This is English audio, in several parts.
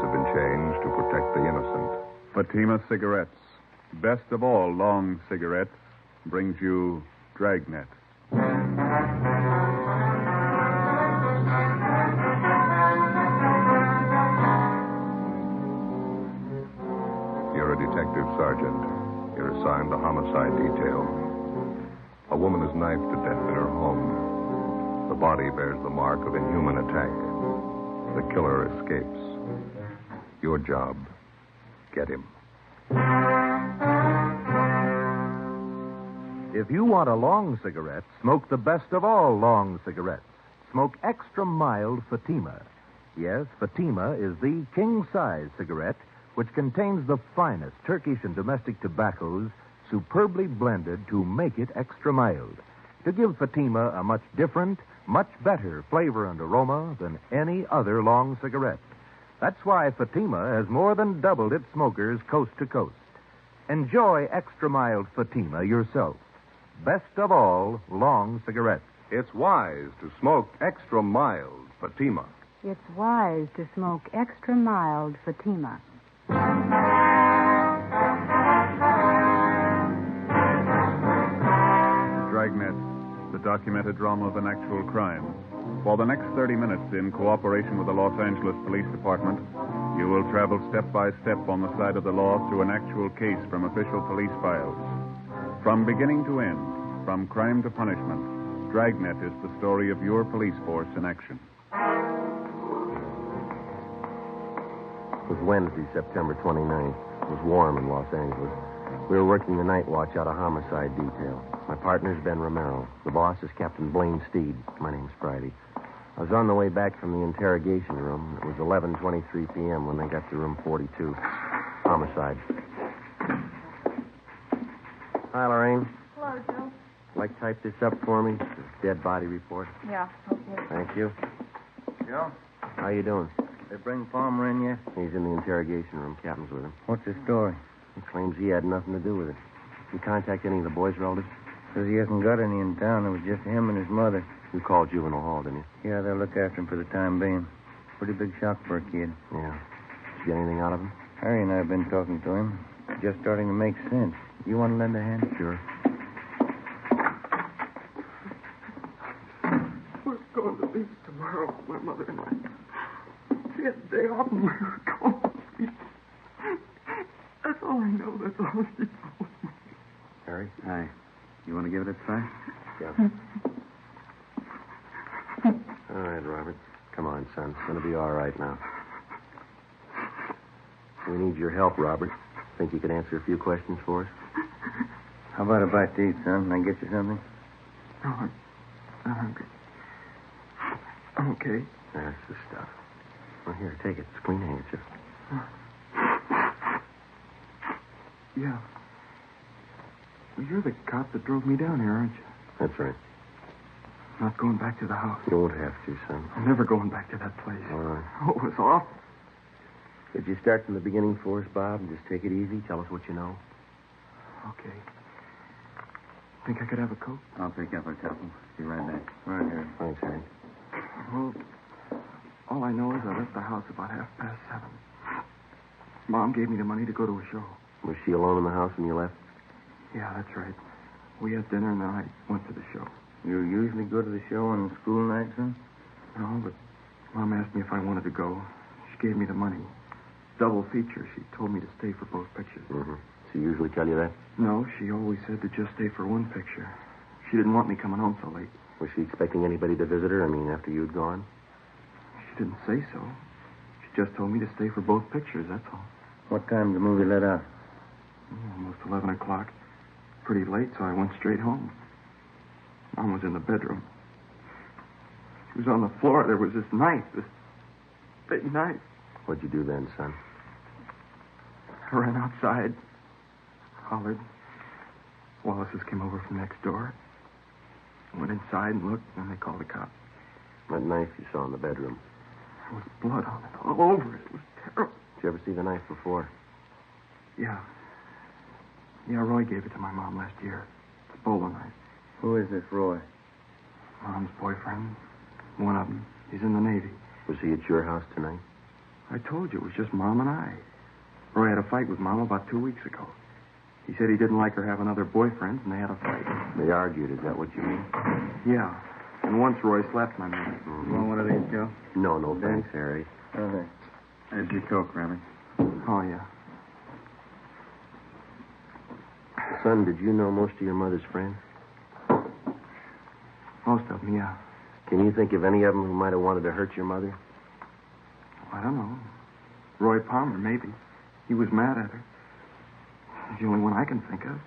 have been changed to protect the innocent. Fatima Cigarettes, best of all long cigarettes, brings you Dragnet. You're a detective sergeant. You're assigned the homicide detail. A woman is knifed to death in her home. The body bears the mark of inhuman attack. The killer escapes. Your job, get him. If you want a long cigarette, smoke the best of all long cigarettes. Smoke extra mild Fatima. Yes, Fatima is the king-size cigarette which contains the finest Turkish and domestic tobaccos superbly blended to make it extra mild, to give Fatima a much different, much better flavor and aroma than any other long cigarette. That's why Fatima has more than doubled its smokers coast to coast. Enjoy extra mild Fatima yourself. Best of all long cigarettes. It's wise to smoke extra mild Fatima. It's wise to smoke extra mild Fatima. Dragnet, the documented drama of an actual crime. For the next 30 minutes, in cooperation with the Los Angeles Police Department, you will travel step by step on the side of the law through an actual case from official police files. From beginning to end, from crime to punishment, Dragnet is the story of your police force in action. It was Wednesday, September 29th. It was warm in Los Angeles. We were working the night watch out of homicide detail. My partner's Ben Romero. The boss is Captain Blaine Steed. My name's Friday. I was on the way back from the interrogation room. It was 11:23 p.m. when they got to room 42. Homicide. Hi, Lorraine. Hello, Joe. Like type this up for me? This dead body report. Yeah, okay. Thank you. Joe, How you doing? they bring Palmer in yet? He's in the interrogation room. Captain's with him. What's his story? He claims he had nothing to do with it. You contact any of the boys' relatives? Says he hasn't got any in town. It was just him and his mother. You called Juvenile Hall, didn't you? Yeah, they'll look after him for the time being. Pretty big shock for a kid. Yeah. Did you get anything out of him? Harry and I have been talking to him. Just starting to make sense. You want to lend a hand? Sure. We're going to leave tomorrow, my mother and I. She had a day off and we were going to leave. That's all I know. That's all she told me. Harry? Hi. You want to give it a try? Yeah. All right, Robert. Come on, son. It's going to be all right now. We need your help, Robert. Think you could answer a few questions for us? How about a bite to eat, son? I get you something? No, I'm not hungry. I'm okay. That's the stuff. Well, here, take it. It's a clean handkerchief. Yeah. Well, you're the cop that drove me down here, aren't you? That's right. Not going back to the house. You won't have to, son. I'm never going back to that place. All right. Oh, it was awful. Could you start from the beginning for us, Bob, and just take it easy? Tell us what you know. Okay. Think I could have a coat? I'll pick up a couple. Be right back. Right here. Thanks, Harry. Well, all I know is I left the house about 7:30. Mom gave me the money to go to a show. Was she alone in the house when you left? Yeah, that's right. We had dinner and then I went to the show. You usually go to the show on school nights, huh? No, but Mom asked me if I wanted to go. She gave me the money. Double feature. She told me to stay for both pictures. Mm-hmm. She usually tell you that? No, she always said to just stay for one picture. She didn't want me coming home so late. Was she expecting anybody to visit her? I mean, after you'd gone? She didn't say so. She just told me to stay for both pictures, that's all. What time the movie let out? Almost 11 o'clock. Pretty late, so I went straight home. Mom was in the bedroom. She was on the floor. There was this knife, this big knife. What'd you do then, son? I ran outside, hollered. Wallace's came over from next door. Went inside and looked, and they called the cops. That knife you saw in the bedroom. There was blood on it, all over it. It was terrible. Did you ever see the knife before? Yeah. Yeah, Roy gave it to my mom last year. It's a bowler knife. Who is this Roy? Mom's boyfriend. One of them. He's in the Navy. Was he at your house tonight? I told you, it was just Mom and I. Roy had a fight with Mom about 2 weeks ago. He said he didn't like her having other boyfriends, and they had a fight. They argued, is that what you mean? Yeah. And once Roy slapped my mother. You want one of these, Joe? No, thanks, Harry. Okay. There's your Coke, Rammy. Oh, yeah. Son, did you know most of your mother's friends? Most of them, yeah. Can you think of any of them who might have wanted to hurt your mother? I don't know. Roy Palmer, maybe. He was mad at her. He's the only one I can think of.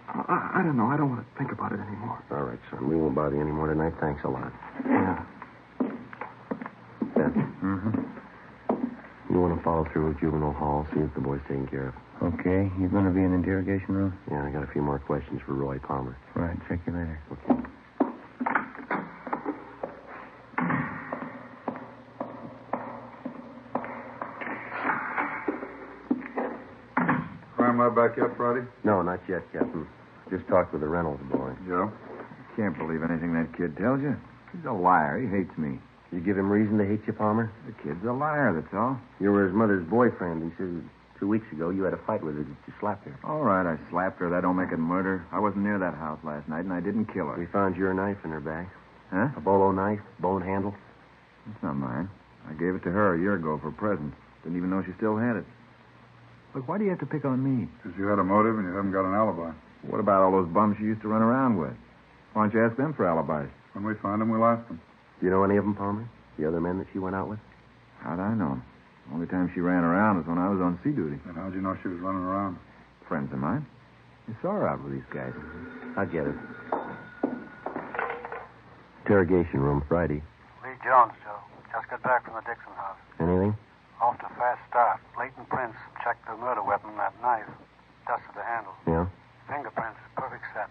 I don't know. I don't want to think about it anymore. All right, son. We won't bother you anymore tonight. Thanks a lot. Yeah. Ben, Mm-hmm. you want to follow through with juvenile hall, see if the boy's taken care of? Okay. You going to be in the interrogation room? Yeah, I got a few more questions for Roy Palmer. Right. Check you later. Okay. Crime lab back yet, Friday? No, not yet, Captain. Just talked with the Reynolds boy. Yeah. Can't believe anything that kid tells you. He's a liar. He hates me. You give him reason to hate you, Palmer? The kid's a liar, that's all. You were his mother's boyfriend. He said 2 weeks ago you had a fight with her. Did you slap her? All right, I slapped her. That don't make it murder. I wasn't near that house last night, and I didn't kill her. We found your knife in her bag. Huh? A bolo knife, bone handle. It's not mine. I gave it to her a year ago for a present. Didn't even know she still had it. Look, why do you have to pick on me? Because you had a motive and you haven't got an alibi. What about all those bums you used to run around with? Why don't you ask them for alibis? When we find them, we'll ask them. Do you know any of them, Palmer? The other men that she went out with? How'd I know? The only time she ran around was when I was on sea duty. And how'd you know she was running around? Friends of mine. You saw her out with these guys. I get it. Interrogation room, Friday. Lee Jones, Joe. Just got back from the Dixon house. Anything? Off to a fast start. Leighton Prince checked the murder weapon, that knife. Dusted the handle. Yeah? Fingerprints, perfect set.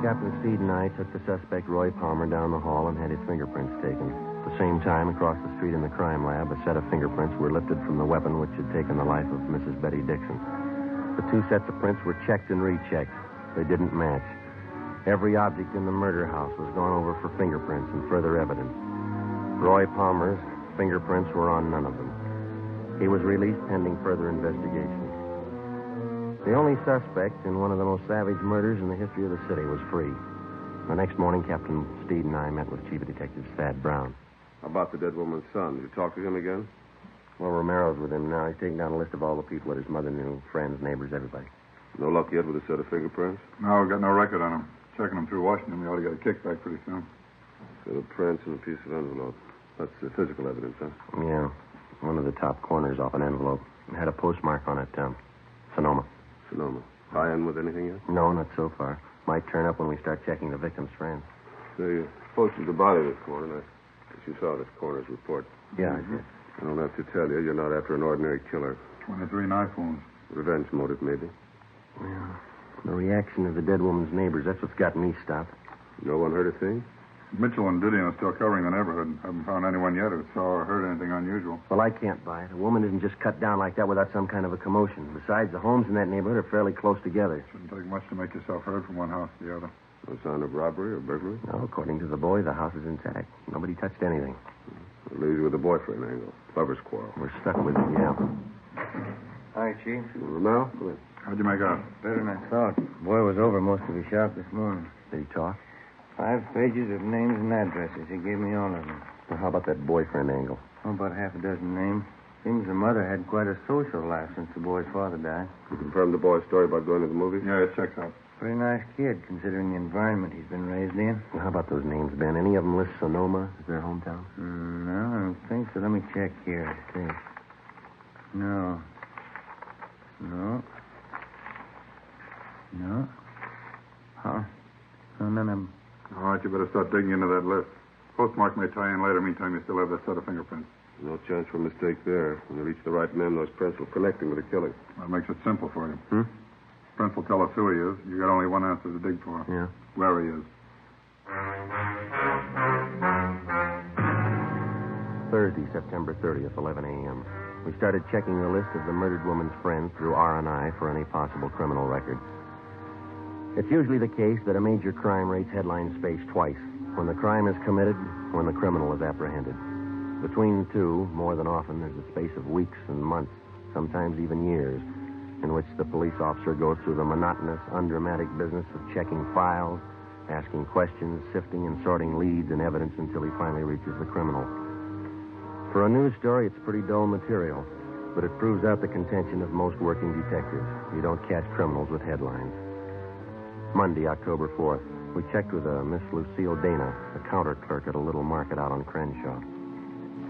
Captain Steed and I took the suspect, Roy Palmer, down the hall and had his fingerprints taken. At the same time, across the street in the crime lab, a set of fingerprints were lifted from the weapon which had taken the life of Mrs. Betty Dixon. The two sets of prints were checked and rechecked. They didn't match. Every object in the murder house was gone over for fingerprints and further evidence. Roy Palmer's fingerprints were on none of them. He was released pending further investigation. The only suspect in one of the most savage murders in the history of the city was free. The next morning, Captain Steed and I met with Chief Detective Thad Brown. How about the dead woman's son? Did you talk to him again? Well, Romero's with him now. He's taking down a list of all the people that his mother knew, friends, neighbors, everybody. No luck yet with a set of fingerprints? No, we've got no record on him. Checking him through Washington, we ought to get a kickback pretty soon. Set of prints and a piece of envelope. That's the physical evidence, huh? Yeah, one of the top corners off an envelope. It had a postmark on it, Sonoma. Sonoma. Tie in with anything yet? No, not so far. Might turn up when we start checking the victim's friends. They posted the body this morning. I guess you saw this coroner's report. Yeah, I did. I don't have to tell you, you're not after an ordinary killer. 23 knife wounds. Revenge motive, maybe. Yeah. The reaction of the dead woman's neighbors, that's what's got me stopped. No one heard a thing? Mitchell and Didion are still covering the neighborhood. Haven't found anyone yet who saw or heard anything unusual. Well, I can't buy it. A woman isn't just cut down like that without some kind of a commotion. Besides, the homes in that neighborhood are fairly close together. Shouldn't take much to make yourself heard from one house to the other. No sign of robbery or burglary? No, according to the boy, the house is intact. Nobody touched anything. It leaves you with the boyfriend angle. Lover's quarrel. We're stuck with it, yeah. Hi, Chief. Romero? Go ahead. How'd you make out? Better than I thought. Boy was over most of his shop this morning. Did he talk? 5 pages of names and addresses. He gave me all of them. Well, how about that boyfriend angle? Oh, about half a dozen names. Seems the mother had quite a social life since the boy's father died. You confirmed the boy's story about going to the movies? Yeah, it checks out. Pretty nice kid, considering the environment he's been raised in. Well, how about those names, Ben? Any of them list Sonoma as their hometown? No, I don't think so. Let me check here. Okay. No. Huh? No, none of them. All right, you better start digging into that list. Postmark may tie in later. Meantime, you still have that set of fingerprints. No chance for a mistake there. When you reach the right man, those prints will connect him with the killing. That makes it simple for you. Hmm? Prince will tell us who he is. You got only one answer to dig for. Yeah. Where he is. Thursday, September 30th, 11 a.m. We started checking the list of the murdered woman's friends through R&I for any possible criminal records. It's usually the case that a major crime rates headline space twice, when the crime is committed, when the criminal is apprehended. Between the two, more than often, there's a space of weeks and months, sometimes even years, in which the police officer goes through the monotonous, undramatic business of checking files, asking questions, sifting and sorting leads and evidence until he finally reaches the criminal. For a news story, it's pretty dull material, but it proves out the contention of most working detectives. You don't catch criminals with headlines. Monday, October 4th, we checked with a Miss Lucille Dana, a counter clerk at a little market out on Crenshaw.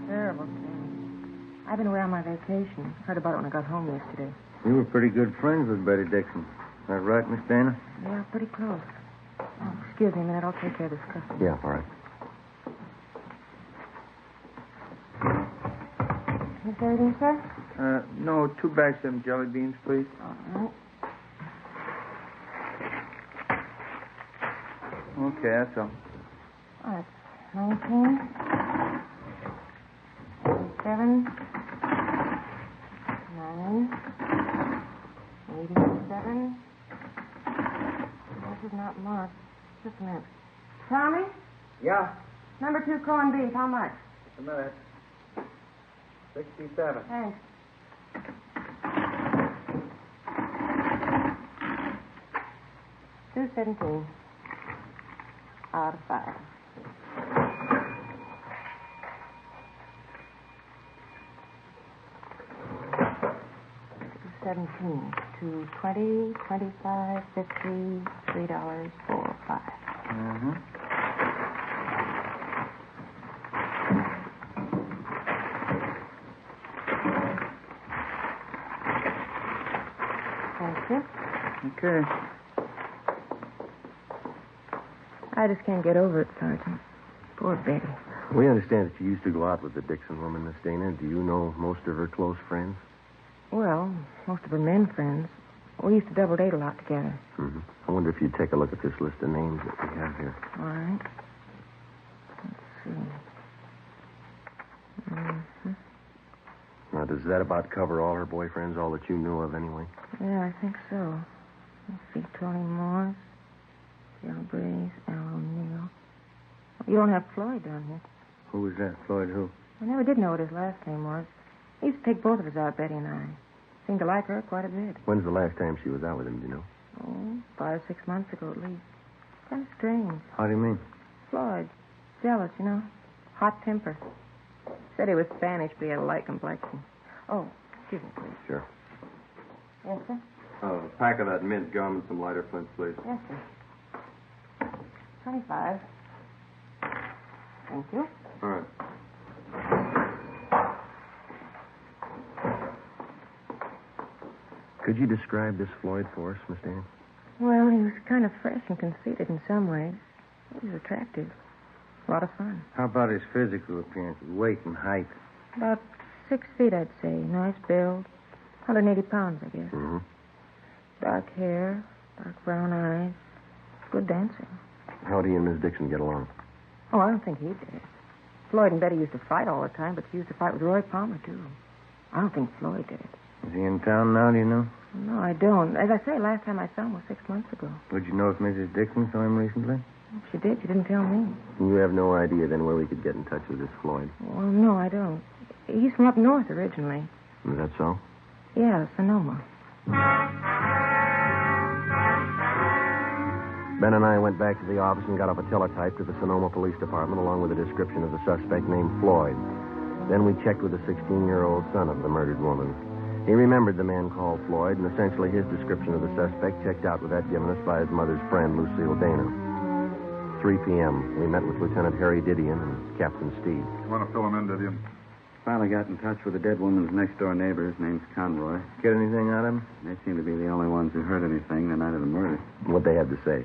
Terrible thing. I've been away on my vacation. Heard about it when I got home yesterday. You were pretty good friends with Betty Dixon. Is that right, Miss Dana? Yeah, pretty close. Oh, excuse me a minute. I'll take care of this customer. Yeah, all right. Is there anything, sir? No, 2 bags of them jelly beans, please. All right. Okay, that's all. All right. 19. 87. 9. 87. This is not marked. Just a minute. Tommy? Yeah. Number 2 corned beef. How much? Just a minute. 67. Thanks. $2.17 out of 5. $2.17 to 20, 25, 50, $3, 4, 5. Mm-hmm. Thank you. Okay. I just can't get over it, Sergeant. Poor Betty. We understand that you used to go out with the Dixon woman, Miss Dana. Do you know most of her close friends? Well, most of her men friends. We used to double date a lot together. Mm-hmm. I wonder if you'd take a look at this list of names that we have here. All right. Let's see. Mm-hmm. Now, does that about cover all her boyfriends, all that you knew of anyway? Yeah, I think so. Let's see. Tony Morris, Gilbreeze, Al O'Neill. You don't have Floyd down here. Who was that? Floyd who? I never did know what his last name was. He used to take both of us out, Betty and I. Seemed to like her quite a bit. When's the last time she was out with him, do you know? Oh, 5 or 6 months ago at least. Kind of strange. How do you mean? Floyd. Jealous, you know. Hot temper. Said he was Spanish, but he had a light complexion. Oh, excuse me, please. Sure. Yes, sir? A pack of that mint gum and some lighter flints, please. Yes, sir. 25. Thank you. All right. Could you describe this Floyd for us, Miss Dana? Well, he was kind of fresh and conceited in some ways. He was attractive. A lot of fun. How about his physical appearance, weight and height? About 6 feet, I'd say. Nice build. 180 pounds, I guess. Mm-hmm. Dark hair, dark brown eyes. Good dancing. How do you and Miss Dixon get along? Oh, I don't think he did. Floyd and Betty used to fight all the time, but she used to fight with Roy Palmer, too. I don't think Floyd did. Is he in town now, do you know? No, I don't. As I say, last time I saw him was 6 months ago. Would you know if Mrs. Dixon saw him recently? If she did, she didn't tell me. You have no idea then where we could get in touch with this Floyd. Well, no, I don't. He's from up north originally. Is that so? Yeah, Sonoma. Ben and I went back to the office and got up a teletype to the Sonoma Police Department along with a description of the suspect named Floyd. Then we checked with the 16-year-old son of the murdered woman. He remembered the man called Floyd, and essentially his description of the suspect checked out with that given us by his mother's friend, Lucille Dana. 3 p.m., we met with Lieutenant Harry Didion and Captain Steed. You want to fill him in, Didion? Finally got in touch with the dead woman's next-door neighbor. His name's Conroy. Get anything out of him? They seem to be the only ones who heard anything the night of the murder. What they had to say.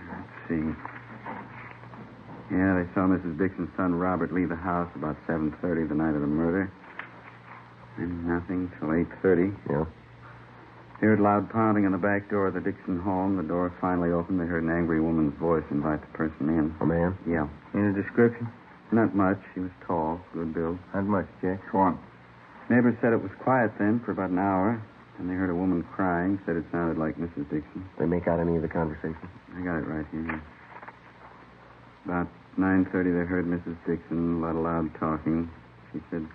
Let's see. Yeah, they saw Mrs. Dixon's son, Robert, leave the house about 7:30 the night of the murder. And nothing till 8:30. Yeah? Heard loud pounding on the back door of the Dixon home. The door finally opened. They heard an angry woman's voice invite the person in. A man? Yeah. Any description? Not much. She was tall, good build. Not much, Jack. Go on. Neighbors said it was quiet then for about an hour. And they heard a woman crying, said it sounded like Mrs. Dixon. They make out any of the conversation? I got it right here. About 9:30, they heard Mrs. Dixon, a lot of loud talking. She said,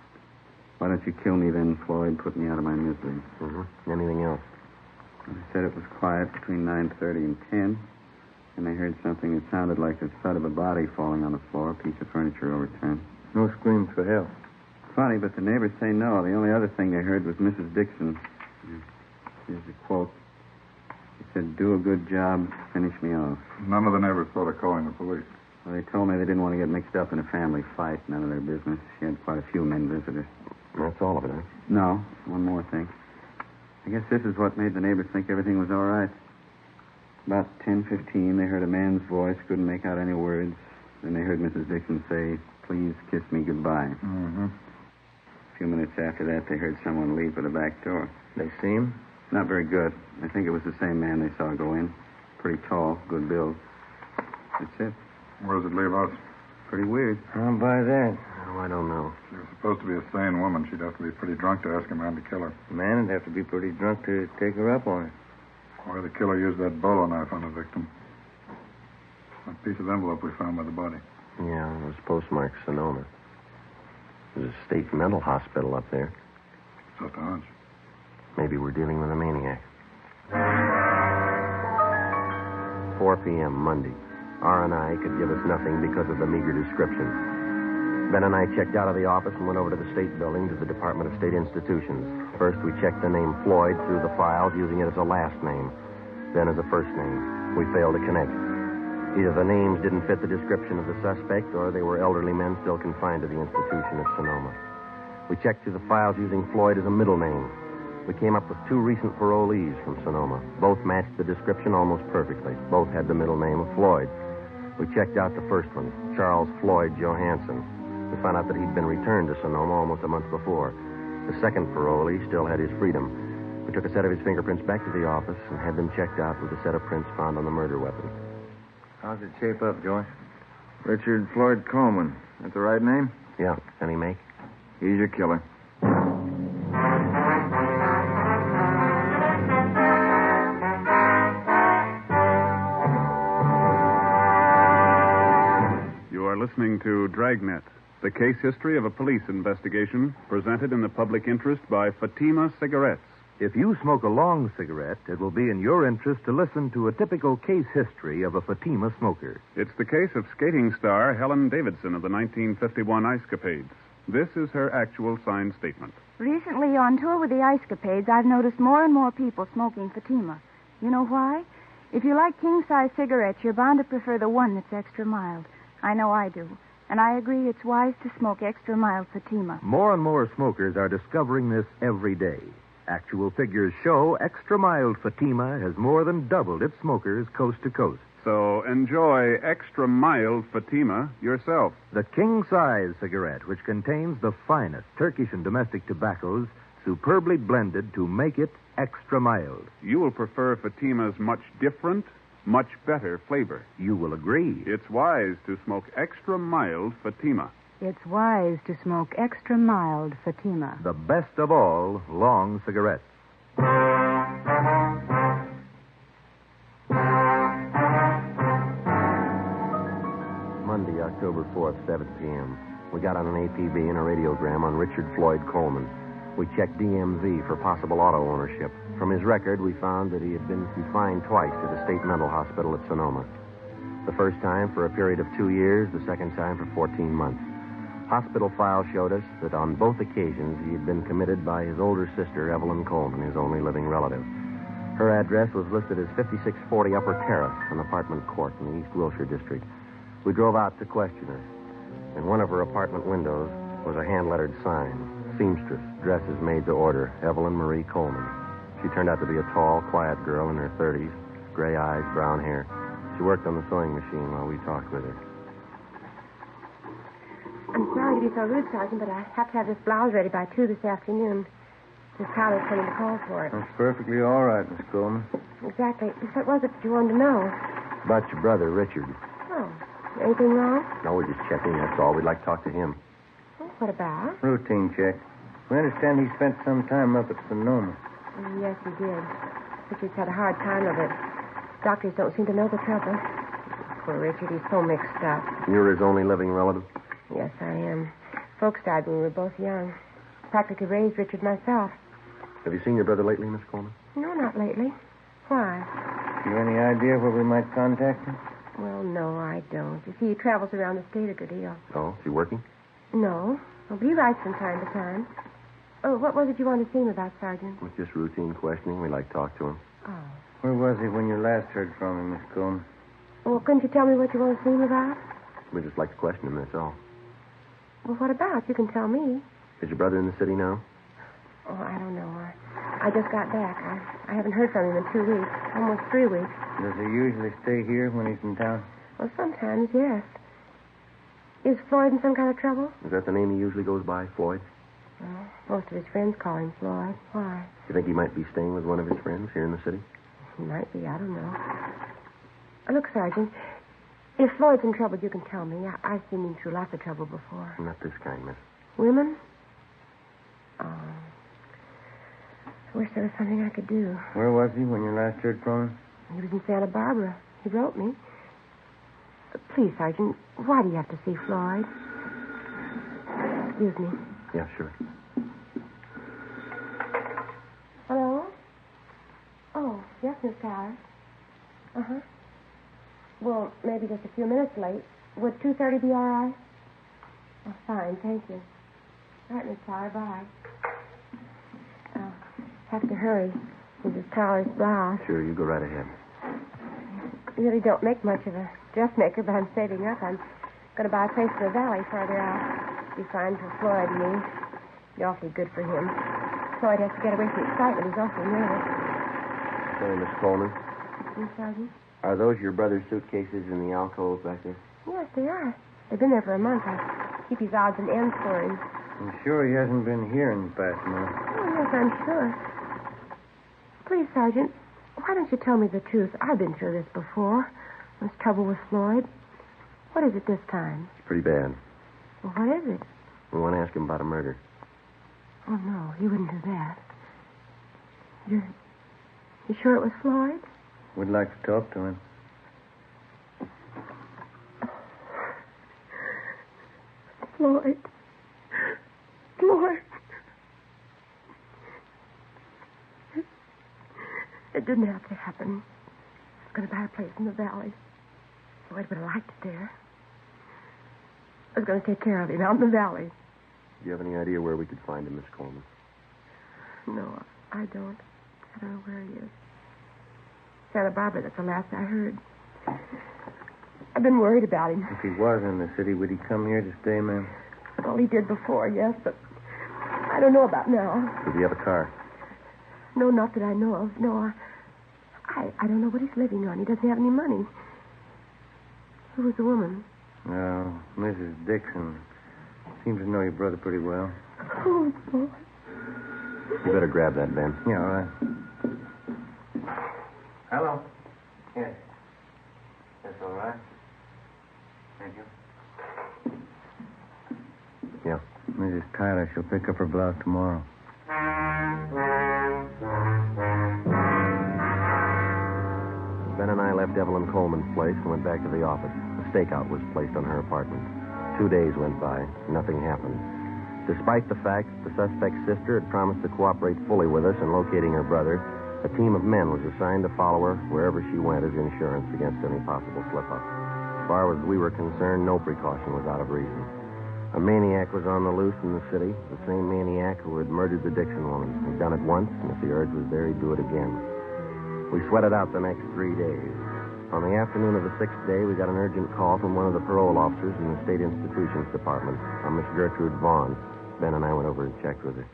"Why don't you kill me then, Floyd? Put me out of my misery." Mm-hmm. Anything else? They said it was quiet between 9:30 and 10. And they heard something that sounded like the thud of a body falling on the floor, a piece of furniture overturned. No screams for help. Funny, but the neighbors say no. The only other thing they heard was Mrs. Dixon. Here's a quote. She said, "Do a good job, finish me off." None of the neighbors thought of calling the police. Well, they told me they didn't want to get mixed up in a family fight. None of their business. She had quite a few men visitors. That's all of it, huh? No, one more thing. I guess this is what made the neighbors think everything was all right. About 10:15, they heard a man's voice, couldn't make out any words. Then they heard Mrs. Dixon say, "Please kiss me goodbye." Mm-hmm. A few minutes after that, they heard someone leave for the back door. They see him? Not very good. I think it was the same man they saw go in. Pretty tall, good build. That's it. Where does it leave us? Pretty weird. How about that? Oh, I don't know. She was supposed to be a sane woman. She'd have to be pretty drunk to ask a man to kill her. The man would have to be pretty drunk to take her up on it. Why the killer used that bolo knife on the victim? That piece of envelope we found by the body. Yeah, it was postmarked Sonoma. There's a state mental hospital up there. Just a hunch. Maybe we're dealing with a maniac. 4 p.m., Monday. R&I could give us nothing because of the meager description. Ben and I checked out of the office and went over to the state building to the Department of State Institutions. First, we checked the name Floyd through the files, using it as a last name, then as a first name. We failed to connect. Either the names didn't fit the description of the suspect, or they were elderly men still confined to the institution at Sonoma. We checked through the files using Floyd as a middle name. We came up with 2 recent parolees from Sonoma. Both matched the description almost perfectly. Both had the middle name of Floyd. We checked out the first one, Charles Floyd Johansson. We found out that he'd been returned to Sonoma almost a month before. The second parolee still had his freedom. We took a set of his fingerprints back to the office and had them checked out with a set of prints found on the murder weapon. How's it shape up, Joyce? Richard Floyd Coleman. That the right name? Yeah. Any make? He's your killer. You are listening to Dragnet, the case history of a police investigation presented in the public interest by Fatima Cigarettes. If you smoke a long cigarette, it will be in your interest to listen to a typical case history of a Fatima smoker. It's the case of skating star Helen Davidson of the 1951 Ice Capades. This is her actual signed statement. Recently, on tour with the Ice Capades, I've noticed more and more people smoking Fatima. You know why? If you like king-size cigarettes, you're bound to prefer the one that's extra mild. I know I do. And I agree it's wise to smoke extra mild Fatima. More and more smokers are discovering this every day. Actual figures show extra mild Fatima has more than doubled its smokers coast to coast. So enjoy extra mild Fatima yourself. The king-size cigarette, which contains the finest Turkish and domestic tobaccos, superbly blended to make it extra mild. You will prefer Fatima's much different, much better flavor. You will agree. It's wise to smoke extra mild Fatima. It's wise to smoke extra mild Fatima. The best of all long cigarettes. Monday, October 4th, 7 p.m. We got on an APB and a radiogram on Richard Floyd Coleman. We checked DMV for possible auto ownership. From his record, we found that he had been confined twice to the state mental hospital at Sonoma. The first time for a period of 2 years, the second time for 14 months. Hospital files showed us that on both occasions he had been committed by his older sister, Evelyn Coleman, his only living relative. Her address was listed as 5640 Upper Terrace, an apartment court in the East Wilshire district. We drove out to question her. In one of her apartment windows was a hand-lettered sign, seamstress, dresses made to order, Evelyn Marie Coleman. She turned out to be a tall, quiet girl in her 30s, gray eyes, brown hair. She worked on the sewing machine while we talked with her. I'm sorry to be so rude, Sergeant, but I have to have this blouse ready by 2 this afternoon. Miss Tyler's coming to call for it. That's perfectly all right, Miss Coleman. Exactly. What was it you wanted to know? About your brother, Richard. Oh, anything wrong? No, we're just checking, that's all. We'd like to talk to him. Oh, what about? Routine check. We understand he spent some time up at Sonoma. Yes, he did. Richard's had a hard time of it. Doctors don't seem to know the trouble. Poor Richard, he's so mixed up. You're his only living relative? Yes, I am. Folks died when we were both young. Practically raised Richard myself. Have you seen your brother lately, Miss Coleman? No, not lately. Why? You any idea where we might contact him? Well, no, I don't. You see, he travels around the state a good deal. Oh, is he working? No. Well, but he writes from time to time. Oh, what was it you wanted to see him about, Sergeant? It was just routine questioning. We'd like to talk to him. Oh. Where was he when you last heard from him, Miss Coleman? Well, couldn't you tell me what you want to see him about? We'd just like to question him, that's all. Well, what about? You can tell me. Is your brother in the city now? Oh, I don't know. I just got back. I haven't heard from him in 2 weeks. Almost 3 weeks. Does he usually stay here when he's in town? Well, sometimes, yes. Is Floyd in some kind of trouble? Is that the name he usually goes by, Floyd? Well, most of his friends call him Floyd. Why? You think he might be staying with one of his friends here in the city? He might be. I don't know. Look, Sergeant, if Floyd's in trouble, you can tell me. I've seen him through lots of trouble before. Not this kind, miss. Women? Oh. I wish there was something I could do. Where was he when you last heard from him? He was in Santa Barbara. He wrote me. Please, Sergeant, why do you have to see Floyd? Excuse me. Yeah, sure. Hello? Oh, yes, Miss Tyler. Uh-huh. Well, maybe just a few minutes late. Would 2:30 be all right? Oh, fine, thank you. All right, Miss Tyler, bye. Have to hurry. Mrs. Tyler's blouse. Sure, you go right ahead. I really don't make much of a dressmaker, but I'm saving up. I'm going to buy a place in the valley farther out. Be fine for Floyd and me. Be awfully good for him. Floyd has to get away from excitement. He's awfully nervous. Say, Miss Coleman. Yes, Sergeant? Are those your brother's suitcases in the alcove back there? Yes, they are. They've been there for a month. I keep his odds and ends for him. I'm sure he hasn't been here in the past month. Oh, yes, I'm sure. Please, Sergeant, why don't you tell me the truth? I've been through this before. There's trouble with Floyd. What is it this time? It's pretty bad. Well, what is it? We want to ask him about a murder. Oh, no, he wouldn't do that. You sure it was Floyd? We'd like to talk to him. Floyd. Floyd. It didn't have to happen. I was going to buy a place in the valley. Floyd would have liked it there. I was going to take care of him out in the valley. Do you have any idea where we could find him, Miss Coleman? No, I don't. I don't know where he is. Santa Barbara, that's the last I heard. I've been worried about him. If he was in the city, would he come here to stay, ma'am? Well, he did before, yes, but I don't know about now. Does he have a car? No, not that I know of. No, I don't know what he's living on. He doesn't have any money. Who was the woman? Oh, Mrs. Dixon. Seems to know your brother pretty well. Oh, boy. You better grab that, Ben. Yeah, all right. Hello. Yes. That's all right. Thank you. Yeah. Mrs. Tyler, she'll pick up her blouse tomorrow. Ben and I left Evelyn Coleman's place and went back to the office. A stakeout was placed on her apartment. 2 days went by. Nothing happened. Despite the fact that the suspect's sister had promised to cooperate fully with us in locating her brother, a team of men was assigned to follow her wherever she went as insurance against any possible slip-up. As far as we were concerned, no precaution was out of reason. A maniac was on the loose in the city, the same maniac who had murdered the Dixon woman. He'd done it once, and if the urge was there, he'd do it again. We sweated out the next 3 days. On the afternoon of the 6th day, we got an urgent call from one of the parole officers in the State Institutions Department, a Miss Gertrude Vaughn. Ben and I went over and checked with her.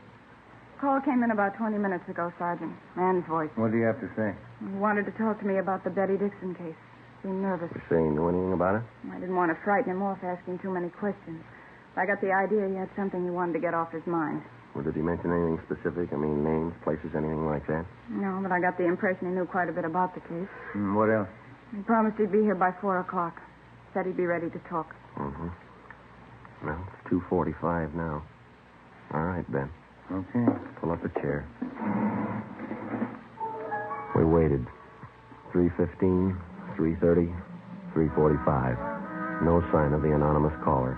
Call came in about 20 minutes ago, Sergeant. Man's voice. What do you have to say? He wanted to talk to me about the Betty Dixon case. Seemed nervous. You say you knew anything about it? I didn't want to frighten him off asking too many questions. I got the idea he had something he wanted to get off his mind. Well, did he mention anything specific? I mean, names, places, anything like that? No, but I got the impression he knew quite a bit about the case. What else? He promised he'd be here by 4 o'clock. Said he'd be ready to talk. Mm-hmm. Well, it's 2:45 now. All right, Ben. Okay. Pull up a chair. We waited. 3:15, 3:30, 3:45. No sign of the anonymous caller.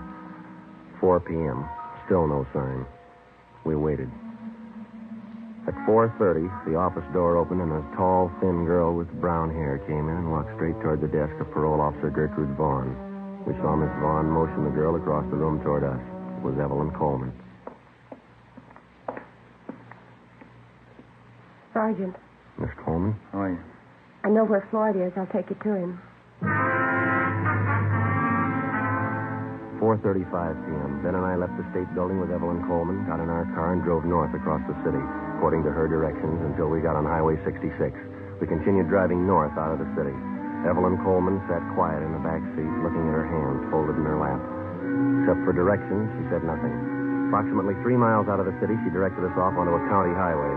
4 p.m. Still no sign. We waited. At 4:30, the office door opened and a tall, thin girl with brown hair came in and walked straight toward the desk of Parole Officer Gertrude Vaughn. We saw Miss Vaughn motion the girl across the room toward us. It was Evelyn Coleman. Sergeant. Miss Coleman? How are you? I know where Floyd is. I'll take you to him. 4:35 p.m. Ben and I left the state building with Evelyn Coleman, got in our car, and drove north across the city, according to her directions, until we got on Highway 66. We continued driving north out of the city. Evelyn Coleman sat quiet in the back seat, looking at her hands folded in her lap. Except for directions, she said nothing. Approximately 3 miles out of the city, she directed us off onto a county highway.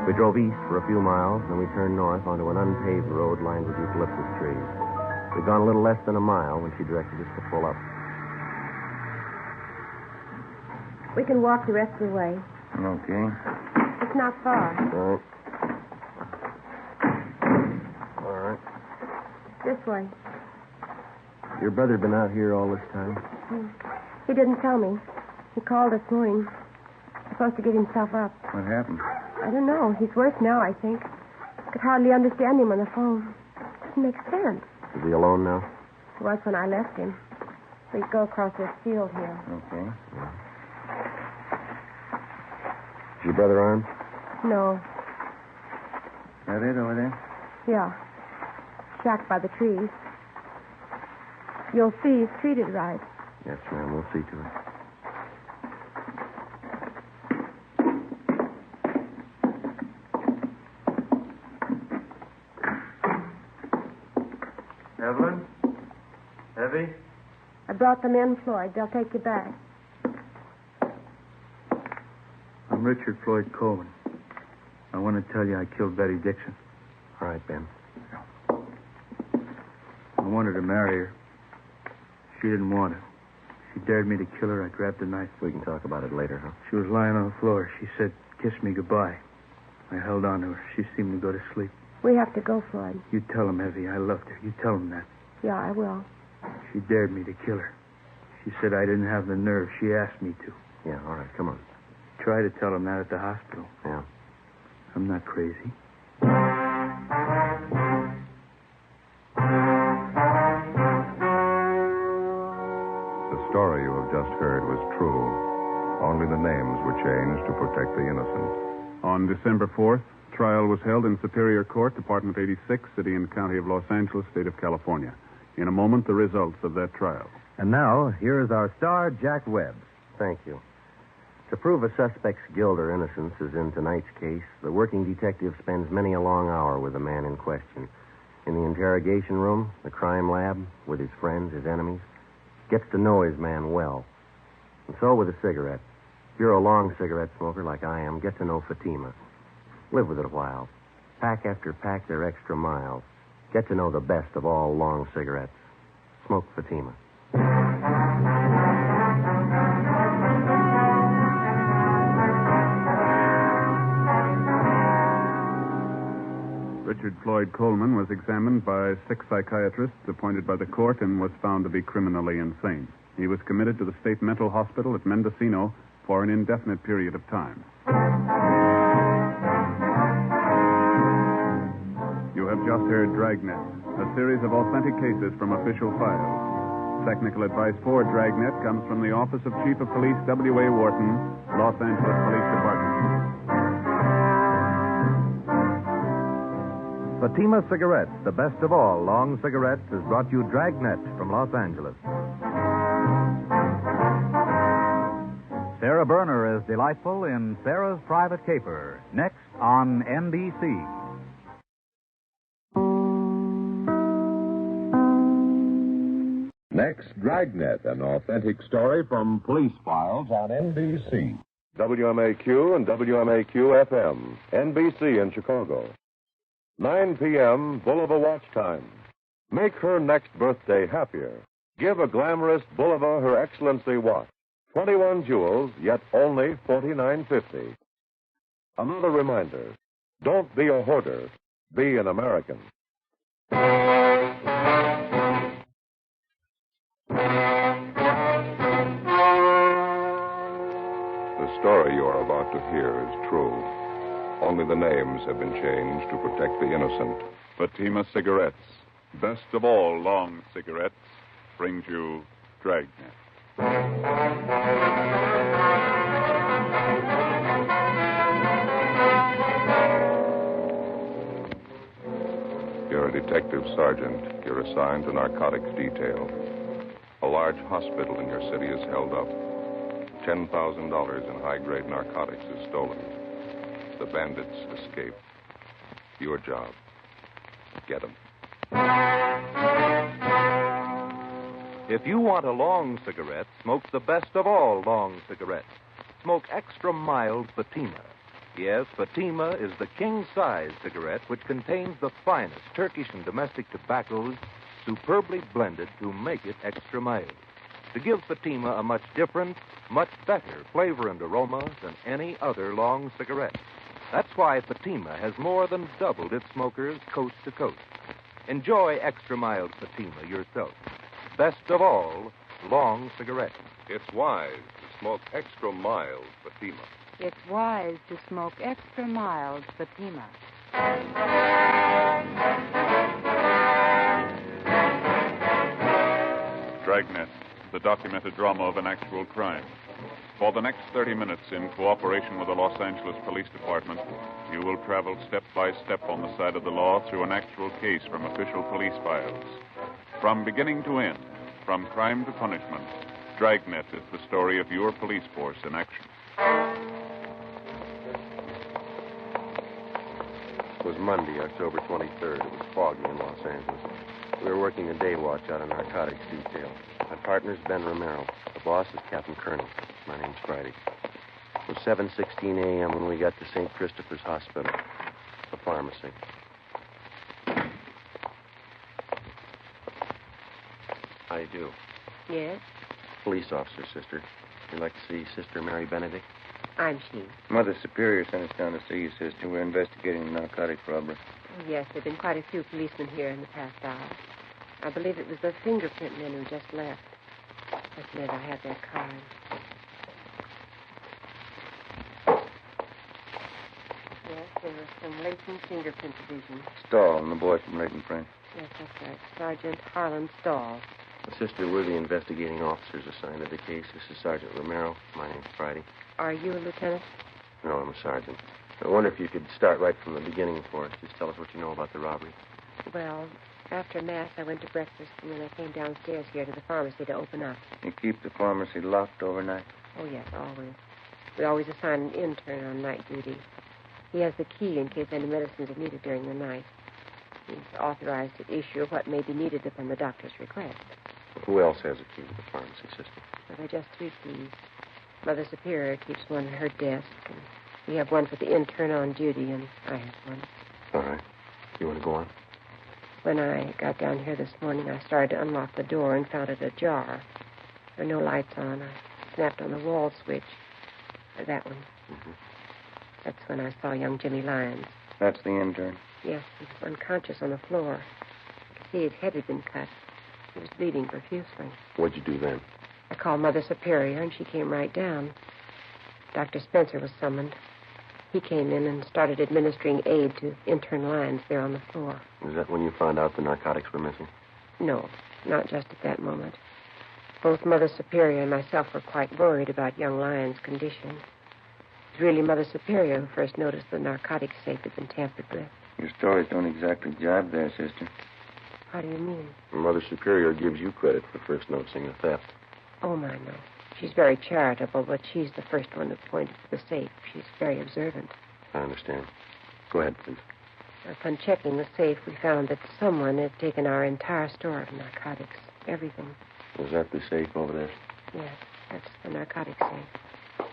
We drove east for a few miles, then we turned north onto an unpaved road lined with eucalyptus trees. We'd gone a little less than a mile when she directed us to pull up. We can walk the rest of the way. Okay. It's not far. All right. This way. Your brother been out here all this time? He didn't tell me. He called this morning. He's supposed to get himself up. What happened? I don't know. He's worse now, I think. Could hardly understand him on the phone. Doesn't make sense. Is he alone now? He was when I left him. We go across this field here. Okay. Yeah. Is your brother armed? No. That it over there? Yeah. Shack by the trees. You'll see he's treated right. Yes, ma'am. We'll see to it. Evelyn? Evie? I brought them in, Floyd. They'll take you back. I'm Richard Floyd Coleman. I want to tell you I killed Betty Dixon. All right, Ben. I wanted to marry her. She didn't want it. She dared me to kill her. I grabbed a knife. We can talk about it later, huh? She was lying on the floor. She said, "Kiss me goodbye." I held on to her. She seemed to go to sleep. We have to go, Floyd. You tell him, Evie, I loved her. You tell him that. Yeah, I will. She dared me to kill her. She said I didn't have the nerve. She asked me to. Yeah, all right. Come on. Try to tell him that at the hospital. Yeah. I'm not crazy. The story you have just heard was true. Only the names were changed to protect the innocent. On December 4th, trial was held in Superior Court, Department 86, City and County of Los Angeles, State of California. In a moment, the results of that trial. And now, here is our star, Jack Webb. Thank you. To prove a suspect's guilt or innocence, as in tonight's case, the working detective spends many a long hour with the man in question. In the interrogation room, the crime lab, with his friends, his enemies, gets to know his man well. And so with a cigarette. If you're a long cigarette smoker like I am, get to know Fatima. Live with it a while. Pack after pack their extra miles. Get to know the best of all long cigarettes. Smoke Fatima. Richard Floyd Coleman was examined by 6 psychiatrists appointed by the court and was found to be criminally insane. He was committed to the state mental hospital at Mendocino for an indefinite period of time. You have just heard Dragnet, a series of authentic cases from official files. Technical advice for Dragnet comes from the Office of Chief of Police W.A. Wharton, Los Angeles Police Department. Fatima Cigarettes, the best of all long cigarettes, has brought you Dragnet from Los Angeles. Sarah Berner is delightful in Sarah's Private Caper, next on NBC. Next, Dragnet, an authentic story from police files on NBC. WMAQ and WMAQ-FM, NBC in Chicago. 9 p.m., Bulova watch time. Make her next birthday happier. Give a glamorous Bulova Her Excellency watch. 21 jewels, yet only $49.50. Another reminder, Don't be a hoarder. Be an American. The story you are about to hear is true. Only the names have been changed to protect the innocent. Fatima Cigarettes, best of all long cigarettes, brings you Dragnet. You're a detective sergeant. You're assigned to narcotics detail. A large hospital in your city is held up. $10,000 in high-grade narcotics is stolen. The bandits escape. Your job, get them. If you want a long cigarette, smoke the best of all long cigarettes. Smoke extra mild Fatima. Yes, Fatima is the king-size cigarette which contains the finest Turkish and domestic tobaccos superbly blended to make it extra mild. To give Fatima a much different, much better flavor and aroma than any other long cigarette. That's why Fatima has more than doubled its smokers coast to coast. Enjoy extra mild Fatima yourself. Best of all, long cigarettes. It's wise to smoke extra mild Fatima. It's wise to smoke extra mild Fatima. Dragnet, the documented drama of an actual crime. For the next 30 minutes, in cooperation with the Los Angeles Police Department, you will travel step by step on the side of the law through an actual case from official police files. From beginning to end, from crime to punishment, Dragnet is the story of your police force in action. It was Monday, October 23rd. It was foggy in Los Angeles. We were working a day watch out of narcotics detail. My partner's Ben Romero. The boss is Captain Colonel. My name's Friday. It was 7:16 a.m. when we got to St. Christopher's Hospital, the pharmacy. How do you do? Yes? Police officer, sister. You'd like to see Sister Mary Benedict? I'm she. Mother Superior sent us down to see you, sister. We're investigating the narcotic robbery. Oh, yes, there have been quite a few policemen here in the past hour. I believe it was the fingerprint men who just left. Just let I have their card. Yes, there was from Leighton Fingerprint Division. Stahl and the boy from Leighton Print. Yes, that's right. Sergeant Harlan Stahl. Sister, we're the investigating officers assigned to the case. This is Sergeant Romero. My name's Friday. Are you a lieutenant? No, I'm a sergeant. I wonder if you could start right from the beginning for us. Just tell us what you know about the robbery. Well, after Mass, I went to breakfast, and then I came downstairs here to the pharmacy to open up. You keep the pharmacy locked overnight? Oh, yes, always. We always assign an intern on night duty. He has the key in case any medicines are needed during the night. He's authorized to issue what may be needed upon the doctor's request. Who else has a key to the pharmacy, sister? Well, there are just 3 keys. Mother Superior keeps one at her desk, and we have one for the intern on duty, and I have one. All right. You want to go on? When I got down here this morning, I started to unlock the door and found it ajar. There were no lights on. I snapped on the wall switch. That one. Mm-hmm. That's when I saw young Jimmy Lyons. That's the intern? Yes, he was unconscious on the floor. I could see his head had been cut. He was bleeding profusely. What'd you do then? I called Mother Superior, and she came right down. Dr. Spencer was summoned. He came in and started administering aid to intern Lyons there on the floor. Is that when you found out the narcotics were missing? No, not just at that moment. Both Mother Superior and myself were quite worried about young Lyons' condition. It was really Mother Superior who first noticed the narcotics safe had been tampered with. Your stories don't exactly jibe there, sister. How do you mean? Mother Superior gives you credit for first noticing the theft. Oh, my, no. She's very charitable, but she's the first one that pointed to the safe. She's very observant. I understand. Go ahead, please. Upon checking the safe, we found that someone had taken our entire store of narcotics. Everything. Was that the safe over there? Yes, that's the narcotics safe.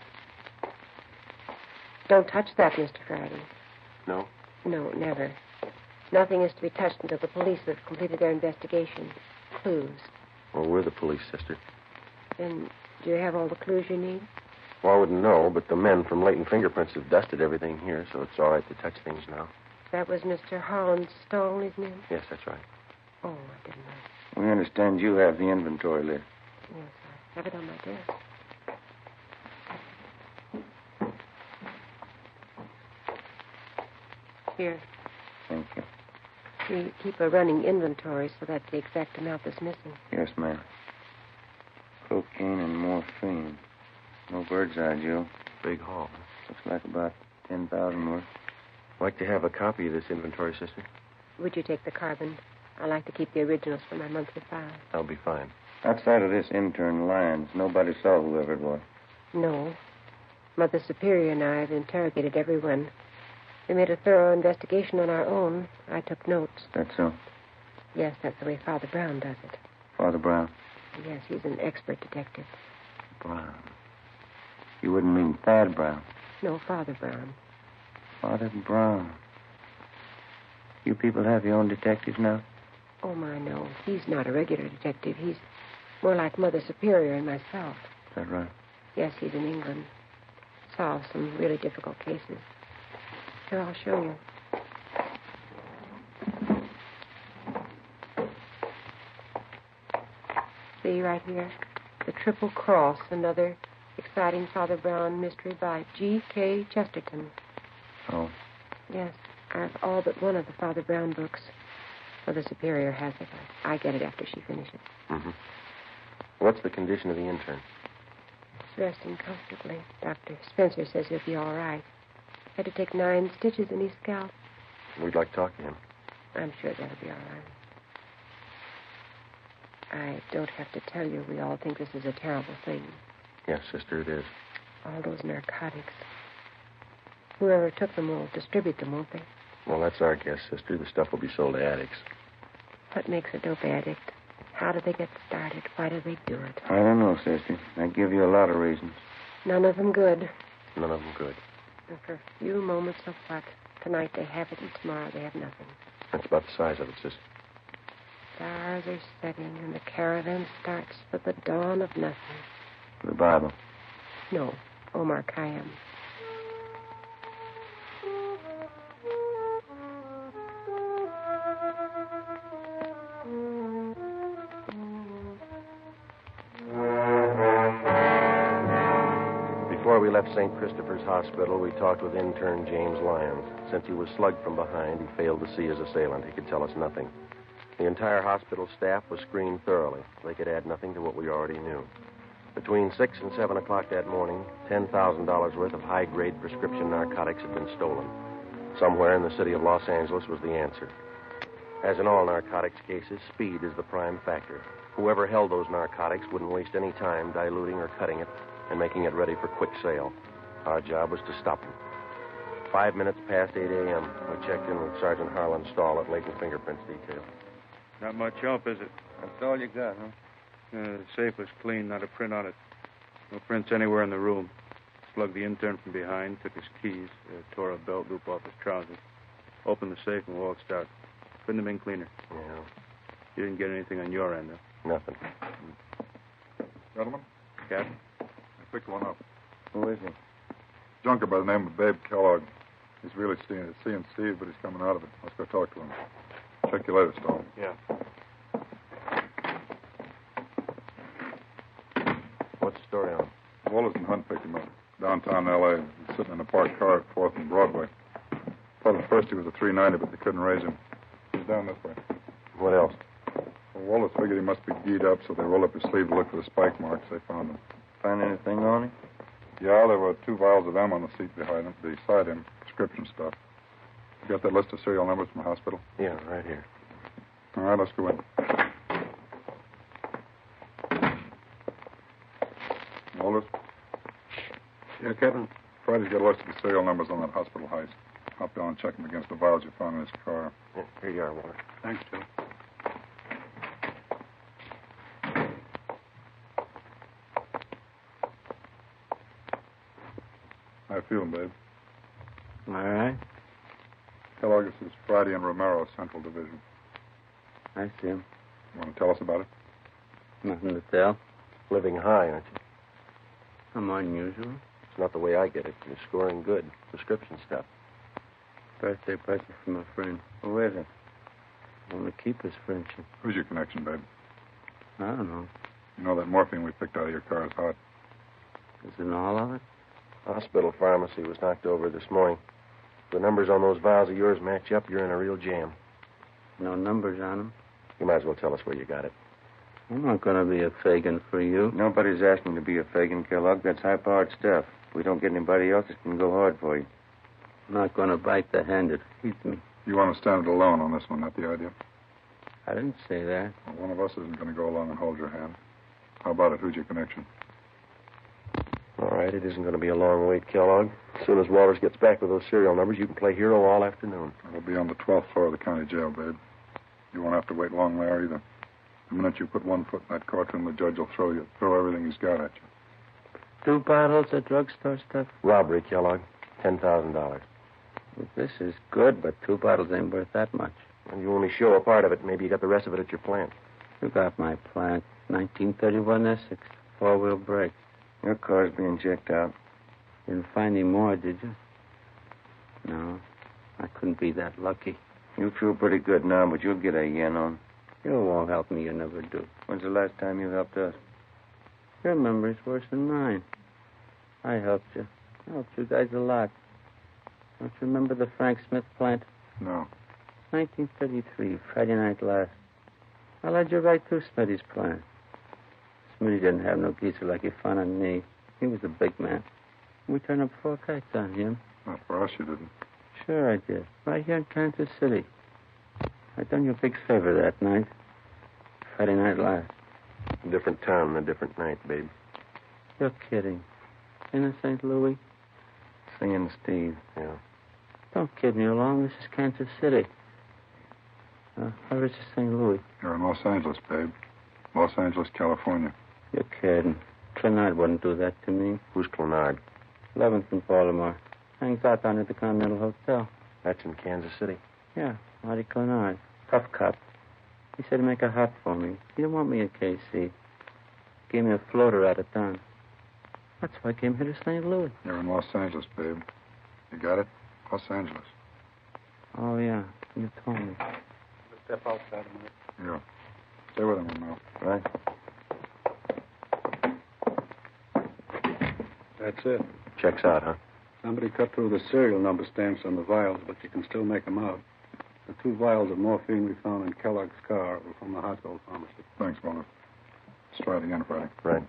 Don't touch that, Mr. Friday. No? No, never. Nothing is to be touched until the police have completed their investigation. Clues. Well, we're the police, sister. Then do you have all the clues you need? Well, I wouldn't know, but the men from Latent Fingerprints have dusted everything here, so it's all right to touch things now. That was Mr. Holland's stone, isn't it? Yes, that's right. Oh, I didn't know. We understand you have the inventory list. Yes, I have it on my desk. Here. Thank you. We keep a running inventory, so that's the exact amount that's missing. Yes, ma'am. Cocaine and morphine. No bird's eye, Joe. Big haul. Looks like about 10,000 worth. I'd like to have a copy of this inventory, sister. Would you take the carbon? I like to keep the originals for my monthly file. That'll be fine. Outside of this intern Lyons, nobody saw whoever it was. No. Mother Superior and I have interrogated everyone. We made a thorough investigation on our own. I took notes. That's so? Yes, that's the way Father Brown does it. Father Brown? Yes, he's an expert detective. Brown. You wouldn't mean Thad Brown? No, Father Brown. Father Brown. You people have your own detectives now? Oh, my, no. He's not a regular detective. He's more like Mother Superior and myself. Is that right? Yes, he's in England. Solves some really difficult cases. Here, I'll show you. See right here? The Triple Cross, another exciting Father Brown mystery by G.K. Chesterton. Oh. Yes, I have all but one of the Father Brown books. Mother Superior has it. I get it after she finishes. Mm-hmm. What's the condition of the intern? He's resting comfortably. Dr. Spencer says he'll be all right. Had to take 9 stitches in his scalp. We'd like to talk to him. I'm sure that'll be all right. I don't have to tell you we all think this is a terrible thing. Yes, sister, it is. All those narcotics. Whoever took them will distribute them, won't they? Well, that's our guess, sister. The stuff will be sold to addicts. What makes a dope addict? How do they get started? Why do they do it? I don't know, sister. I give you a lot of reasons. None of them good. None of them good. And for a few moments of what? Tonight they have it, and tomorrow they have nothing. That's about the size of it, sister. Stars are setting, and the caravan starts for the dawn of nothing. The Bible. No, Omar Khayyam. Before we left St. Christopher's Hospital, we talked with intern James Lyons. Since he was slugged from behind, he failed to see his assailant. He could tell us nothing. The entire hospital staff was screened thoroughly. They could add nothing to what we already knew. Between 6 and 7 o'clock that morning, $10,000 worth of high-grade prescription narcotics had been stolen. Somewhere in the city of Los Angeles was the answer. As in all narcotics cases, speed is the prime factor. Whoever held those narcotics wouldn't waste any time diluting or cutting it and making it ready for quick sale. Our job was to stop them. 5 minutes past 8 a.m., we checked in with Sergeant Harlan Stahl at Latent Fingerprints Detail. Not much help, is it? That's all you got, huh? The safe was clean, not a print on it. No prints anywhere in the room. Slugged the intern from behind, took his keys, tore a belt loop off his trousers, opened the safe and waltzed out. Couldn't have been cleaner. Yeah. You didn't get anything on your end, huh? Nothing. Gentlemen, Cap? I picked one up. Who is he? Junker by the name of Babe Kellogg. He's really seeing Steve, but he's coming out of it. Let's go talk to him. Check you later, Stahl. Yeah. What's the story on? Wallace and Hunt picked him up. Downtown L.A. He's sitting in a parked car at 4th and Broadway. Thought at first he was a 390, but they couldn't raise him. He's down this way. What else? Well, Wallace figured he must be geed up, so they rolled up his sleeve to look for the spike marks. They found them. Find anything on him? Yeah, there were 2 vials of M on the seat beside him. Prescription stuff. You got that list of serial numbers from the hospital? Yeah, right here. All right, let's go in. Wallace? Yeah, Captain? Friday's got a list of the serial numbers on that hospital heist. Hop down and check them against the vials you found in his car. Yeah, here you are, Wallace. Thanks, Joe. How you feeling, babe? All right. Kellogg, this is Friday and Romero, Central Division. I see him. You want to tell us about it? Nothing to tell. Living high, aren't you? I'm unusual. It's not the way I get it. You're scoring good. Prescription stuff. Birthday present from a friend. Who is it? I want to keep his friendship. Who's your connection, babe? I don't know. You know that morphine we picked out of your car is hot. Isn't all of it? Hospital pharmacy was knocked over this morning. If the numbers on those vials of yours match up, you're in a real jam. No numbers on them? You might as well tell us where you got it. I'm not going to be a Fagin for you. Nobody's asking to be a Fagin, Kellogg. That's high-powered stuff. If we don't get anybody else, it can go hard for you. I'm not going to bite the hand that feeds me. You want to stand alone on this one, not the idea? I didn't say that. Well, one of us isn't going to go along and hold your hand. How about it? Who's your connection? All right, it isn't going to be a long wait, Kellogg. As soon as Walters gets back with those serial numbers, you can play hero all afternoon. It'll be on the 12th floor of the county jail, babe. You won't have to wait long there either. The minute you put one foot in that courtroom, the judge will throw everything he's got at you. 2 bottles of drugstore stuff? Robbery, Kellogg. $10,000. Well, this is good, but 2 bottles ain't worth that much. And you only show a part of it. Maybe you got the rest of it at your plant. You got my plant. 1931 Essex. 4-wheel brake. Your car's being checked out. Didn't find any more, did you? No. I couldn't be that lucky. You feel pretty good now, but you'll get a yen on. You won't help me. You never do. When's the last time you helped us? Your memory's worse than mine. I helped you. I helped you guys a lot. Don't you remember the Frank Smith plant? No. 1933, Friday night last. I led you right through Smitty's plant. Smitty didn't have no geezer like he found on me. He was a big man. We turned up 4 kites on him. Not for us, you didn't. Sure I did. Right here in Kansas City. I done you a big favor that night. Friday night last. A different town and a different night, babe. You're kidding. In St. Louis? Seeing Steve. Yeah. Don't kid me along. This is Kansas City. Where is St. Louis? You're in Los Angeles, babe. Los Angeles, California. You're kidding. Clenard wouldn't do that to me. Who's Clenard? 11th and Baltimore. Hangs out down at the Continental Hotel. That's in Kansas City? Yeah, Marty Clenard. Tough cop. He said he'd make a hop for me. He didn't want me in KC. Gave me a floater out of town. That's why I came here to St. Louis. You're in Los Angeles, babe. You got it? Los Angeles. Oh, yeah. You told me. Step outside a minute. Yeah. Stay with him now. Right. That's it. Checks out, huh? Somebody cut through the serial number stamps on the vials, but you can still make them out. The 2 vials of morphine we found in Kellogg's car were from the hospital pharmacy. Thanks, Walter. Let's try it again, Friday. Right.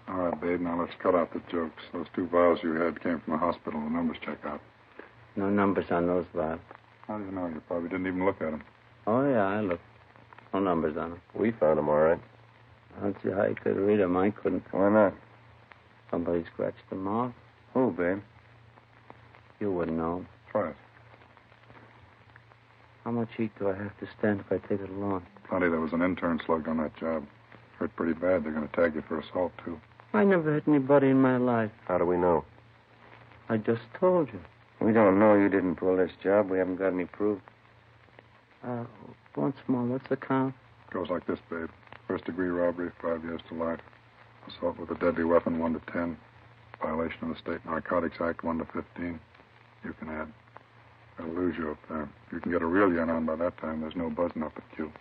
All right, babe. Now let's cut out the jokes. Those 2 vials you had came from the hospital. The numbers check out. No numbers on those vials. How do you know? You probably didn't even look at them. Oh, yeah, I looked. No numbers on them. We found them, all right. I don't see how you could read them. I couldn't. Why not? Somebody scratched them off. Who, babe? You wouldn't know. Try it. How much heat do I have to stand if I take it along? Plenty. There was an intern slugged on that job. Hurt pretty bad. They're going to tag you for assault, too. I never hit anybody in my life. How do we know? I just told you. We don't know you didn't pull this job. We haven't got any proof. Once more, what's the count? Goes like this, babe. First-degree robbery, 5 years to life. Assault with a deadly weapon, 1 to 10. Violation of the State Narcotics Act, 1 to 15. You can add. I'll lose you up there. You can get a real yen on by that time. There's no buzzing up at Q.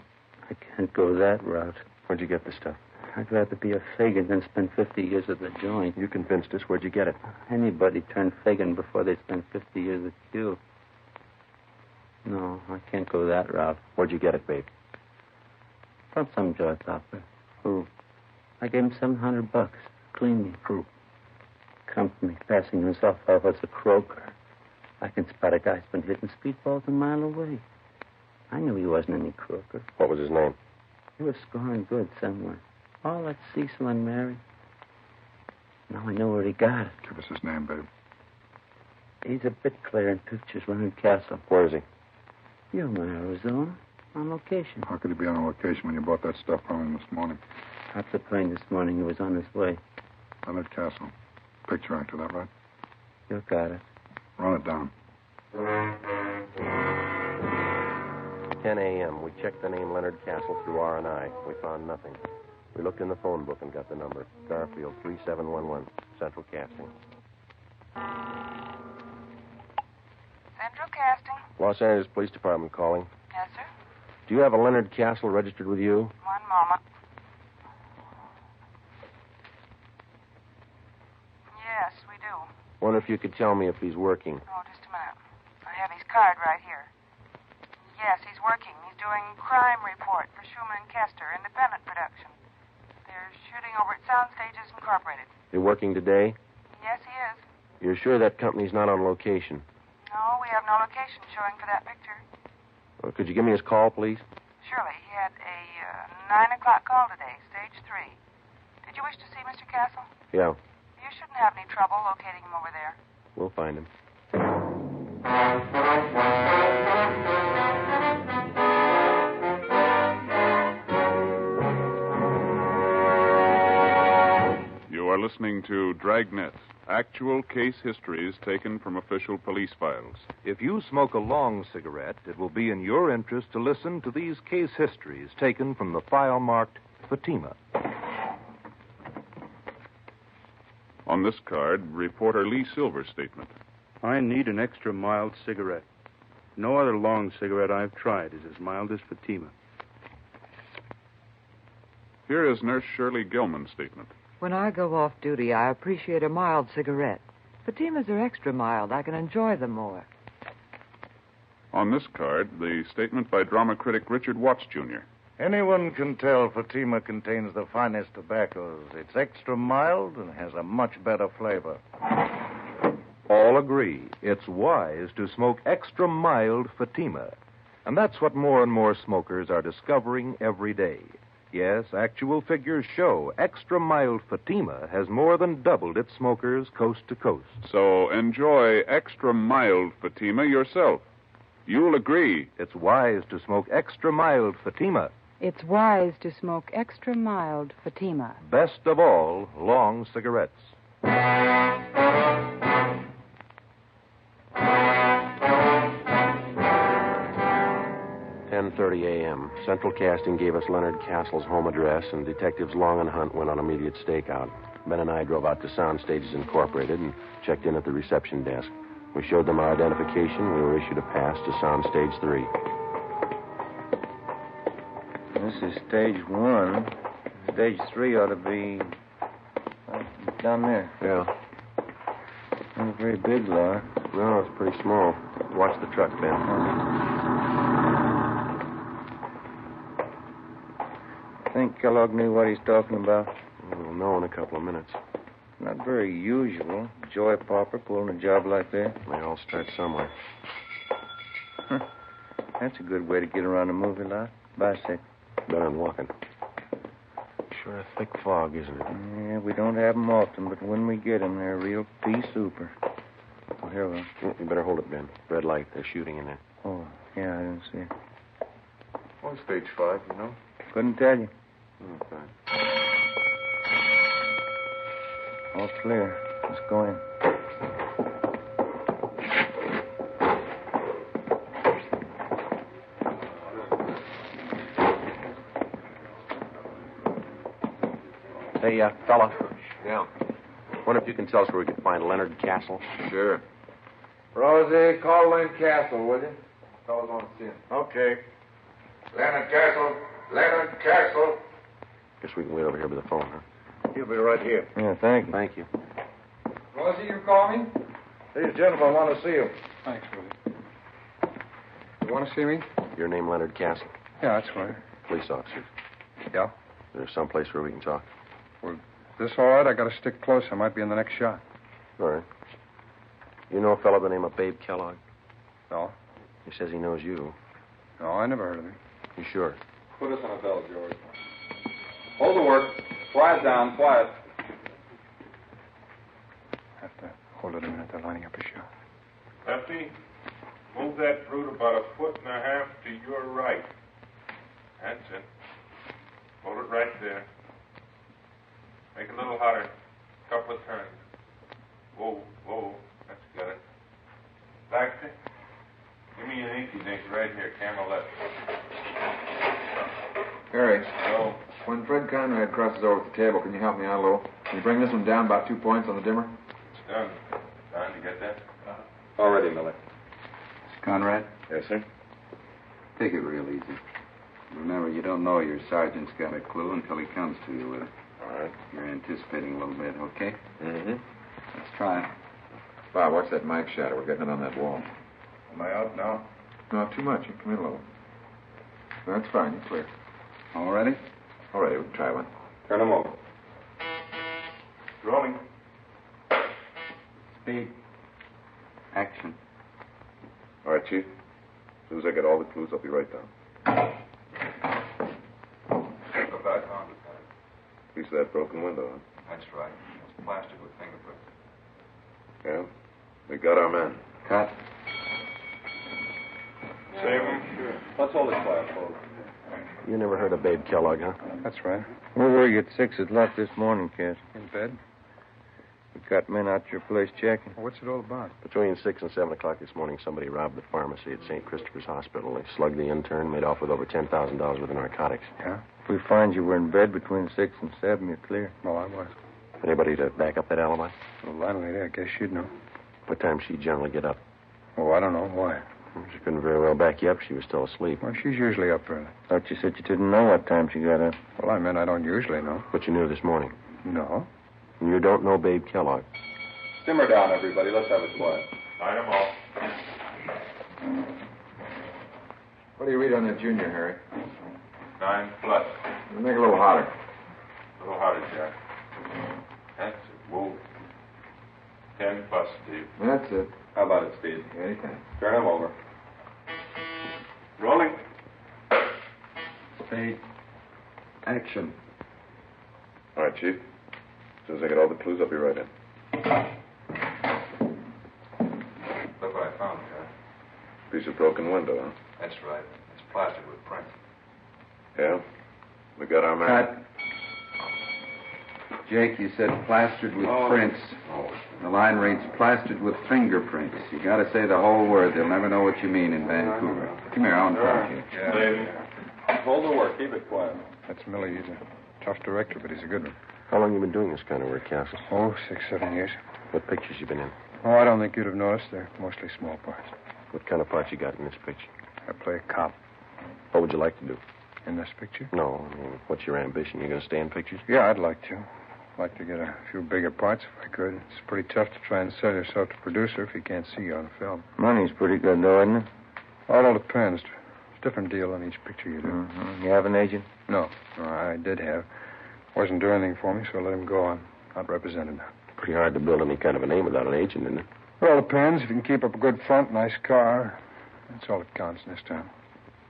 I can't go that route. Where'd you get the stuff? I'd rather be a Fagin than spend 50 years at the joint. You convinced us. Where'd you get it? Anybody turned Fagin before they spent 50 years at Q. No, I can't go that route. Where'd you get it, babe? From some jaw topper. Who? I gave him $700. Clean me. Who? Company, passing himself off as a croaker. I can spot a guy's been hitting speedballs a mile away. I knew he wasn't any croaker. What was his name? He was scoring good somewhere. Oh, that's Cecil and Mary. Now I know where he got it. Give us his name, babe. He's a bit clear in pictures running Castle. Where is he? Yuma, Arizona. On location. How could he be on a location when you bought that stuff from him this morning? Off the plane this morning. He was on his way. Leonard Castle. Picture actor, that right? You got it. Run it down. 10 a.m. We checked the name Leonard Castle through R&I. We found nothing. We looked in the phone book and got the number. Garfield 3711, Central Casting. Central Casting. Los Angeles Police Department calling. Yes, sir. Do you have a Leonard Castle registered with you? One moment. Yes, we do. Wonder if you could tell me if he's working. Oh, just a minute. I have his card right here. Yes, he's working. He's doing crime report for Schumann and Kester, independent production. They're shooting over at Soundstages Incorporated. You're working today? Yes, he is. You're sure that company's not on location? No, we have no location showing for that picture. Well, could you give me his call, please? Surely. He had a 9 o'clock call today, stage 3. Did you wish to see Mr. Castle? Yeah, You shouldn't have any trouble locating him over there. we'll find him. You are listening to Dragnet, actual case histories taken from official police files. If you smoke a long cigarette, it will be in your interest to listen to these case histories taken from the file marked Fatima. On this card, reporter Lee Silver's statement. I need an extra mild cigarette. No other long cigarette I've tried is as mild as Fatima. Here is Nurse Shirley Gilman's statement. When I go off duty, I appreciate a mild cigarette. Fatimas are extra mild. I can enjoy them more. On this card, the statement by drama critic Richard Watts, Jr. Anyone can tell Fatima contains the finest tobaccos. It's extra mild and has a much better flavor. All agree it's wise to smoke extra mild Fatima. And that's what more and more smokers are discovering every day. Yes, actual figures show extra mild Fatima has more than doubled its smokers coast to coast. So enjoy extra mild Fatima yourself. You'll agree. It's wise to smoke extra mild Fatima. It's wise to smoke extra mild Fatima. Best of all, long cigarettes. 10:30 a.m. Central Casting gave us Leonard Castle's home address, and Detectives Long and Hunt went on immediate stakeout. Ben and I drove out to Soundstages Incorporated and checked in at the reception desk. We showed them our identification. We were issued a pass to Soundstage 3. This is stage 1. Stage 3 ought to be down there. Yeah. Not a very big lot. No, it's pretty small. Watch the truck, Ben. I think Kellogg knew what he's talking about. We'll know in a couple of minutes. Not very usual. Joy Pauper pulling a job like that. They all start somewhere. That's a good way to get around a movie lot. Bicycle. Better than walking. Sure a thick fog, isn't it? Yeah, we don't have 'em often, but when we get 'em, they're a real pea super. Oh, here we are. You better hold it, Ben. Red light. They're shooting in there. Oh, yeah, I didn't see it. What's stage 5, you know? Couldn't tell you. Okay. All clear. Let's go in. Hey, fella. Yeah. Wonder if you can tell us where we can find Leonard Castle? Sure. Rosie, call Lynn Castle, will you? Fellas want to see him. Okay. Leonard Castle. Leonard Castle. Guess we can wait over here by the phone, huh? He'll be right here. Yeah, thank you. Thank you. Rosie, you call me? These gentlemen want to see you. Thanks, Willie. You want to see me? Your name, Leonard Castle? Yeah, that's right. Police officers. Yeah? There's some place where we can talk. Well, this all right? I got to stick close. I might be in the next shot. All right. You know a fellow by the name of Babe Kellogg? No. He says he knows you. No, I never heard of him. You sure? Put us on a bell, George. Hold the work. Quiet down, quiet. Have to hold it a minute. They're lining up a shot. Lefty, move that brute about 1.5 feet to your right. That's it. Hold it right there. Make it a little hotter. Couple of turns. Whoa, whoa. That's got it. Baxter, you Give me an inky dink right here, camera left. Harry. No. When Fred Conrad crosses over at the table, can you help me out a little? Can you bring this one down about 2 points on the dimmer? It's done. Don, you get that? All ready, Miller. Mr. Conrad? Yes, sir. Take it real easy. Remember, you don't know your sergeant's got a clue until he comes to you with it. All right. You're anticipating a little bit, okay? Mm-hmm. Let's try it. Bob, what's that mic shadow? We're getting it on that wall. Am I out now? Not too much. You come in a little. That's fine. You're clear. All ready? All right, we can try one. Turn them over. Rolling. Speed. Action. All right, Chief. As soon as I get all the clues, I'll be right down. Go back on the time. Piece of that broken window, huh? That's right. It's plastered with fingerprints. Yeah? We got our man. Cut. Save him? Sure. Let's hold it quiet, folks. You never heard of Babe Kellogg, huh? That's right. Where were you at 6 o'clock this morning, Cass? In bed? You got men out your place checking? What's it all about? Between 6 and 7 o'clock this morning, somebody robbed the pharmacy at St. Christopher's Hospital. They slugged the intern, made off with over $10,000 worth of narcotics. Yeah? If we find you were in bed between 6 and 7, you're clear. Well, I was. Anybody to back up that alibi? Well, landlady, I guess she'd know. What time she generally get up? Oh, I don't know. Why? She couldn't very well back you up. She was still asleep. Well, she's usually up early. Thought you said you didn't know what time she got up. Well, I meant I don't usually know. But you knew this morning. No. And you don't know Babe Kellogg. Simmer down, everybody. Let's have it quiet. Line them all. What do you read on that junior, Harry? 9 plus. Make it a little hotter. A little harder, Jack. That's it. Move. 10 plus, Steve. That's it. How about it, Steve? Anytime. Turn him over. Rolling. Speed. Action. All right, Chief. As soon as I get all the clues, I'll be right in. Look what I found, Jack. Piece of broken window, huh? That's right. It's plastered with prints. Yeah? We got our man. Cut. Jake, you said plastered with prints. Oh. The line reads plastered with fingerprints. You got to say the whole word. They'll never know what you mean in Vancouver. Come here, I want to talk to you. Yeah. Hold the work. Keep it quiet. That's Millie. He's a tough director, but he's a good one. How long you been doing this kind of work, Castle? Oh, 6, 7 years. What pictures you been in? Oh, I don't think you'd have noticed. They're mostly small parts. What kind of part you got in this picture? I play a cop. What would you like to do? In this picture? No, I mean, what's your ambition? You going to stay in pictures? Yeah, I'd like to. I'd like to get a few bigger parts if I could. It's pretty tough to try and sell yourself to producer if you can't see you on film. Money's pretty good, though, isn't it? Well, it all depends. It's a different deal on each picture you do. Mm-hmm. You have an agent? No, I did have. Wasn't doing anything for me, so I let him go on. Not represented now. Pretty hard to build any kind of a name without an agent, isn't it? It all depends. If you can keep up a good front, nice car, that's all that counts in this town.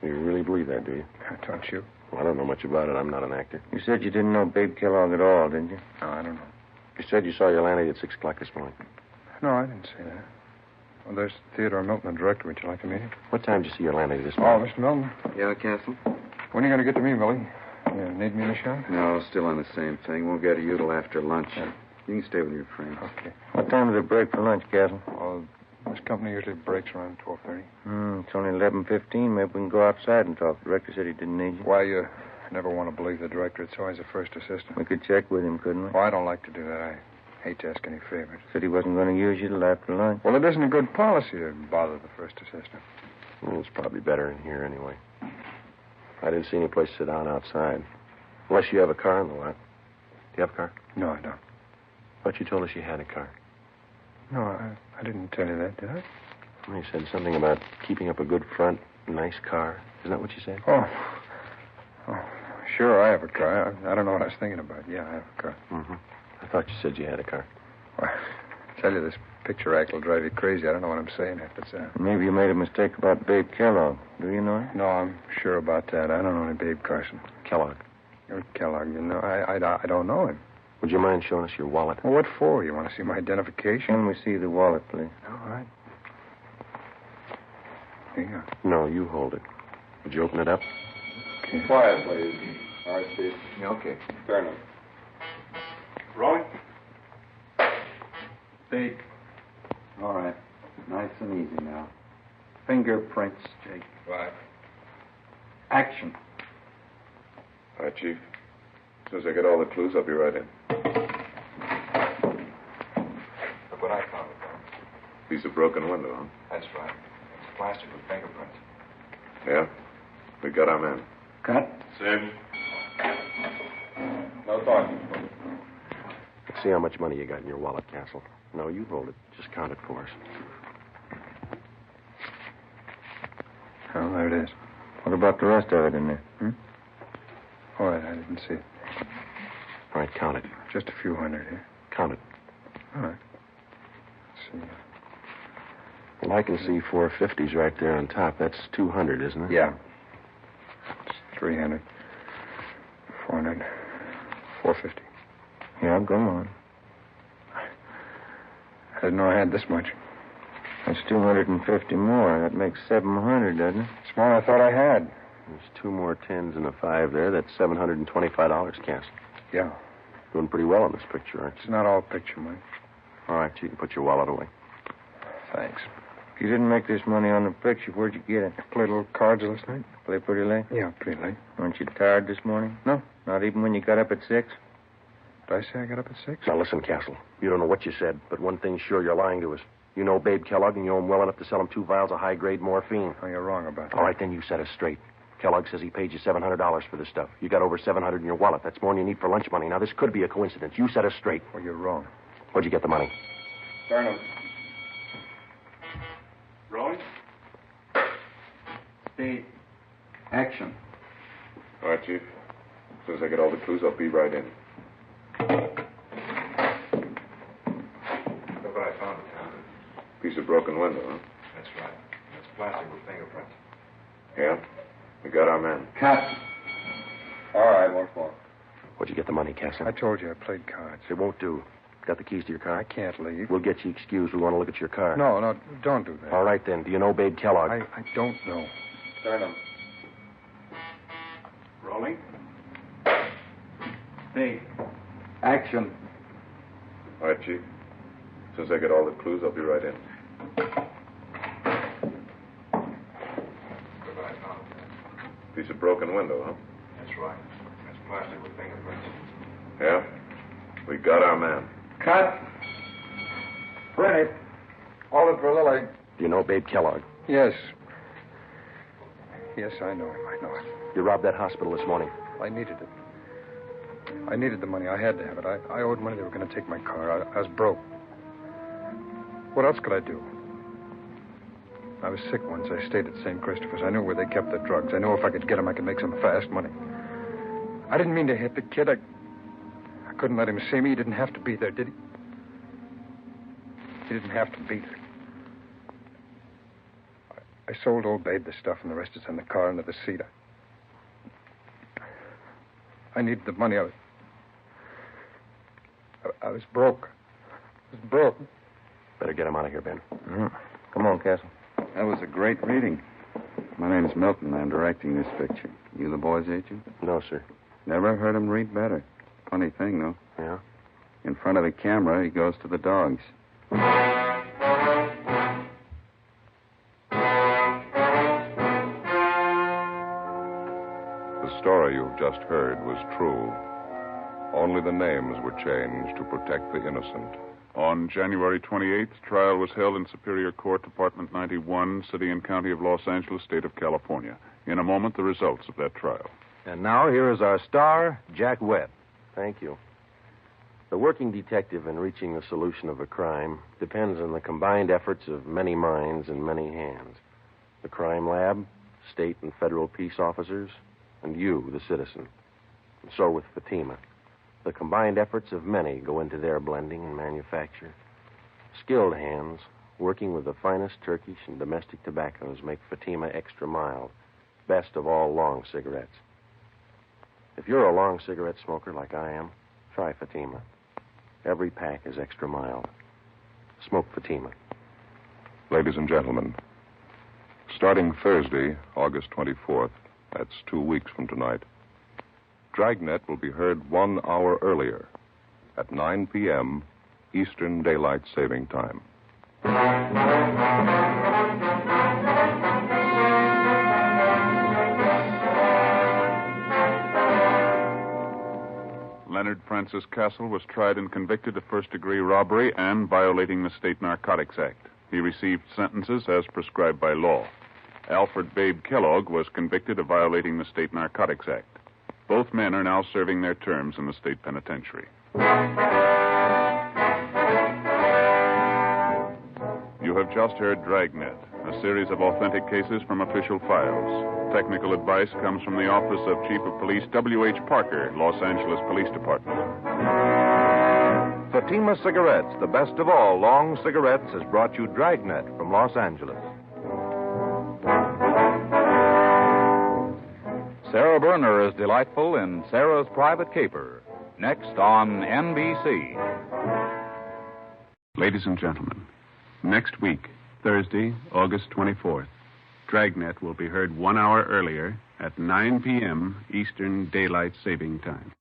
You really believe that, do you? Don't you? Well, I don't know much about it. I'm not an actor. You said you didn't know Babe Kellogg at all, didn't you? No, I don't know. You said you saw your landlady at 6 o'clock this morning. No, I didn't say that. Well, there's Theodore Milton, the director. Would you like to meet him? What time did you see your landlady this Oh, morning? Mr. Milton. Yeah, Castle? When are you going to get to me, Billy? You need me in the shop? No, still on the same thing. Won't get to you till after lunch. Yeah. You can stay with your friends. Okay. What time do they break for lunch, Castle? Well, this company usually breaks around 12:30. It's only 11:15. Maybe we can go outside and talk. The director said he didn't need you. Why, you never want to believe the director. It's always the first assistant. We could check with him, couldn't we? Well, I don't like to do that. I hate to ask any favors. Said he wasn't going to use you till after lunch. Well, it isn't a good policy to bother the first assistant. Well, it's probably better in here anyway. I didn't see any place to sit down outside. Unless you have a car in the lot. Do you have a car? No, I don't. But you told us you had a car. No, I didn't tell you that, did I? Well, you said something about keeping up a good front, nice car. Isn't that what you said? Oh, sure, I have a car. I don't know what I was thinking about. Yeah, I have a car. Mm-hmm. I thought you said you had a car. Well, I tell you, this picture act will drive you crazy. I don't know what I'm saying half the time. Maybe you made a mistake about Babe Kellogg. Do you know him? No, I'm sure about that. I don't know any Babe Carson. Kellogg. You're Kellogg, you know. I don't know him. Would you mind showing us your wallet? Well, what for? You want to see my identification? Can we see the wallet, please? All right. Here you go. No, you hold it. Would you open it up? Okay. Quiet, please. All right, Steve. Yeah, okay. Turn him. Rolling. Speed. All right. Nice and easy now. Fingerprints, Jake. Right. Action. All right, Chief. As soon as I get all the clues, I'll be right in. Look what I found, Tom. Piece of broken window, huh? That's right. It's plastic with fingerprints. Yeah? We got our man. Cut. Sim. No talking. Let's see how much money you got in your wallet, Castle. No, you hold it. Just count it for us. Oh, there it is. What about the rest of it in there? All right, I didn't see it. All right, count it. Just a few hundred here. Count it. All right. Let's see. Well, I can see 4 50's right there on top. That's 200, isn't it? Yeah. It's 300. 400. 450. Yeah, go on. I didn't know I had this much. That's 250 more. That makes 700, doesn't it? It's more than I thought I had. There's 2 more 10s and a 5 there. That's $725, Castle. Yeah. Doing pretty well on this picture, aren't you? It's not all picture money. All right, you can put your wallet away. Thanks. If you didn't make this money on the picture, where'd you get it? Played a little cards last night. Play pretty late? Yeah, pretty late. Weren't you tired this morning? No. Not even when you got up at 6? Did I say I got up at 6? Now, listen, Castle. You don't know what you said, but one thing's sure, you're lying to us. You know Babe Kellogg, and you know him well enough to sell him 2 vials of high-grade morphine. Oh, you're wrong about that. All right, then you set us straight. Kellogg says he paid you $700 for this stuff. You got over $700 in your wallet. That's more than you need for lunch money. Now, this could be a coincidence. You set us straight. Well, you're wrong. Where'd you get the money? Turn him. Rolling? Steve. Action. All right, Chief. As soon as I get all the clues, I'll be right in. Look what I found, Tom. Piece of broken window, huh? That's right. It's plastic with fingerprints. Yeah? We got our man. Cut. All right, once more. Where'd you get the money, Castle? I told you I played cards. It won't do. Got the keys to your car? I can't leave. We'll get you excused. We want to look at your car. No, don't do that. All right, then. Do you know Babe Kellogg? I don't know. Turn him. Rolling? Steve. Action. All right, Chief. As soon as I get all the clues, I'll be right in. Piece of broken window, huh? That's right. It's plastic with fingerprints. Yeah? We got our man. Cut. Ready. Hold it for Lily. Do you know Babe Kellogg? Yes. Yes, I know him. I know it. You robbed that hospital this morning. I needed it. I needed the money. I had to have it. I owed money. They were going to take my car. I was broke. What else could I do? I was sick once. I stayed at St. Christopher's. I knew where they kept the drugs. I knew if I could get them, I could make some fast money. I didn't mean to hit the kid. I couldn't let him see me. He didn't have to be there, did he? He didn't have to be there. I sold old Babe the stuff, and the rest is in the car under the seat. I needed the money. I was broke. I was broke. Better get him out of here, Ben. Mm-hmm. Come on, Castle. That was a great reading. My name's Milton. I'm directing this picture. You the boy's agent? No, sir. Never heard him read better. Funny thing, though. Yeah? In front of the camera, he goes to the dogs. The story you've just heard was true. Only the names were changed to protect the innocent. On January 28th, trial was held in Superior Court, Department 91, City and County of Los Angeles, State of California. In a moment, the results of that trial. And now here is our star, Jack Webb. Thank you. The working detective in reaching the solution of a crime depends on the combined efforts of many minds and many hands. The crime lab, state and federal peace officers, and you, the citizen. And so with Fatima. The combined efforts of many go into their blending and manufacture. Skilled hands, working with the finest Turkish and domestic tobaccos, make Fatima extra mild, best of all long cigarettes. If you're a long cigarette smoker like I am, try Fatima. Every pack is extra mild. Smoke Fatima. Ladies and gentlemen, starting Thursday, August 24th, that's 2 weeks from tonight, Dragnet will be heard 1 hour earlier at 9 p.m. Eastern Daylight Saving Time. Leonard Francis Castle was tried and convicted of first-degree robbery and violating the State Narcotics Act. He received sentences as prescribed by law. Alfred Babe Kellogg was convicted of violating the State Narcotics Act. Both men are now serving their terms in the state penitentiary. You have just heard Dragnet, a series of authentic cases from official files. Technical advice comes from the Office of Chief of Police W.H. Parker, Los Angeles Police Department. Fatima Cigarettes, the best of all long cigarettes, has brought you Dragnet from Los Angeles. Sarah Berner is delightful in Sarah's Private Caper. Next on NBC. Ladies and gentlemen, next week, Thursday, August 24th, Dragnet will be heard 1 hour earlier at 9 p.m. Eastern Daylight Saving Time.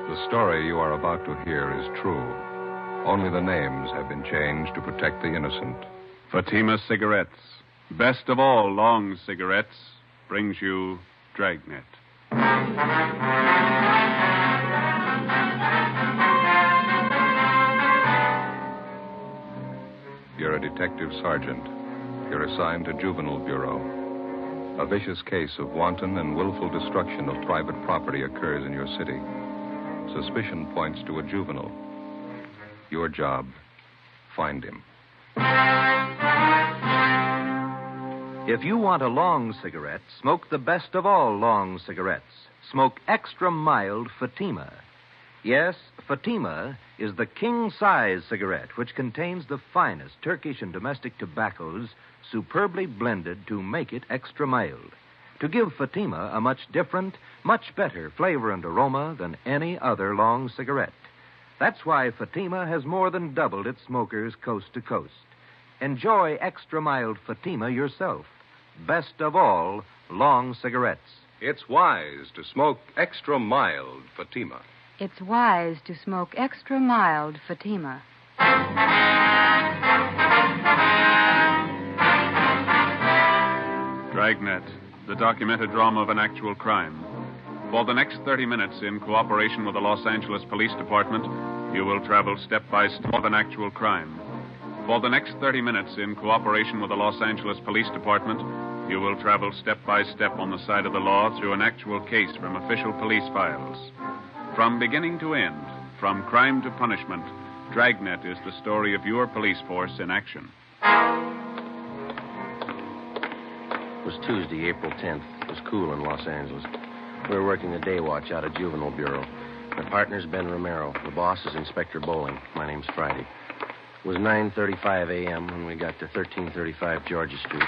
The story you are about to hear is true. Only the names have been changed to protect the innocent. Fatima Cigarettes, best of all long cigarettes, brings you Dragnet. You're a detective sergeant. You're assigned to Juvenile Bureau. A vicious case of wanton and willful destruction of private property occurs in your city. Suspicion points to a juvenile. Your job, find him. If you want a long cigarette, smoke the best of all long cigarettes. Smoke extra mild Fatima. Yes, Fatima is the king-size cigarette which contains the finest Turkish and domestic tobaccos superbly blended to make it extra mild, to give Fatima a much different, much better flavor and aroma than any other long cigarette. That's why Fatima has more than doubled its smokers coast to coast. Enjoy extra mild Fatima yourself. Best of all, long cigarettes. It's wise to smoke extra mild Fatima. It's wise to smoke extra mild Fatima. Dragnet, the documented drama of an actual crime. For the next 30 minutes, in cooperation with the Los Angeles Police Department, you will travel step by step of an actual crime. For the next 30 minutes, in cooperation with the Los Angeles Police Department, you will travel step by step on the side of the law through an actual case from official police files. From beginning to end, from crime to punishment, Dragnet is the story of your police force in action. It was Tuesday, April 10th. It was cool in Los Angeles. We were working the day watch out of Juvenile Bureau. My partner's Ben Romero. The boss is Inspector Bowling. My name's Friday. It was 9:35 a.m. when we got to 1335 Georgia Street.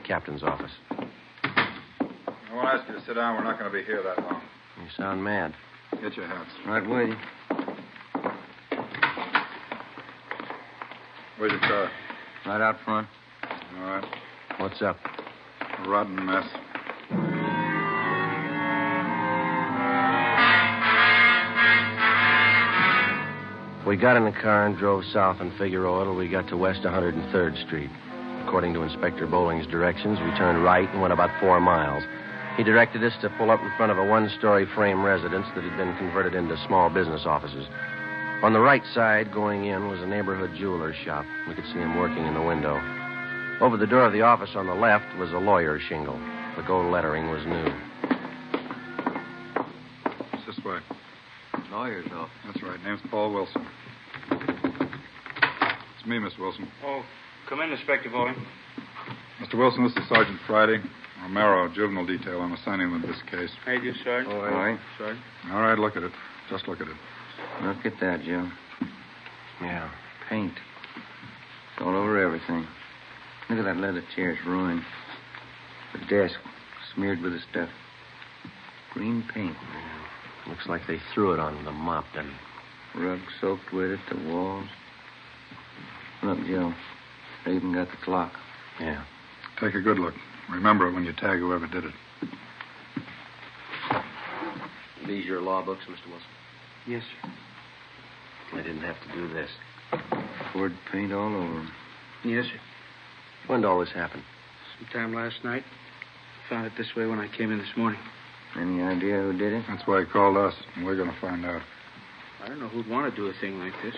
Captain's office. I won't ask you to sit down. We're not going to be here that long. You sound mad. Get your hats. Right with you. Where's your car? Right out front. All right. What's up? A rotten mess. We got in the car and drove south on Figueroa till we got to West 103rd Street. According to Inspector Bowling's directions, we turned right and went about 4 miles. He directed us to pull up in front of a one-story frame residence that had been converted into small business offices. On the right side, going in, was a neighborhood jeweler's shop. We could see him working in the window. Over the door of the office on the left was a lawyer's shingle. The gold lettering was new. It's this way. Lawyer's office. That's right. Name's Paul Wilson. It's me, Miss Wilson. Oh, come in, Inspector Bowling. Mr. Wilson, this is Sergeant Friday. Romero, juvenile detail. I'm assigning them this case. How you do, Sergeant? All right. Sergeant. All right, look at it. Just look at it. Look at that, Joe. Yeah. Paint. It's all over everything. Look at that leather chair. It's ruined. The desk smeared with the stuff. Green paint. Yeah. Looks like they threw it on the mop, then. Rug soaked with it, the walls. Look, Joe. They even got the clock. Yeah. Take a good look. Remember it when you tag whoever did it. These your law books, Mr. Wilson? Yes, sir. They didn't have to do this. Poured paint all over them. Yes, sir. When did all this happen? Sometime last night. Found it this way when I came in this morning. Any idea who did it? That's why he called us, and we're going to find out. I don't know who'd want to do a thing like this.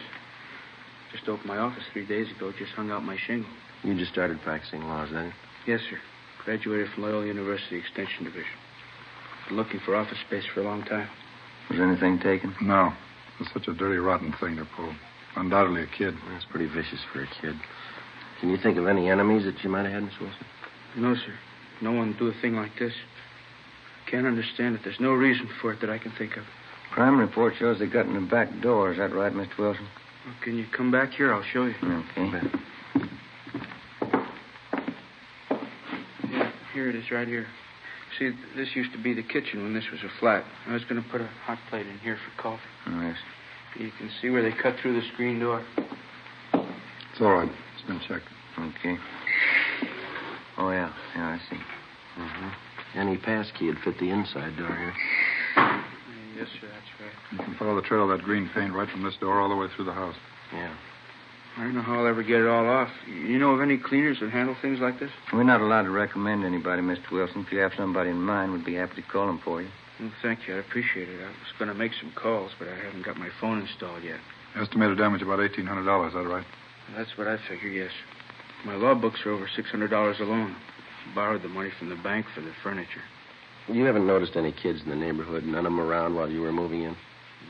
Just opened my office 3 days ago, just hung out my shingle. You just started practicing law, is that it? Yes, sir. Graduated from Loyola University Extension Division. Been looking for office space for a long time. Was anything taken? No. It's such a dirty, rotten thing to pull. Undoubtedly a kid. That's pretty vicious for a kid. Can you think of any enemies that you might have had, Miss Wilson? No, sir. No one would do a thing like this. I can't understand it. There's no reason for it that I can think of. Crime report shows they got in the back door. Is that right, Mr. Wilson? Well, can you come back here? I'll show you. Okay. Yeah, here it is right here. See, this used to be the kitchen when this was a flat. I was going to put a hot plate in here for coffee. Oh, yes. You can see where they cut through the screen door. It's all right. It's been checked. Okay. Oh, yeah. Yeah, I see. Mm-hmm. Any pass key would fit the inside door here. Yes, sir, that's right. You can follow the trail of that green paint right from this door all the way through the house. Yeah. I don't know how I'll ever get it all off. You know of any cleaners that handle things like this? We're not allowed to recommend anybody, Mr. Wilson. If you have somebody in mind, we'd be happy to call them for you. Well, thank you. I appreciate it. I was going to make some calls, but I haven't got my phone installed yet. Estimated damage about $1,800, is that right? That's what I figure, yes. My law books are over $600 alone. Borrowed the money from the bank for the furniture. You haven't noticed any kids in the neighborhood, none of them around while you were moving in?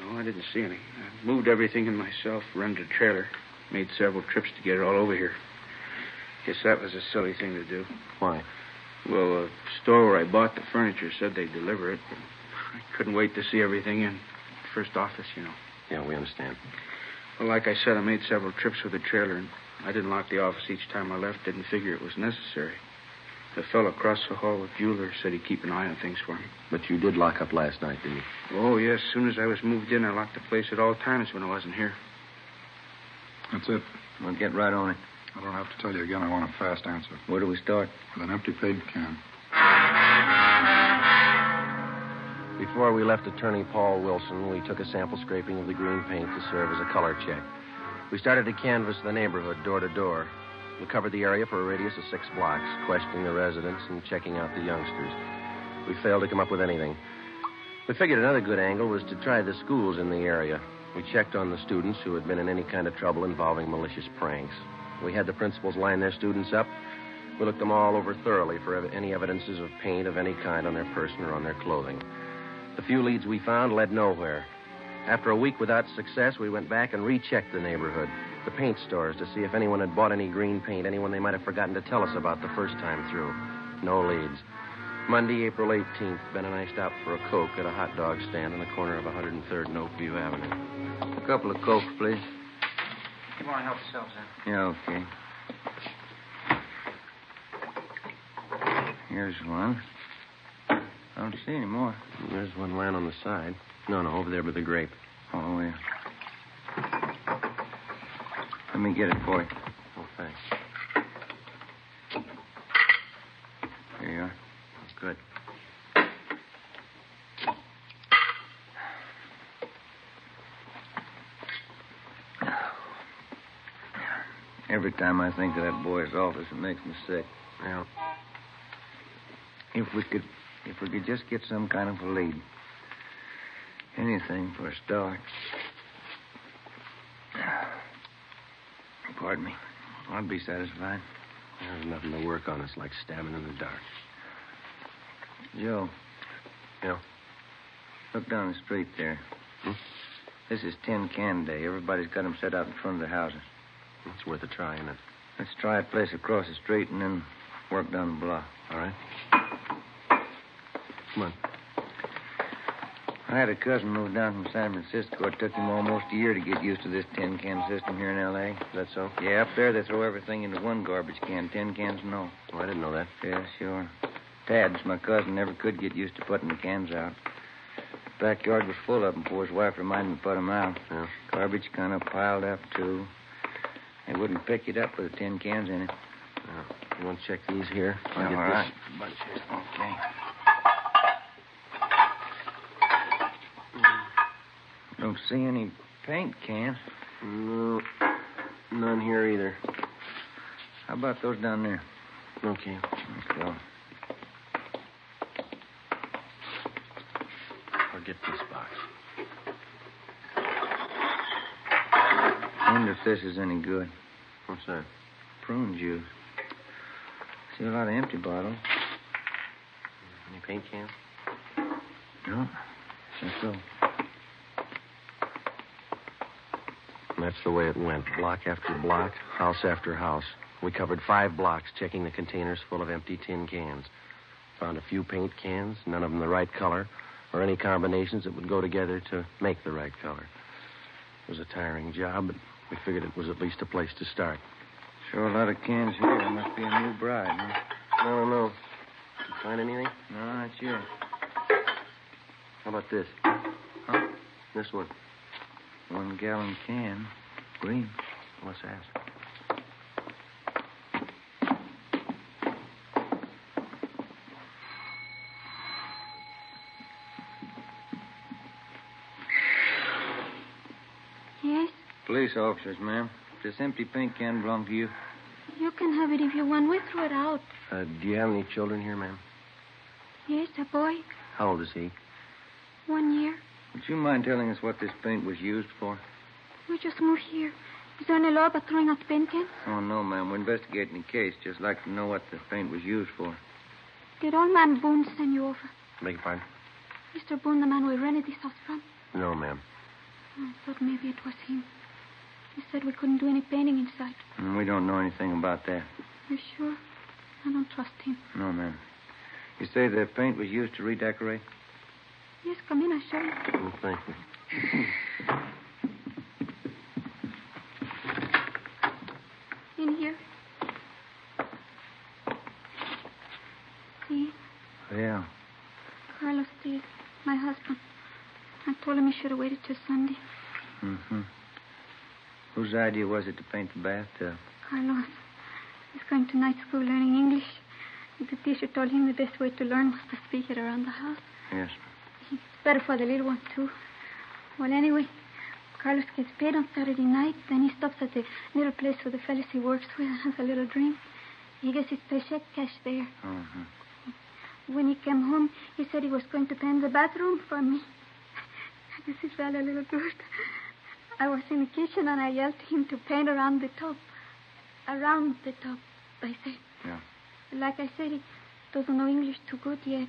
No, I didn't see any. I moved everything in myself, rented a trailer, made several trips to get it all over here. Guess that was a silly thing to do. Why? Well, the store where I bought the furniture said they'd deliver it, but I couldn't wait to see everything in. First office, you know. Yeah, we understand. Well, like I said, I made several trips with the trailer, and I didn't lock the office each time I left. Didn't figure it was necessary. The fellow across the hall with Bueller said he'd keep an eye on things for me. But you did lock up last night, didn't you? Oh, yes. As soon as I was moved in, I locked the place at all times when I wasn't here. That's it. We'll get right on it. I don't have to tell you again. I want a fast answer. Where do we start? With an empty paint can. Before we left Attorney Paul Wilson, we took a sample scraping of the green paint to serve as a color check. We started to canvass the neighborhood door to door. We covered the area for a radius of 6 blocks, questioning the residents and checking out the youngsters. We failed to come up with anything. We figured another good angle was to try the schools in the area. We checked on the students who had been in any kind of trouble involving malicious pranks. We had the principals line their students up. We looked them all over thoroughly for any evidences of paint of any kind on their person or on their clothing. The few leads we found led nowhere. After a week without success, we went back and rechecked the neighborhood, the paint stores, to see if anyone had bought any green paint, anyone they might have forgotten to tell us about the first time through. No leads. Monday, April 18th, Ben and I stopped for a Coke at a hot dog stand on the corner of 103rd and Oakview Avenue. A couple of Cokes, please. You want to help yourselves in? Yeah, okay. Here's one. I don't see any more. There's one laying on the side. No, over there by the grape. Oh, yeah. Let me get it for you. Oh, thanks. Here you are. Good. Every time I think of that boy's office, it makes me sick. Yeah. If we could just get some kind of a lead. Anything for a start. Pardon me. I'd be satisfied. There's nothing to work on. It's like stabbing in the dark. Joe. Yeah? Look down the street there. This is Tin Can Day. Everybody's got them set out in front of their houses. It's worth a try, isn't it? Let's try a place across the street and then work down the block. All right. Come on. I had a cousin move down from San Francisco. It took him almost a year to get used to this tin can system here in L.A. Is that so? Yeah, up there they throw everything into one garbage can. Tin cans, no. Oh, I didn't know that. Yeah, sure. Tad's my cousin never could get used to putting the cans out. Backyard was full of them before his wife reminded him to put them out. Yeah. Garbage kind of piled up, too. They wouldn't pick it up with the tin cans in it. Yeah. You want to check these here? I'll Yeah, get all this right. bunch here. Okay. Don't see any paint cans. No, none here either. How about those down there? Okay. go. I'll get this box. I wonder if this is any good. What's that? Prune juice. See a lot of empty bottles. Any paint cans? No. Just so. And that's the way it went. Block after block, house after house. We covered 5 blocks, checking the containers full of empty tin cans. Found a few paint cans, none of them the right color, or any combinations that would go together to make the right color. It was a tiring job, but we figured it was at least a place to start. Sure a lot of cans here. There must be a new bride, huh? No. Did you find anything? No, not yet. How about this? Huh? This one. 1 gallon can. Green. Let's ask. Yes? Police officers, ma'am. Does this empty paint can belong to you? You can have it if you want. We threw it out. Do you have any children here, ma'am? Yes, a boy. How old is he? 1 year. Would you mind telling us what this paint was used for? We just moved here. Is there any law about throwing out the paint cans? Oh, no, ma'am. We're investigating the case. Just like to know what the paint was used for. Did old man Boone send you over? Beg your pardon? Mr. Boone, the man we rented this house from? No, ma'am. I thought maybe it was him. He said we couldn't do any painting inside. We don't know anything about that. You sure? I don't trust him. No, ma'am. You say the paint was used to redecorate? Yes, come in, I'll show you. Oh, thank you. In here. See? Yeah. Carlos did. My husband. I told him he should have waited till Sunday. Mm-hmm. Whose idea was it to paint the bathtub? Carlos. He's going to night school learning English. The teacher told him the best way to learn was to speak it around the house. Yes. It's better for the little one, too. Well, anyway, Carlos gets paid on Saturday night. Then he stops at the little place where the fellas he works with and has a little drink. He gets his paycheck cash there. Mm-hmm. When he came home, he said he was going to paint the bathroom for me. I guess he felt a little good. I was in the kitchen and I yelled to him to paint around the top. Around the top, I said. Yeah. Like I said, he doesn't know English too good yet.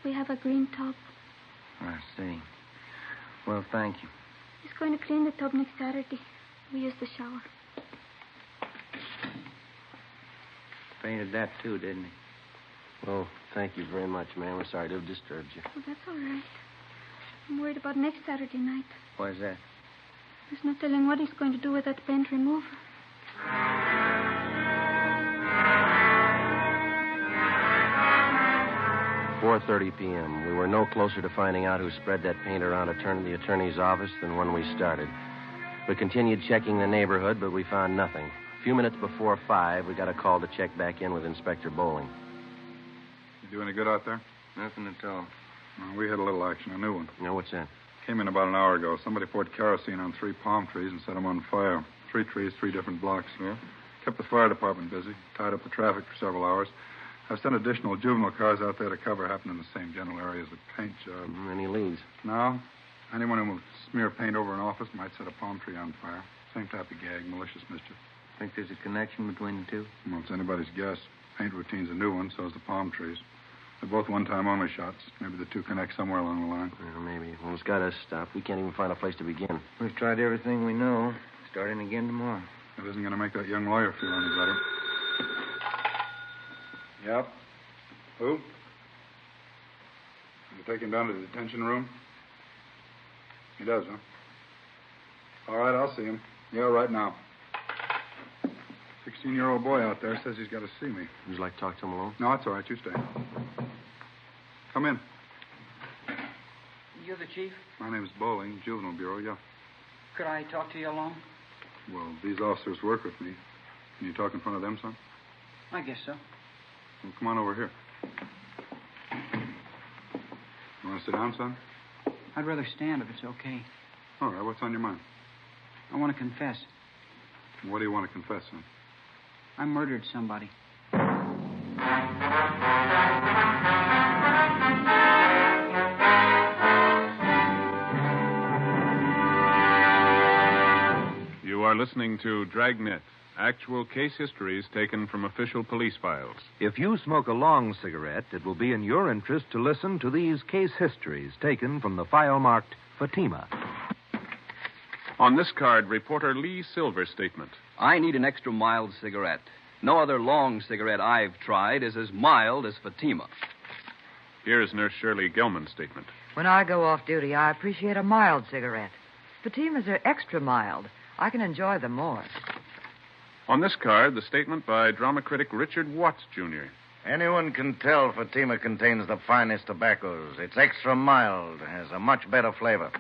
We have a green tub. I see. Well, thank you. He's going to clean the tub next Saturday. We use the shower. Painted that, too, didn't he? Oh, thank you very much, ma'am. We're sorry to have disturbed you. Oh, that's all right. I'm worried about next Saturday night. Why's that? There's no telling what he's going to do with that paint remover. 4:30 p.m. We were no closer to finding out who spread that paint around the attorney's office than when we started. We continued checking the neighborhood, but we found nothing. A few minutes before 5, we got a call to check back in with Inspector Bowling. You do any good out there? Nothing at all. Well, we had a little action, a new one. No, what's that? Came in about an hour ago. Somebody poured kerosene on 3 palm trees and set them on fire. 3 trees, 3 different blocks. Yeah? Kept the fire department busy. Tied up the traffic for several hours. I've sent additional juvenile cars out there to cover happened in the same general area as the paint job. Any leads? No. Anyone who will smear paint over an office might set a palm tree on fire. Same type of gag, malicious mischief. Think there's a connection between the two? Well, it's anybody's guess. Paint routine's a new one, so is the palm trees. They're both one-time only shots. Maybe the two connect somewhere along the line. Well, maybe. Well, it's got us stopped. We can't even find a place to begin. We've tried everything we know. Starting again tomorrow. It isn't going to make that young lawyer feel any better. Yep. Who? You take him down to the detention room? He does, huh? All right, I'll see him. Yeah, right now. 16-year-old boy out there says he's got to see me. Would you like to talk to him alone? No, it's all right. You stay. Come in. You're the chief? My name's Bowling, Juvenile Bureau, yeah. Could I talk to you alone? Well, these officers work with me. Can you talk in front of them, son? I guess so. Well, come on over here. You want to sit down, son? I'd rather stand if it's okay. All right, what's on your mind? I want to confess. What do you want to confess, son? I murdered somebody. You are listening to Dragnet, actual case histories taken from official police files. If you smoke a long cigarette, it will be in your interest to listen to these case histories taken from the file marked Fatima. On this card, reporter Lee Silver's statement. I need an extra mild cigarette. No other long cigarette I've tried is as mild as Fatima. Here's Nurse Shirley Gilman's statement. When I go off duty, I appreciate a mild cigarette. Fatimas are extra mild. I can enjoy them more. On this card, the statement by drama critic Richard Watts, Jr. Anyone can tell Fatima contains the finest tobaccos. It's extra mild, has a much better flavor.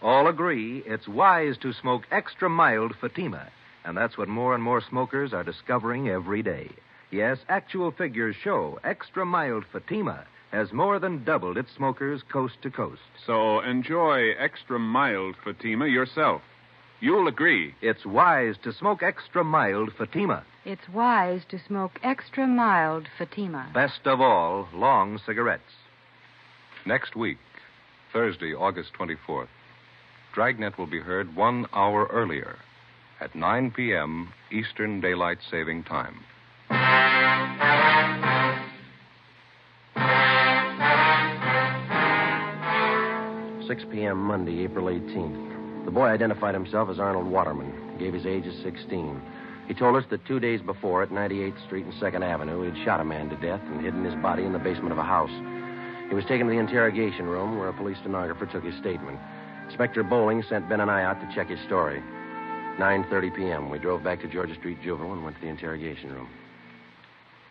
All agree it's wise to smoke extra mild Fatima, and that's what more and more smokers are discovering every day. Yes, actual figures show extra mild Fatima has more than doubled its smokers coast to coast. So enjoy extra mild Fatima yourself. You'll agree. It's wise to smoke extra mild Fatima. It's wise to smoke extra mild Fatima. Best of all, long cigarettes. Next week, Thursday, August 24th, Dragnet will be heard 1 hour earlier at 9 p.m. Eastern Daylight Saving Time. 6 p.m. Monday, April 18th. The boy identified himself as Arnold Waterman. He gave his age as 16. He told us that 2 days before, at 98th Street and 2nd Avenue, he'd shot a man to death and hidden his body in the basement of a house. He was taken to the interrogation room where a police stenographer took his statement. Inspector Bowling sent Ben and I out to check his story. 9:30 p.m. We drove back to Georgia Street Juvenile and went to the interrogation room.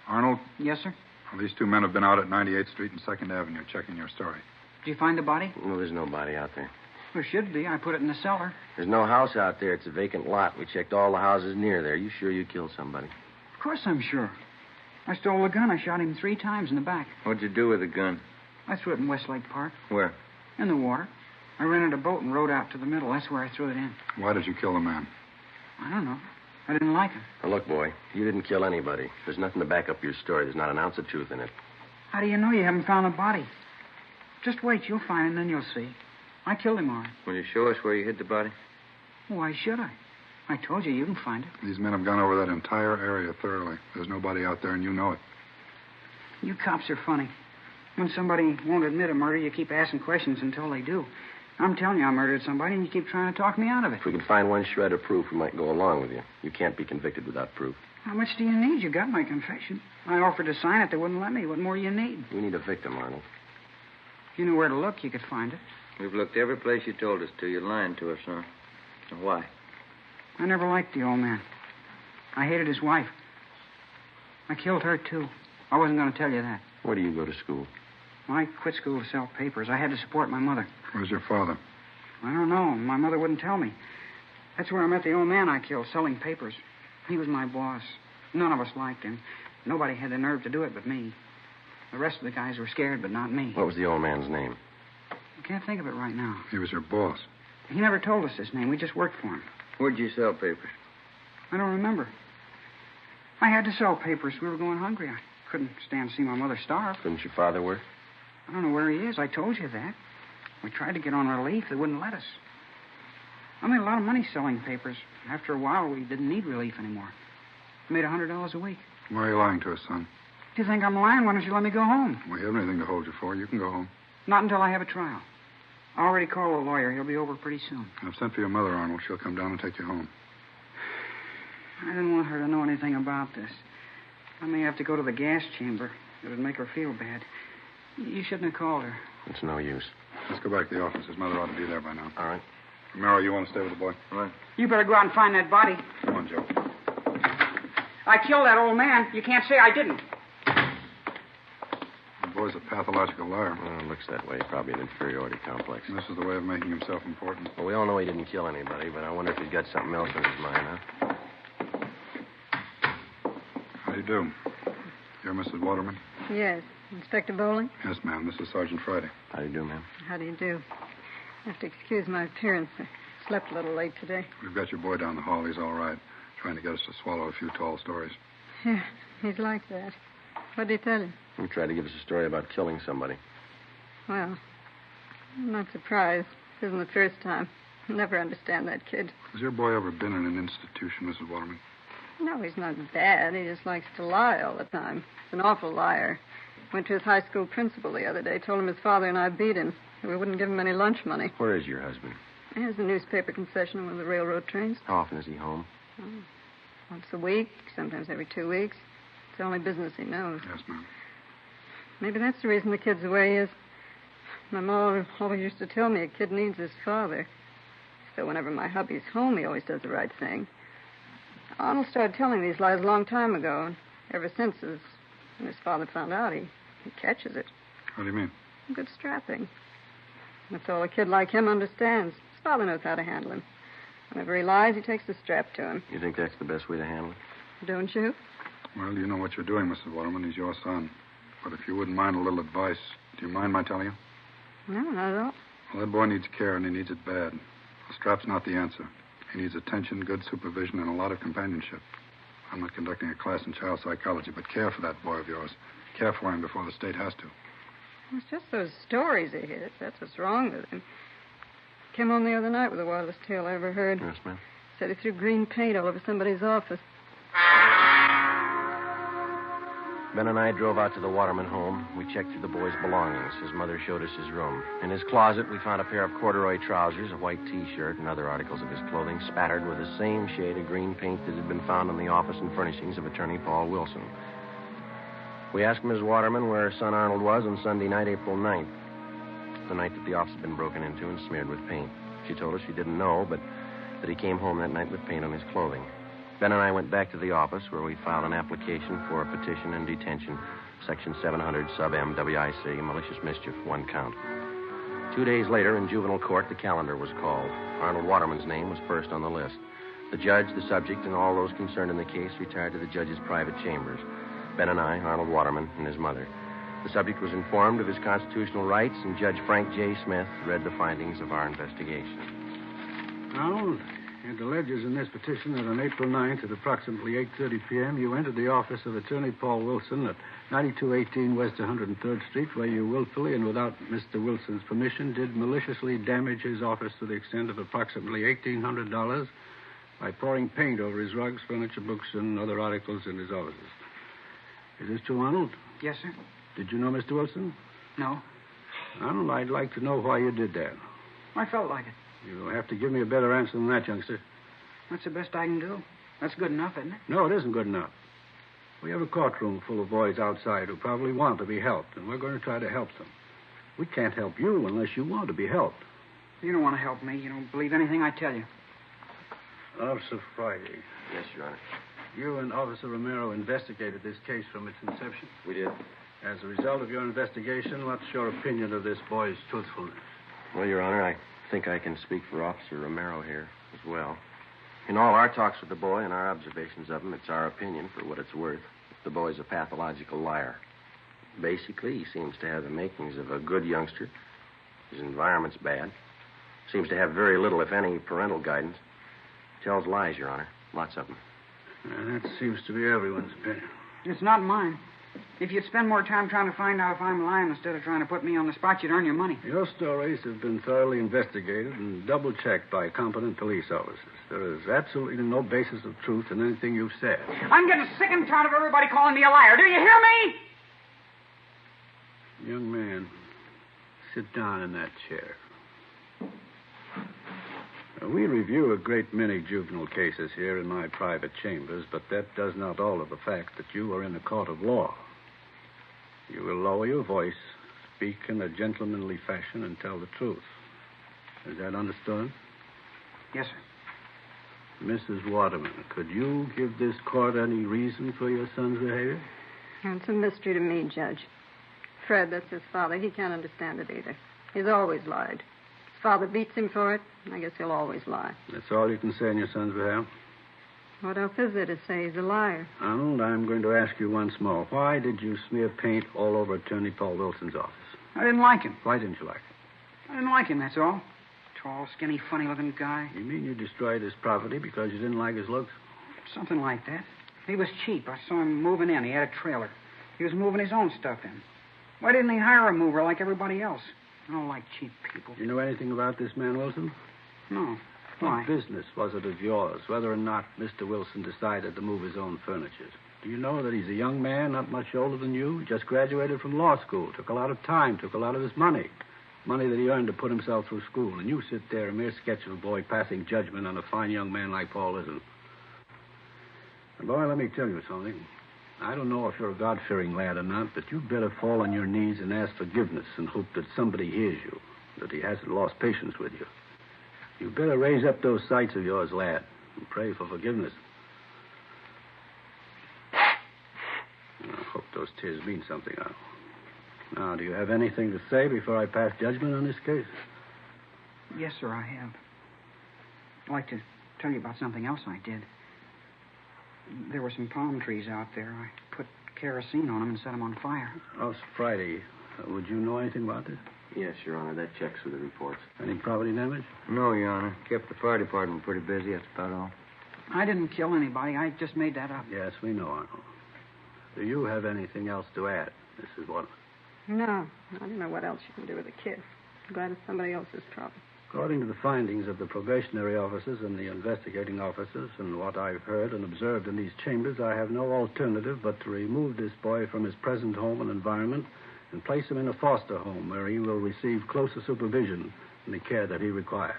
Arnold? Yes, sir? Well, these two men have been out at 98th Street and 2nd Avenue checking your story. Did you find the body? No, there's no body out there. There should be. I put it in the cellar. There's no house out there. It's a vacant lot. We checked all the houses near there. You sure you killed somebody? Of course I'm sure. I stole the gun. I shot him 3 times in the back. What'd you do with the gun? I threw it in Westlake Park. Where? In the water. I rented a boat and rowed out to the middle. That's where I threw it in. Why did you kill the man? I don't know. I didn't like him. Now, look, boy, you didn't kill anybody. There's nothing to back up your story. There's not an ounce of truth in it. How do you know you haven't found the body? Just wait. You'll find him, then you'll see. I killed him, all right. Will you show us where you hid the body? Why should I? I told you can find it. These men have gone over that entire area thoroughly. There's nobody out there, and you know it. You cops are funny. When somebody won't admit a murder, you keep asking questions until they do. I'm telling you I murdered somebody, and you keep trying to talk me out of it. If we could find one shred of proof, we might go along with you. You can't be convicted without proof. How much do you need? You got my confession. I offered to sign it. They wouldn't let me. What more do you need? We need a victim, Arnold. If you knew where to look, you could find it. We've looked every place you told us to. You're lying to us, huh? So why? I never liked the old man. I hated his wife. I killed her, too. I wasn't going to tell you that. Where do you go to school? I quit school to sell papers. I had to support my mother. Where's your father? I don't know. My mother wouldn't tell me. That's where I met the old man I killed, selling papers. He was my boss. None of us liked him. Nobody had the nerve to do it but me. The rest of the guys were scared, but not me. What was the old man's name? I can't think of it right now. He was your boss. He never told us his name. We just worked for him. Where'd you sell papers? I don't remember. I had to sell papers. We were going hungry. I couldn't stand to see my mother starve. Couldn't your father work? I don't know where he is. I told you that. We tried to get on relief. They wouldn't let us. I made a lot of money selling papers. After a while, we didn't need relief anymore. I made $100 a week. Why are you lying to us, son? If you think I'm lying, why don't you let me go home? We haven't anything to hold you for. You can go home. Not until I have a trial. I already called a lawyer. He'll be over pretty soon. I've sent for your mother, Arnold. She'll come down and take you home. I didn't want her to know anything about this. I may have to go to the gas chamber. It would make her feel bad. You shouldn't have called her. It's no use. Let's go back to the office. His mother ought to be there by now. All right. Romero, you want to stay with the boy? All right. You better go out and find that body. Come on, Joe. I killed that old man. You can't say I didn't. The boy's a pathological liar. Well, it looks that way. Probably an inferiority complex. And this is the way of making himself important. Well, we all know he didn't kill anybody, but I wonder if he's got something else in his mind, huh? How do you do? You're Mrs. Waterman? Yes. Inspector Bowling? Yes, ma'am. This is Sergeant Friday. How do you do, ma'am? How do you do? I have to excuse my appearance. I slept a little late today. We've got your boy down the hall. He's all right. Trying to get us to swallow a few tall stories. Yeah, he's like that. What did he tell you? He tried to give us a story about killing somebody. Well, I'm not surprised. This isn't the first time. I'll never understand that kid. Has your boy ever been in an institution, Mrs. Waterman? No, he's not bad. He just likes to lie all the time. He's an awful liar. Went to his high school principal the other day, told him his father and I beat him. We wouldn't give him any lunch money. Where is your husband? He has a newspaper concession on one of the railroad trains. How often is he home? Oh, once a week, sometimes every 2 weeks. It's the only business he knows. Yes, ma'am. Maybe that's the reason the kid's the way he is. My mom always used to tell me a kid needs his father. So whenever my hubby's home, he always does the right thing. Arnold started telling these lies a long time ago, and ever since when his father found out, he catches it. What do you mean? Good strapping. That's all a kid like him understands. His father knows how to handle him. Whenever he lies, he takes the strap to him. You think that's the best way to handle it? Don't you? Well, you know what you're doing, Mrs. Waterman. He's your son. But if you wouldn't mind a little advice, do you mind my telling you? No, not at all. Well, that boy needs care, and he needs it bad. A strap's not the answer. He needs attention, good supervision, and a lot of companionship. I'm not conducting a class in child psychology, but care for that boy of yours. Care for him before the state has to. It's just those stories he hears. That's what's wrong with him. Came home the other night with the wildest tale I ever heard. Yes, ma'am. Said he threw green paint all over somebody's office. Ben and I drove out to the Waterman home. We checked through the boy's belongings. His mother showed us his room. In his closet, we found a pair of corduroy trousers, a white T-shirt, and other articles of his clothing spattered with the same shade of green paint that had been found in the office and furnishings of Attorney Paul Wilson. We asked Ms. Waterman where her son Arnold was on Sunday night, April 9th, the night that the office had been broken into and smeared with paint. She told us she didn't know, but that he came home that night with paint on his clothing. Ben and I went back to the office where we filed an application for a petition and detention, Section 700, sub M, WIC, malicious mischief, 1 count. 2 days later, in juvenile court, the calendar was called. Arnold Waterman's name was first on the list. The judge, the subject, and all those concerned in the case retired to the judge's private chambers. Ben and I, Arnold Waterman, and his mother. The subject was informed of his constitutional rights, and Judge Frank J. Smith read the findings of our investigation. Arnold, it alleges in this petition that on April 9th at approximately 8:30 p.m., you entered the office of Attorney Paul Wilson at 9218 West 103rd Street, where you willfully and without Mr. Wilson's permission did maliciously damage his office to the extent of approximately $1,800 by pouring paint over his rugs, furniture, books, and other articles in his offices. Is this true, Arnold? Yes, sir. Did you know Mr. Wilson? No. Arnold, I'd like to know why you did that. I felt like it. You'll have to give me a better answer than that, youngster. That's the best I can do. That's good enough, isn't it? No, it isn't good enough. We have a courtroom full of boys outside who probably want to be helped, and we're going to try to help them. We can't help you unless you want to be helped. You don't want to help me. You don't believe anything I tell you. Officer Friday. Yes, Your Honor. You and Officer Romero investigated this case from its inception. We did. As a result of your investigation, what's your opinion of this boy's truthfulness? Well, Your Honor, I think I can speak for Officer Romero here as well. In all our talks with the boy and our observations of him, it's our opinion, for what it's worth, the boy's a pathological liar. Basically, he seems to have the makings of a good youngster. His environment's bad. Seems to have very little, if any, parental guidance. Tells lies, Your Honor. Lots of them. That seems to be everyone's opinion. It's not mine. If you'd spend more time trying to find out if I'm lying instead of trying to put me on the spot, you'd earn your money. Your stories have been thoroughly investigated and double-checked by competent police officers. There is absolutely no basis of truth in anything you've said. I'm getting sick and tired of everybody calling me a liar. Do you hear me? Young man, sit down in that chair. We review a great many juvenile cases here in my private chambers, but that does not alter the fact that you are in a court of law. You will lower your voice, speak in a gentlemanly fashion, and tell the truth. Is that understood? Yes, sir. Mrs. Waterman, could you give this court any reason for your son's behavior? It's a mystery to me, Judge. Fred, that's his father. He can't understand it either. He's always lied. His father beats him for it. I guess he'll always lie. That's all you can say on your son's behalf? What else is there to say? He's a liar. Arnold, I'm going to ask you once more. Why did you smear paint all over Attorney Paul Wilson's office? I didn't like him. Why didn't you like him? I didn't like him, that's all. Tall, skinny, funny-looking guy. You mean you destroyed his property because you didn't like his looks? Something like that. He was cheap. I saw him moving in. He had a trailer. He was moving his own stuff in. Why didn't he hire a mover like everybody else? I don't like cheap people. You know anything about this man, Wilson? No. Why? What business was it of yours, whether or not Mr. Wilson decided to move his own furniture? Do you know that he's a young man, not much older than you, just graduated from law school, took a lot of time, took a lot of his money that he earned to put himself through school, and you sit there, a mere sketch of a boy passing judgment on a fine young man like Paul Wilson. And boy, let me tell you something. I don't know if you're a God-fearing lad or not, but you'd better fall on your knees and ask forgiveness and hope that somebody hears you, that he hasn't lost patience with you. You'd better raise up those sights of yours, lad, and pray for forgiveness. I hope those tears mean something. Now, do you have anything to say before I pass judgment on this case? Yes, sir, I have. I'd like to tell you about something else I did. There were some palm trees out there. I put kerosene on them and set them on fire. Oh, it's Friday. Would you know anything about this? Yes, Your Honor. That checks with the reports. Any property damage? No, Your Honor. Kept the fire department pretty busy. That's about all. I didn't kill anybody. I just made that up. Yes, we know, Arnold. Do you have anything else to add, Mrs. Waterman? No. I don't know what else you can do with a kid. I'm glad it's somebody else's problem. According to the findings of the probationary officers and the investigating officers and what I've heard and observed in these chambers, I have no alternative but to remove this boy from his present home and environment and place him in a foster home where he will receive closer supervision and the care that he requires.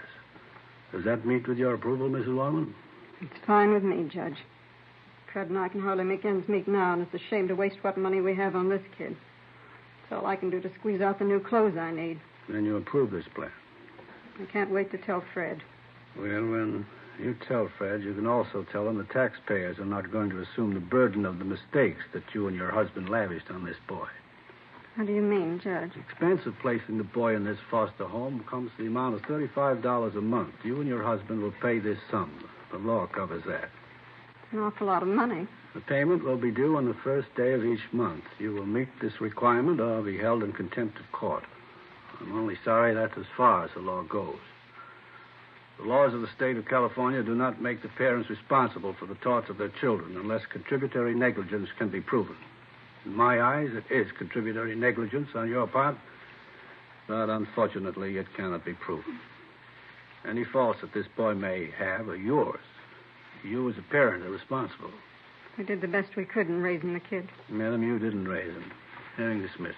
Does that meet with your approval, Mrs. Waterman? It's fine with me, Judge. Fred and I can hardly make ends meet now, and it's a shame to waste what money we have on this kid. It's all I can do to squeeze out the new clothes I need. Then you approve this plan? I can't wait to tell Fred. Well, when you tell Fred, you can also tell him the taxpayers are not going to assume the burden of the mistakes that you and your husband lavished on this boy. How do you mean, Judge? The expense of placing the boy in this foster home comes to the amount of $35 a month. You and your husband will pay this sum. The law covers that. An awful lot of money. The payment will be due on the first day of each month. You will meet this requirement or be held in contempt of court. I'm only sorry that's as far as the law goes. The laws of the state of California do not make the parents responsible for the torts of their children unless contributory negligence can be proven. In my eyes, it is contributory negligence on your part, but unfortunately, it cannot be proven. Any faults that this boy may have are yours. You as a parent are responsible. We did the best we could in raising the kid. Madam, you didn't raise him. Hearing dismissed.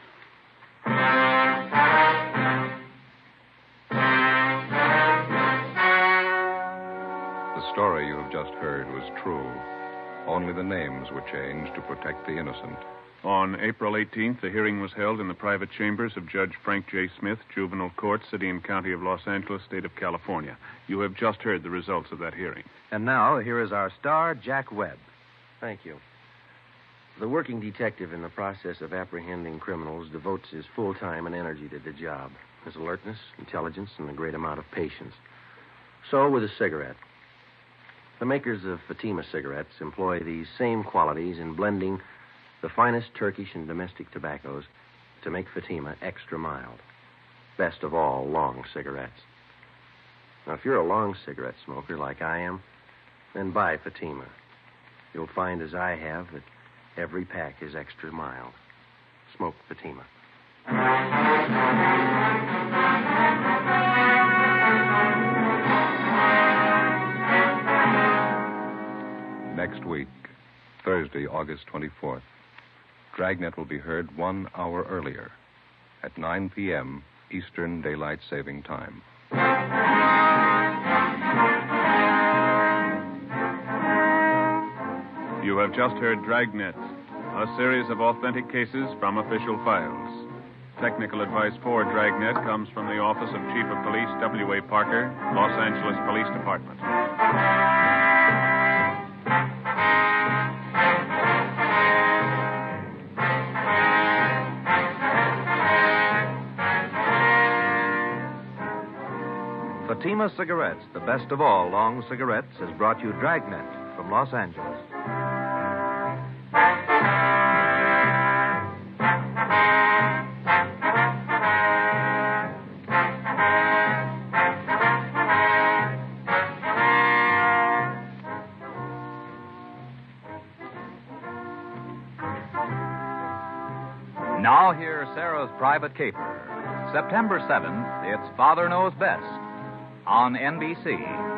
The story you have just heard was true. Only the names were changed to protect the innocent. On April 18th, the hearing was held in the private chambers of Judge Frank J. Smith, Juvenile Court, City and County of Los Angeles, State of California. You have just heard the results of that hearing. And now, here is our star, Jack Webb. Thank you. The working detective in the process of apprehending criminals devotes his full time and energy to the job. His alertness, intelligence, and a great amount of patience. So with a cigarette. The makers of Fatima cigarettes employ these same qualities in blending the finest Turkish and domestic tobaccos to make Fatima extra mild. Best of all, long cigarettes. Now, if you're a long cigarette smoker like I am, then buy Fatima. You'll find, as I have, that every pack is extra mild. Smoke Fatima. Next week, Thursday, August 24th, Dragnet will be heard 1 hour earlier at 9 p.m. Eastern Daylight Saving Time. You have just heard Dragnet, a series of authentic cases from official files. Technical advice for Dragnet comes from the Office of Chief of Police W.A. Parker, Los Angeles Police Department. Fatima Cigarettes, the best of all long cigarettes, has brought you Dragnet from Los Angeles. Now hear Sarah's Private Caper. September 7th, it's Father Knows Best on NBC.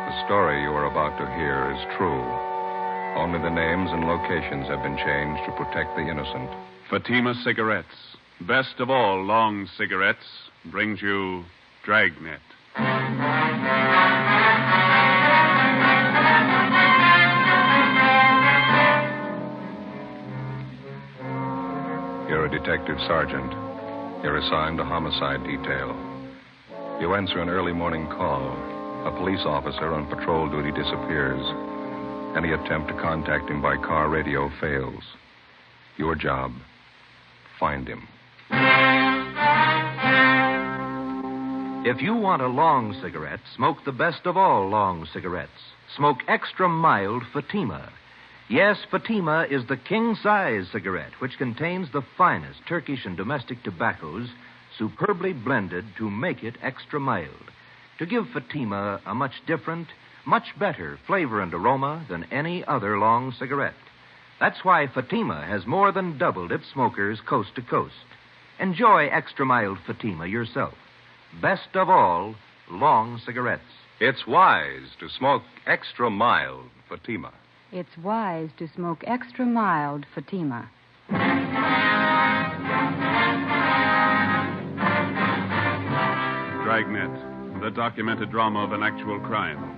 The story you are about to hear is true. Only the names and locations have been changed to protect the innocent. Fatima Cigarettes, best of all long cigarettes, brings you Dragnet. You're a detective sergeant. You're assigned to homicide detail. You answer an early morning call. A police officer on patrol duty disappears. Any attempt to contact him by car radio fails. Your job, find him. If you want a long cigarette, smoke the best of all long cigarettes. Smoke extra mild Fatima. Yes, Fatima is the king-size cigarette, which contains the finest Turkish and domestic tobaccos, superbly blended to make it extra mild, to give Fatima a much different, much better flavor and aroma than any other long cigarette. That's why Fatima has more than doubled its smokers coast to coast. Enjoy extra mild Fatima yourself. Best of all, long cigarettes. It's wise to smoke extra mild Fatima. It's wise to smoke extra mild Fatima. Dragnet, the documented drama of an actual crime.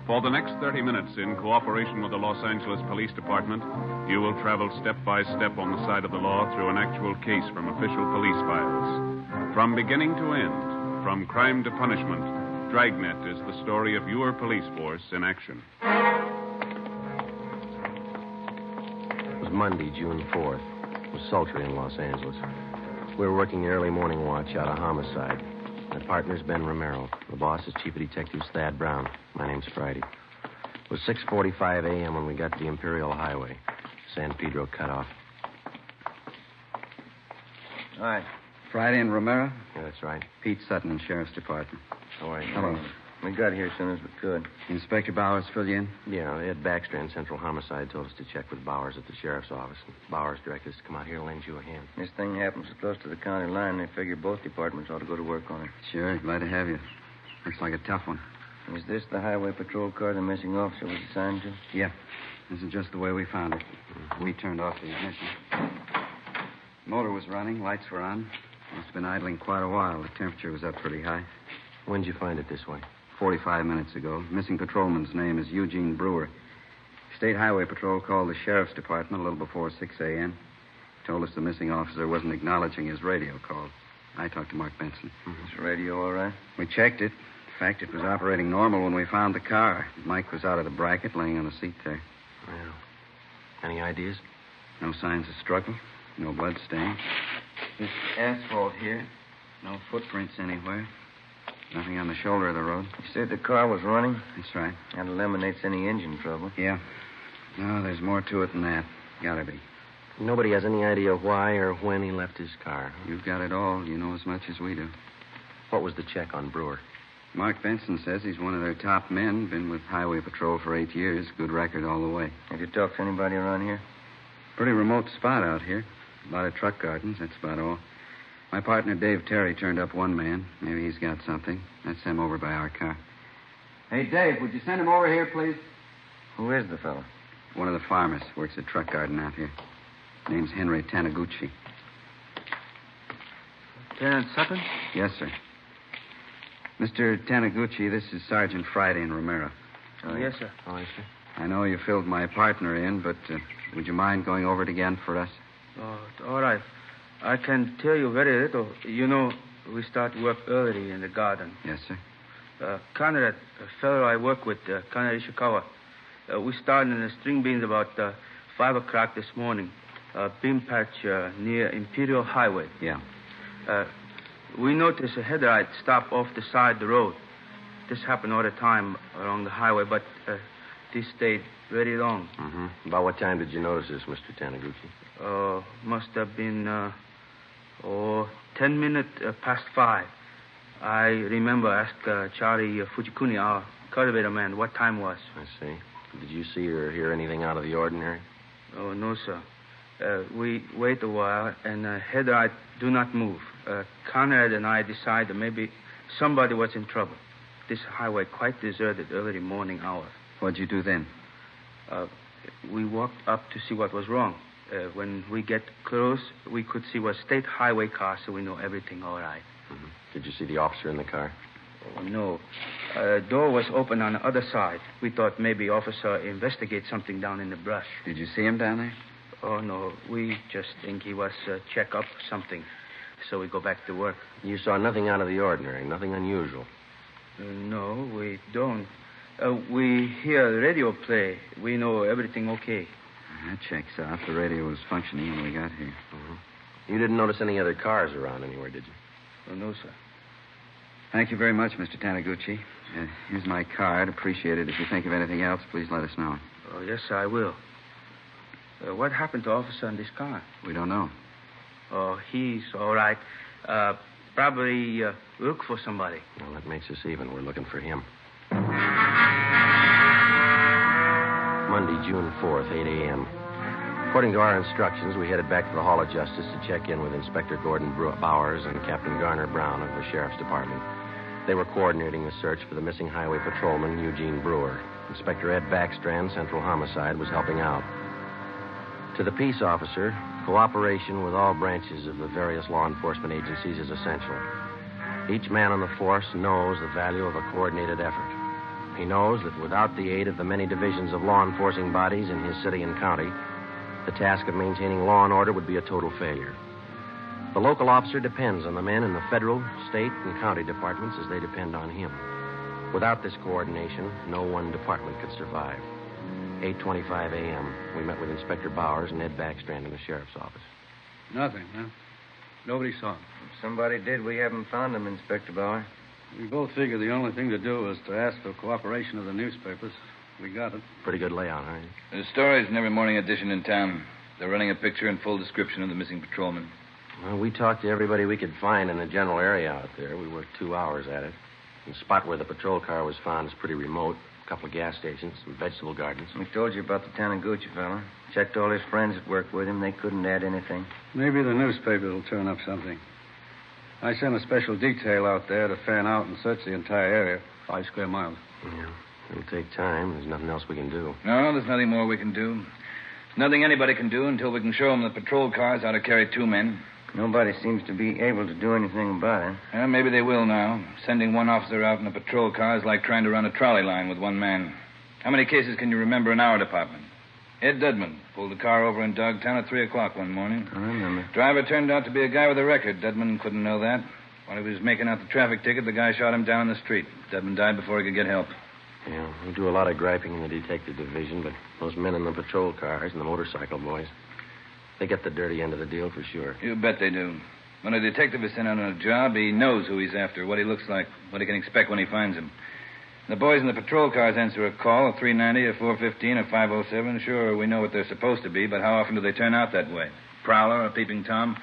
For the next 30 minutes, in cooperation with the Los Angeles Police Department, you will travel step by step on the side of the law through an actual case from official police files. From beginning to end, from crime to punishment, Dragnet is the story of your police force in action. It was Monday, June 4th. It was sultry in Los Angeles. We were working the early morning watch out of homicide. My partner's Ben Romero. The boss is Chief of Detectives Thad Brown. My name's Friday. It was 6:45 a.m. when we got to the Imperial Highway. San Pedro cut off. All right. Friday and Romero? Yeah, that's right. Pete Sutton, Sheriff's Department. How are you? Hello. We got here as soon as we could. Inspector Bowers fill you in? Yeah, Ed Baxter in Central Homicide told us to check with Bowers at the sheriff's office. And Bowers directed us to come out here and lend you a hand. This thing happens so close to the county line, they figure both departments ought to go to work on it. Sure, glad to have you. Looks like a tough one. Is this the highway patrol car the missing officer was assigned to? Yeah. This is just the way we found it. We turned off the ignition. Motor was running, lights were on. Must have been idling quite a while. The temperature was up pretty high. When'd you find it this way? 45 minutes ago. Missing patrolman's name is Eugene Brewer. State Highway Patrol called the Sheriff's Department a little before 6 a.m. Told us the missing officer wasn't acknowledging his radio call. I talked to Mark Benson. Is the radio all right? We checked it. In fact, it was operating normal when we found the car. Mike was out of the bracket, laying on the seat there. Well, any ideas? No signs of struggle. No blood stain. This asphalt here. No footprints anywhere. Nothing on the shoulder of the road. You said the car was running? That's right. That eliminates any engine trouble. Yeah. No, there's more to it than that. Gotta be. Nobody has any idea why or when he left his car. You've got it all. You know as much as we do. What was the check on Brewer? Mark Benson says he's one of their top men. Been with Highway Patrol for 8 years. Good record all the way. Have you talked to anybody around here? Pretty remote spot out here. A lot of truck gardens. That's about all. My partner, Dave Terry, turned up one man. Maybe he's got something. That's him over by our car. Hey, Dave, would you send him over here, please? Who is the fellow? One of the farmers. Works at truck garden out here. Name's Henry Taniguchi. Lieutenant Sutton? Yes, sir. Mr. Taniguchi, this is Sergeant Friday in Romero. Oh, yes, sir. Oh, yes, sir. I know you filled my partner in, but would you mind going over it again for us? Oh, all right. I can tell you very little. You know, we start work early in the garden. Yes, sir. Conrad, a fellow I work with, Conrad Ishikawa, we started in the string beans about 5 o'clock this morning. Bean patch near Imperial Highway. Yeah. We noticed a headlight stop off the side of the road. this happened all the time along the highway, but this stayed very long. Mm-hmm. About what time did you notice this, Mr. Taniguchi? Must have been, 10 minutes past 5. I remember ask Charlie Fujikuni, our cultivator man, what time was. I see. Did you see or hear anything out of the ordinary? Oh, no, sir. We wait a while, and Heather, I do not move. Conrad and I decide that maybe somebody was in trouble. This highway quite deserted early morning hour. What'd you do then? We walked up to see what was wrong. When we get close, we could see was state highway car, so we know everything all right. Mm-hmm. Did you see the officer in the car? Oh, no. Door was open on the other side. We thought maybe officer investigate something down in the brush. Did you see him down there? Oh, no. We just think he was check up something. So we go back to work. You saw nothing out of the ordinary, nothing unusual? No, we don't. We hear the radio play. We know everything okay. That checks out. The radio was functioning when we got here. Mm-hmm. You didn't notice any other cars around anywhere, did you? Oh, no, sir. Thank you very much, Mr. Taniguchi. Here's my card. Appreciate it. If you think of anything else, please let us know. Oh, yes, sir, I will. What happened to officer in this car? We don't know. Oh, he's all right. Probably look for somebody. Well, that makes us even. We're looking for him. Monday, June 4th, 8 a.m. According to our instructions, we headed back to the Hall of Justice to check in with Inspector Gordon Bowers and Captain Garner Brown of the Sheriff's Department. They were coordinating the search for the missing highway patrolman, Eugene Brewer. Inspector Ed Backstrand, Central Homicide, was helping out. To the peace officer, cooperation with all branches of the various law enforcement agencies is essential. Each man on the force knows the value of a coordinated effort. He knows that without the aid of the many divisions of law enforcing bodies in his city and county, the task of maintaining law and order would be a total failure. The local officer depends on the men in the federal, state, and county departments as they depend on him. Without this coordination, no one department could survive. 8:25 a.m., we met with Inspector Bowers and Ed Backstrand in the sheriff's office. Nothing, huh? Nobody saw him. If somebody did, we haven't found him, Inspector Bauer. We both figured the only thing to do was to ask for cooperation of the newspapers. We got it. Pretty good layout, huh? There's stories in every morning edition in town. They're running a picture and full description of the missing patrolman. Well, we talked to everybody we could find in the general area out there. We worked 2 hours at it. The spot where the patrol car was found is pretty remote. A couple of gas stations, some vegetable gardens. We told you about the Taniguchi fella. Checked all his friends that worked with him. They couldn't add anything. Maybe the newspaper will turn up something. I sent a special detail out there to fan out and search the entire area, 5 square miles. Yeah, it'll take time. There's nothing else we can do. No, there's nothing more we can do. There's nothing anybody can do until we can show them the patrol cars how to carry 2 men. Nobody seems to be able to do anything about it. Well, maybe they will now. Sending one officer out in a patrol car is like trying to run a trolley line with 1 man. How many cases can you remember in our department? Ed Dudman pulled the car over in Dogtown at 3 o'clock one morning. I remember. Driver turned out to be a guy with a record. Dudman couldn't know that. While he was making out the traffic ticket, the guy shot him down in the street. Dudman died before he could get help. Yeah, we do a lot of griping in the detective division, but those men in the patrol cars and the motorcycle boys, they get the dirty end of the deal for sure. You bet they do. When a detective is sent out on a job, he knows who he's after, what he looks like, what he can expect when he finds him. The boys in the patrol cars answer a call, a 390, a 415, a 507. Sure, we know what they're supposed to be, but how often do they turn out that way? Prowler, a peeping Tom?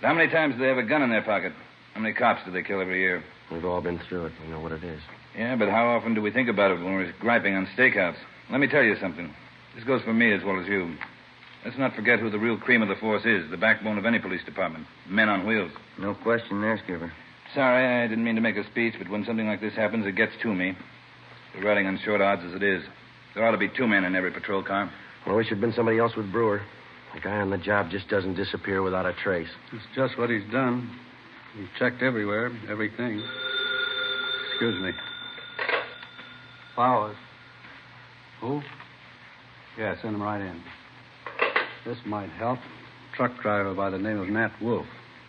How many times do they have a gun in their pocket? How many cops do they kill every year? We've all been through it. We know what it is. Yeah, but how often do we think about it when we're griping on stakeouts? Let me tell you something. This goes for me as well as you. Let's not forget who the real cream of the force is, the backbone of any police department. Men on wheels. No question there, Skipper. Sorry, I didn't mean to make a speech, but when something like this happens, it gets to me. We're riding on short odds as it is. There ought to be 2 men in every patrol car. Well, I wish there'd been somebody else with Brewer. The guy on the job just doesn't disappear without a trace. It's just what he's done. He's checked everywhere, everything. Excuse me. Bowers. Who? Yeah, send him right in. This might help. Truck driver by the name of Nat Wolf.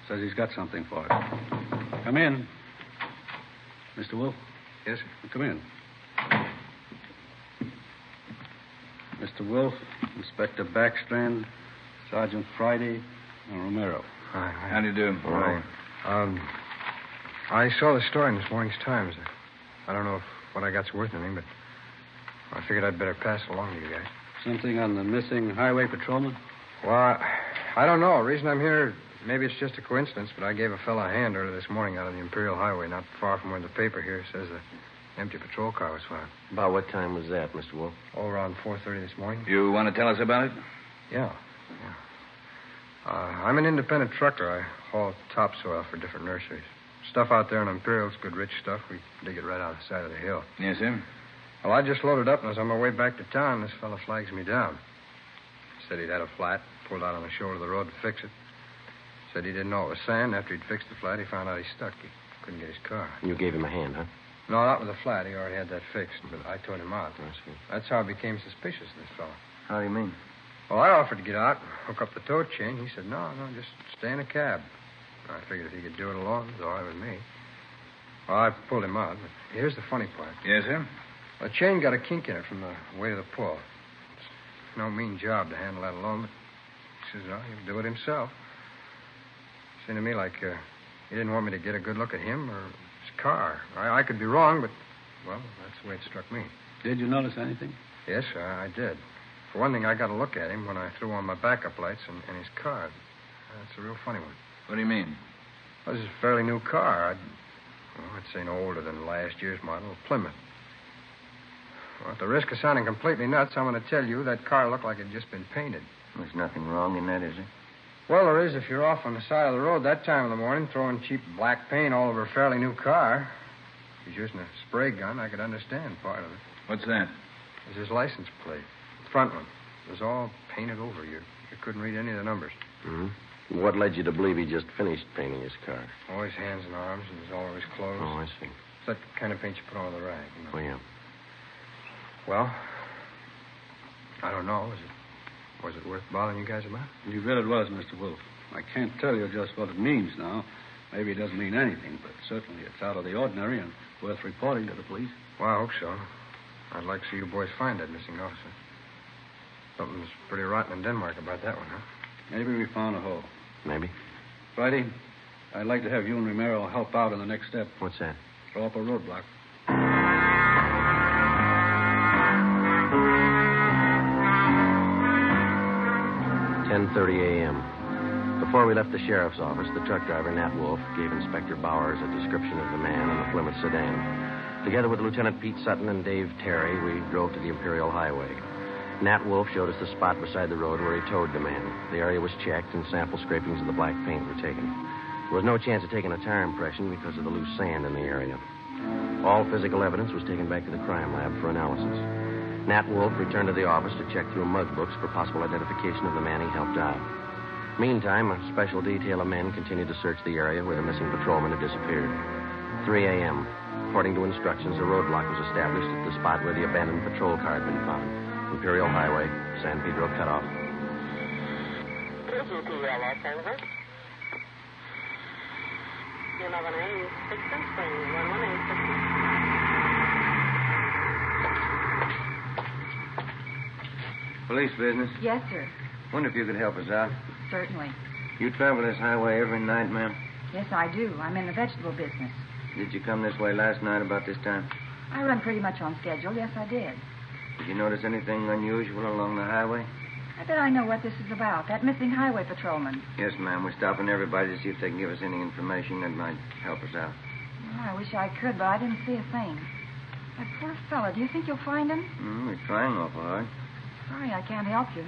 Says he's got something for us. Come in. Mr. Wolf? Yes, sir. Come in. Mr. Wolf, Inspector Backstrand, Sergeant Friday, and Romero. Hi. How do you do? All right. I saw the story in this morning's Times. I don't know if what I got's worth anything, but I figured I'd better pass it along to you guys. Something on the missing highway patrolman? Well, I don't know. The reason I'm here, maybe it's just a coincidence, but I gave a fella a hand earlier this morning out on the Imperial Highway, not far from where the paper here says the empty patrol car was found. About what time was that, Mr. Wolf? Oh, around 4:30 this morning. You want to tell us about it? Yeah. I'm an independent trucker. I haul topsoil for different nurseries. Stuff out there in Imperial's good rich stuff. We dig it right out the side of the hill. Yes, sir. Well, I just loaded up, and as on my way back to town, this fella flags me down. Said he'd had a flat, pulled out on the shoulder of the road to fix it. Said he didn't know it was sand. After he'd fixed the flat, he found out he stuck. He couldn't get his car. You gave him a hand, huh? No, not with the flat. He already had that fixed, but I towed him out. I see. That's how I became suspicious of this fella. How do you mean? Well, I offered to get out, hook up the tow chain. He said, no, just stay in a cab. I figured if he could do it alone, it was all right with me. Well, I pulled him out, but here's the funny part. Yes, sir? The chain got a kink in it from the weight of the pull. It's no mean job to handle that alone, but he says, well, he'll do it himself. Seemed to me like he didn't want me to get a good look at him or his car. I could be wrong, but, well, that's the way it struck me. Did you notice anything? Yes, sir, I did. For one thing, I got a look at him when I threw on my backup lights and his car. That's a real funny one. What do you mean? Well, this is a fairly new car. I'd say no older than last year's model, Plymouth. Well, at the risk of sounding completely nuts, I'm going to tell you that car looked like it had just been painted. There's nothing wrong in that, is there? Well, there is if you're off on the side of the road that time of the morning throwing cheap black paint all over a fairly new car. If he's using a spray gun, I could understand part of it. What's that? It was his license plate. The front one. It was all painted over. You couldn't read any of the numbers. Mm-hmm. What led you to believe he just finished painting his car? Oh, his hands and arms and all over his clothes. Oh, I see. It's that kind of paint you put on the rag. You know? Oh, yeah. Well, I don't know. Was it worth bothering you guys about? You bet it was, Mr. Wolf. I can't tell you just what it means now. Maybe it doesn't mean anything, but certainly it's out of the ordinary and worth reporting to the police. Well, I hope so. I'd like to see you boys find that missing officer. Something's pretty rotten in Denmark about that one, huh? Maybe we found a hole. Maybe. Friday, I'd like to have you and Romero help out in the next step. What's that? Throw up a roadblock. 10:30 a.m. Before we left the sheriff's office, the truck driver, Nat Wolf, gave Inspector Bowers a description of the man in the Plymouth sedan. Together with Lieutenant Pete Sutton and Dave Terry, we drove to the Imperial Highway. Nat Wolf showed us the spot beside the road where he towed the man. The area was checked, and sample scrapings of the black paint were taken. There was no chance of taking a tire impression because of the loose sand in the area. All physical evidence was taken back to the crime lab for analysis. Nat Wolf returned to the office to check through mug books for possible identification of the man he helped out. Meantime, a special detail of men continued to search the area where the missing patrolman had disappeared. 3 a.m. According to instructions, a roadblock was established at the spot where the abandoned patrol car had been found. Imperial Highway, San Pedro cutoff. Police business. Yes, sir. Wonder if you could help us out. Certainly. You travel this highway every night, ma'am? Yes, I do. I'm in the vegetable business. Did you come this way last night about this time? I run pretty much on schedule. Yes, I did. Did you notice anything unusual along the highway? I bet I know what this is about. That missing highway patrolman. Yes, ma'am. We're stopping everybody to see if they can give us any information that might help us out. Oh, I wish I could, but I didn't see a thing. That poor fella. Do you think you'll find him? We're trying awful hard. Sorry, I can't help you.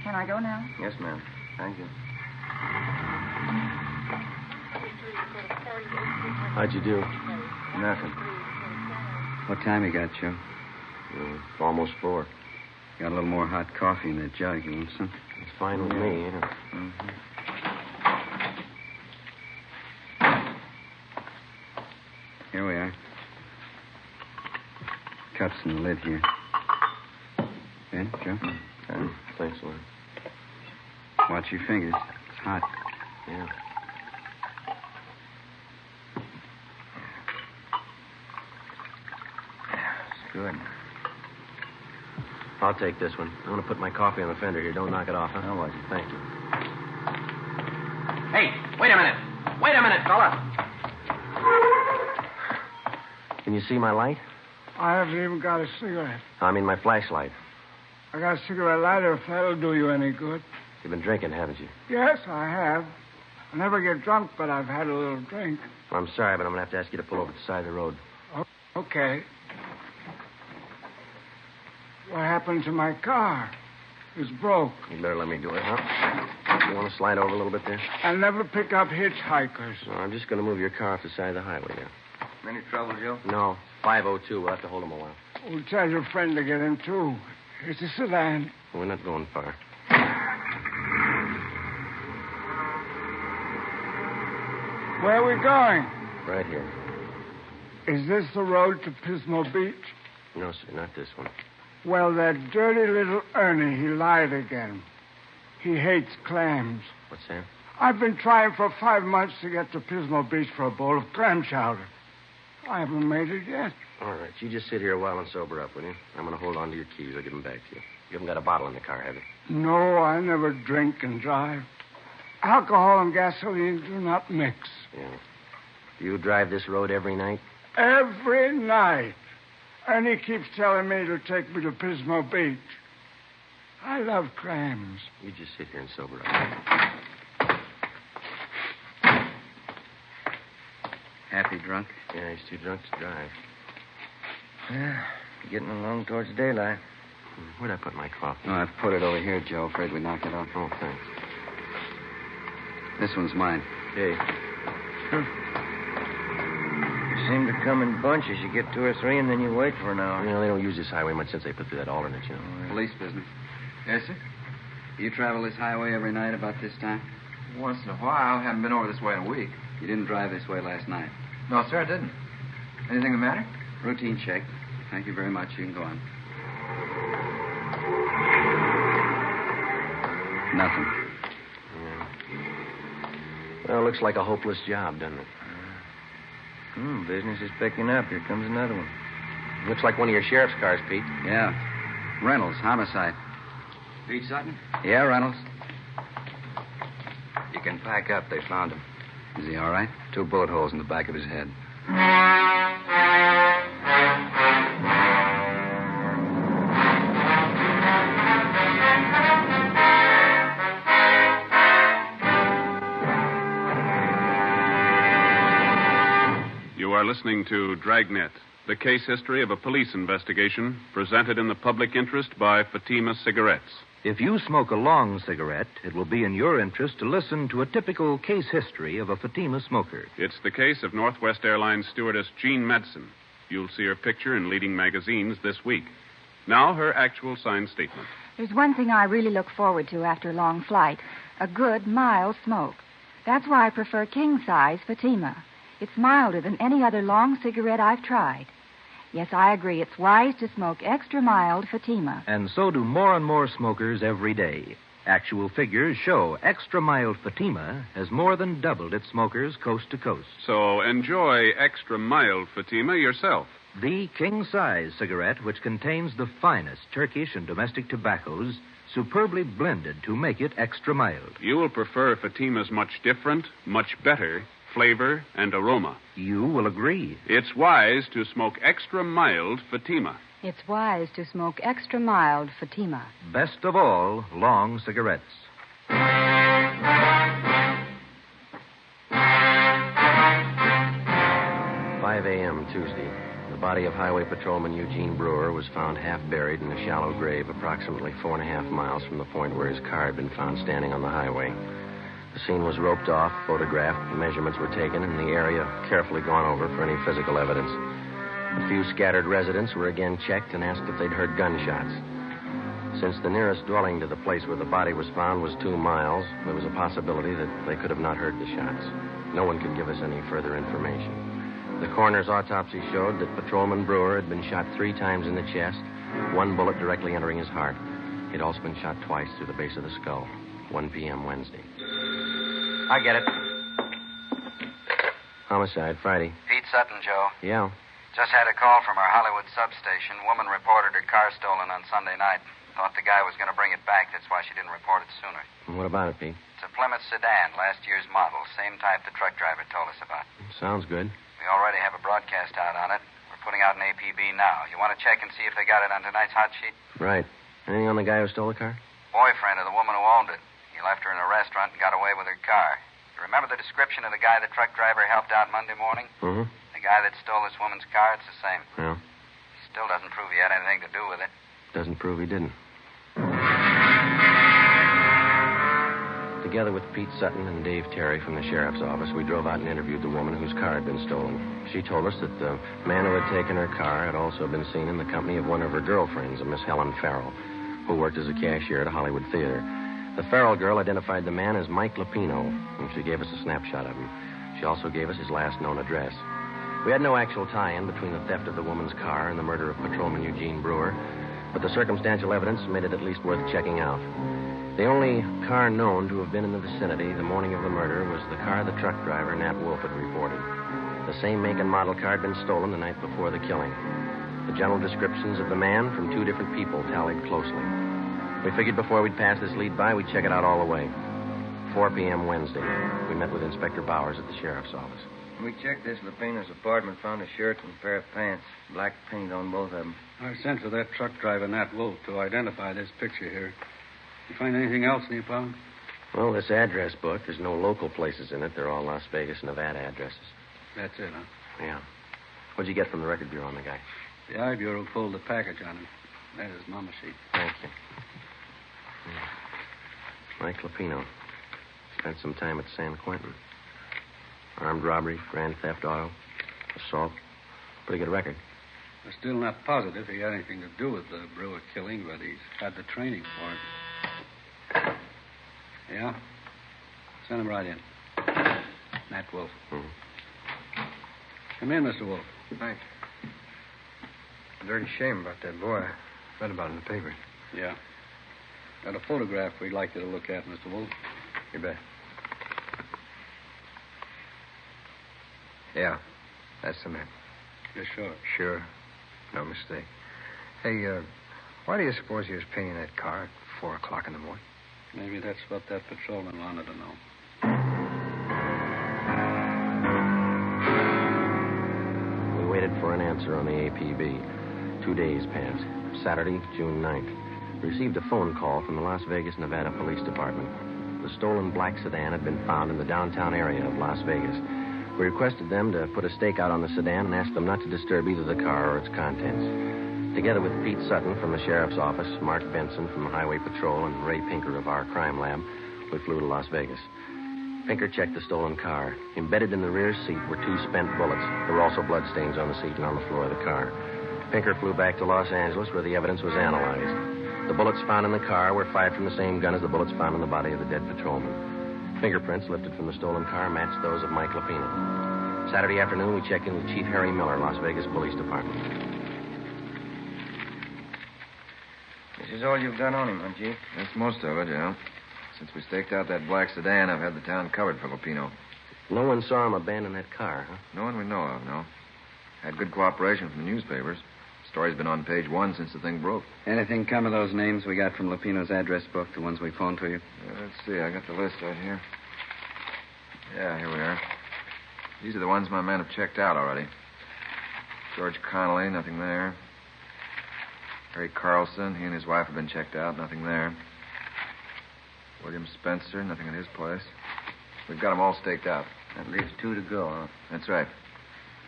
Can I go now? Yes, ma'am. Thank you. How'd you do? Nothing. What time you got, Joe? Almost 4. Got a little more hot coffee in that jug. You want some? It's fine with me, yeah. Mm-hmm. Here we are. Cups in the lid here. Ben, Joe? Thanks, Lord. Watch your fingers. It's hot. Yeah. It's good. I'll take this one. I'm going to put my coffee on the fender here. Don't knock it off, huh? How was it? Thank you. Hey, wait a minute. Wait a minute, fella. Can Can you see my light? I haven't even got a cigarette. I mean, my flashlight. I got a cigarette lighter if that'll do you any good. You've been drinking, haven't you? Yes, I have. I never get drunk, but I've had a little drink. Well, I'm sorry, but I'm going to have to ask you to pull over to the side of the road. Okay. What happened to my car? It's broke. You'd better let me do it, huh? You want to slide over a little bit there? I never pick up hitchhikers. No, I'm just going to move your car off the side of the highway now. Any trouble, Joe? No. 502. We'll have to hold him a while. We'll tell your friend to get in, too. It's a sedan. We're not going far. Where are we going? Right here. Is this the road to Pismo Beach? No, sir, not this one. Well, that dirty little Ernie, he lied again. He hates clams. What's that? I've been trying for 5 months to get to Pismo Beach for a bowl of clam chowder. I haven't made it yet. All right, you just sit here a while and sober up, will you? I'm going to hold on to your keys. I'll give them back to you. You haven't got a bottle in the car, have you? No, I never drink and drive. Alcohol and gasoline do not mix. Yeah. Do you drive this road every night? Every night. Ernie keeps telling me to take me to Pismo Beach. I love clams. You just sit here and sober up. Happy drunk? Yeah, he's too drunk to drive. Yeah, getting along towards daylight. Where'd I put my coffee? Oh, I've put it over here, Joe. Afraid we knocked it off. Oh, thanks. This one's mine. Hey. You seem to come in bunches. You get 2 or 3, and then you wait for an hour. You know, they don't use this highway much since they put through that alternate, you know. Police business. Yes, sir? You travel this highway every night about this time? Once in a while. Haven't been over this way in a week. You didn't drive this way last night? No, sir, I didn't. Anything the matter? Routine check. Thank you very much. You can go on. Nothing. Yeah. Well, looks like a hopeless job, doesn't it? Business is picking up. Here comes another one. Looks like one of your sheriff's cars, Pete. Yeah. Reynolds, homicide. Pete Sutton? Yeah, Reynolds. You can pack up. They found him. Is he all right? 2 bullet holes in the back of his head. You are listening to Dragnet, the case history of a police investigation presented in the public interest by Fatima Cigarettes. If you smoke a long cigarette, it will be in your interest to listen to a typical case history of a Fatima smoker. It's the case of Northwest Airlines stewardess Jean Madsen. You'll see her picture in leading magazines this week. Now, her actual signed statement. There's one thing I really look forward to after a long flight, a good, mild smoke. That's why I prefer king-size Fatima. It's milder than any other long cigarette I've tried. Yes, I agree. It's wise to smoke extra mild Fatima. And so do more and more smokers every day. Actual figures show extra mild Fatima has more than doubled its smokers coast to coast. So enjoy extra mild Fatima yourself. The king-size cigarette, which contains the finest Turkish and domestic tobaccos, superbly blended to make it extra mild. You will prefer Fatima's much different, much better flavor and aroma. You will agree. It's wise to smoke extra mild Fatima. It's wise to smoke extra mild Fatima. Best of all, long cigarettes. 5 a.m. Tuesday. The body of Highway Patrolman Eugene Brewer was found half buried in a shallow grave approximately 4.5 miles from the point where his car had been found standing on the highway. The scene was roped off, photographed, measurements were taken, and the area carefully gone over for any physical evidence. A few scattered residents were again checked and asked if they'd heard gunshots. Since the nearest dwelling to the place where the body was found was 2 miles, there was a possibility that they could have not heard the shots. No one could give us any further information. The coroner's autopsy showed that Patrolman Brewer had been shot 3 times in the chest, 1 bullet directly entering his heart. He'd also been shot twice through the base of the skull. 1 p.m. Wednesday. I get it. Homicide, Friday. Pete Sutton, Joe. Yeah. Just had a call from our Hollywood substation. Woman reported her car stolen on Sunday night. Thought the guy was going to bring it back. That's why she didn't report it sooner. And what about it, Pete? It's a Plymouth sedan, last year's model. Same type the truck driver told us about. Sounds good. We already have a broadcast out on it. We're putting out an APB now. You want to check and see if they got it on tonight's hot sheet? Right. Anything on the guy who stole the car? Boyfriend of the woman who owned it. He left her in a restaurant and got away with her car. You remember the description of the guy the truck driver helped out Monday morning? Mm-hmm. The guy that stole this woman's car, it's the same. Yeah. Still doesn't prove he had anything to do with it. Doesn't prove he didn't. Together with Pete Sutton and Dave Terry from the sheriff's office, we drove out and interviewed the woman whose car had been stolen. She told us that the man who had taken her car had also been seen in the company of one of her girlfriends, a Miss Helen Farrell, who worked as a cashier at a Hollywood theater. The Farrell girl identified the man as Mike Lupino, and she gave us a snapshot of him. She also gave us his last known address. We had no actual tie-in between the theft of the woman's car and the murder of Patrolman Eugene Brewer, but the circumstantial evidence made it at least worth checking out. The only car known to have been in the vicinity the morning of the murder was the car the truck driver, Nat Wolf, had reported. The same make and model car had been stolen the night before the killing. The general descriptions of the man from two different people tallied closely. We figured before we'd pass this lead by, we'd check it out all the way. 4 p.m. Wednesday, we met with Inspector Bowers at the sheriff's office. We checked this Lupino's apartment, found a shirt and a pair of pants, black paint on both of them. I sent for that truck driver, Nat Wolf, to identify this picture here. You find anything else in the apartment? Well, this address book, there's no local places in it. They're all Las Vegas, Nevada addresses. That's it, huh? Yeah. What'd you get from the record bureau on the guy? The I Bureau pulled the package on him. That is Mama sheet. Thank you. Mike Lupino. Spent some time at San Quentin. Armed robbery, grand theft auto, assault. Pretty good record. We're still not positive he had anything to do with the Brewer killing, but he's had the training for it. Yeah? Send him right in. Nat Wolf. Mm-hmm. Come in, Mr. Wolf. Thanks. A dirty shame about that boy. I read about it in the paper. Yeah. Got a photograph we'd like you to look at, Mr. Wolf. You bet. Yeah, that's the man. You're sure? Sure. No mistake. Hey, why do you suppose he was painting that car at 4 o'clock in the morning? Maybe that's what that patrolman wanted to know. We waited for an answer on the APB. 2 days passed. Saturday, June 9th. We received a phone call from the Las Vegas, Nevada Police Department. The stolen black sedan had been found in the downtown area of Las Vegas. We requested them to put a stake out on the sedan and asked them not to disturb either the car or its contents. Together with Pete Sutton from the sheriff's office, Mark Benson from the Highway Patrol, and Ray Pinker of our crime lab, we flew to Las Vegas. Pinker checked the stolen car. Embedded in the rear seat were 2 spent bullets. There were also bloodstains on the seat and on the floor of the car. Pinker flew back to Los Angeles, where the evidence was analyzed. The bullets found in the car were fired from the same gun as the bullets found in the body of the dead patrolman. Fingerprints lifted from the stolen car matched those of Mike Lupino. Saturday afternoon, we checked in with Chief Harry Miller, Las Vegas Police Department. This is all you've got on him, huh, Chief? That's most of it, yeah. Since we staked out that black sedan, I've had the town covered for Lupino. No one saw him abandon that car, huh? No one we know of, no. Had good cooperation from the newspapers. Story's been on page 1 since the thing broke. Anything come of those names we got from Lupino's address book, the ones we phoned to you? Let's see. I got the list right here. Yeah, here we are. These are the ones my men have checked out already. George Connolly, nothing there. Harry Carlson, he and his wife have been checked out, nothing there. William Spencer, nothing at his place. We've got them all staked out. That leaves 2 to go, huh? That's right.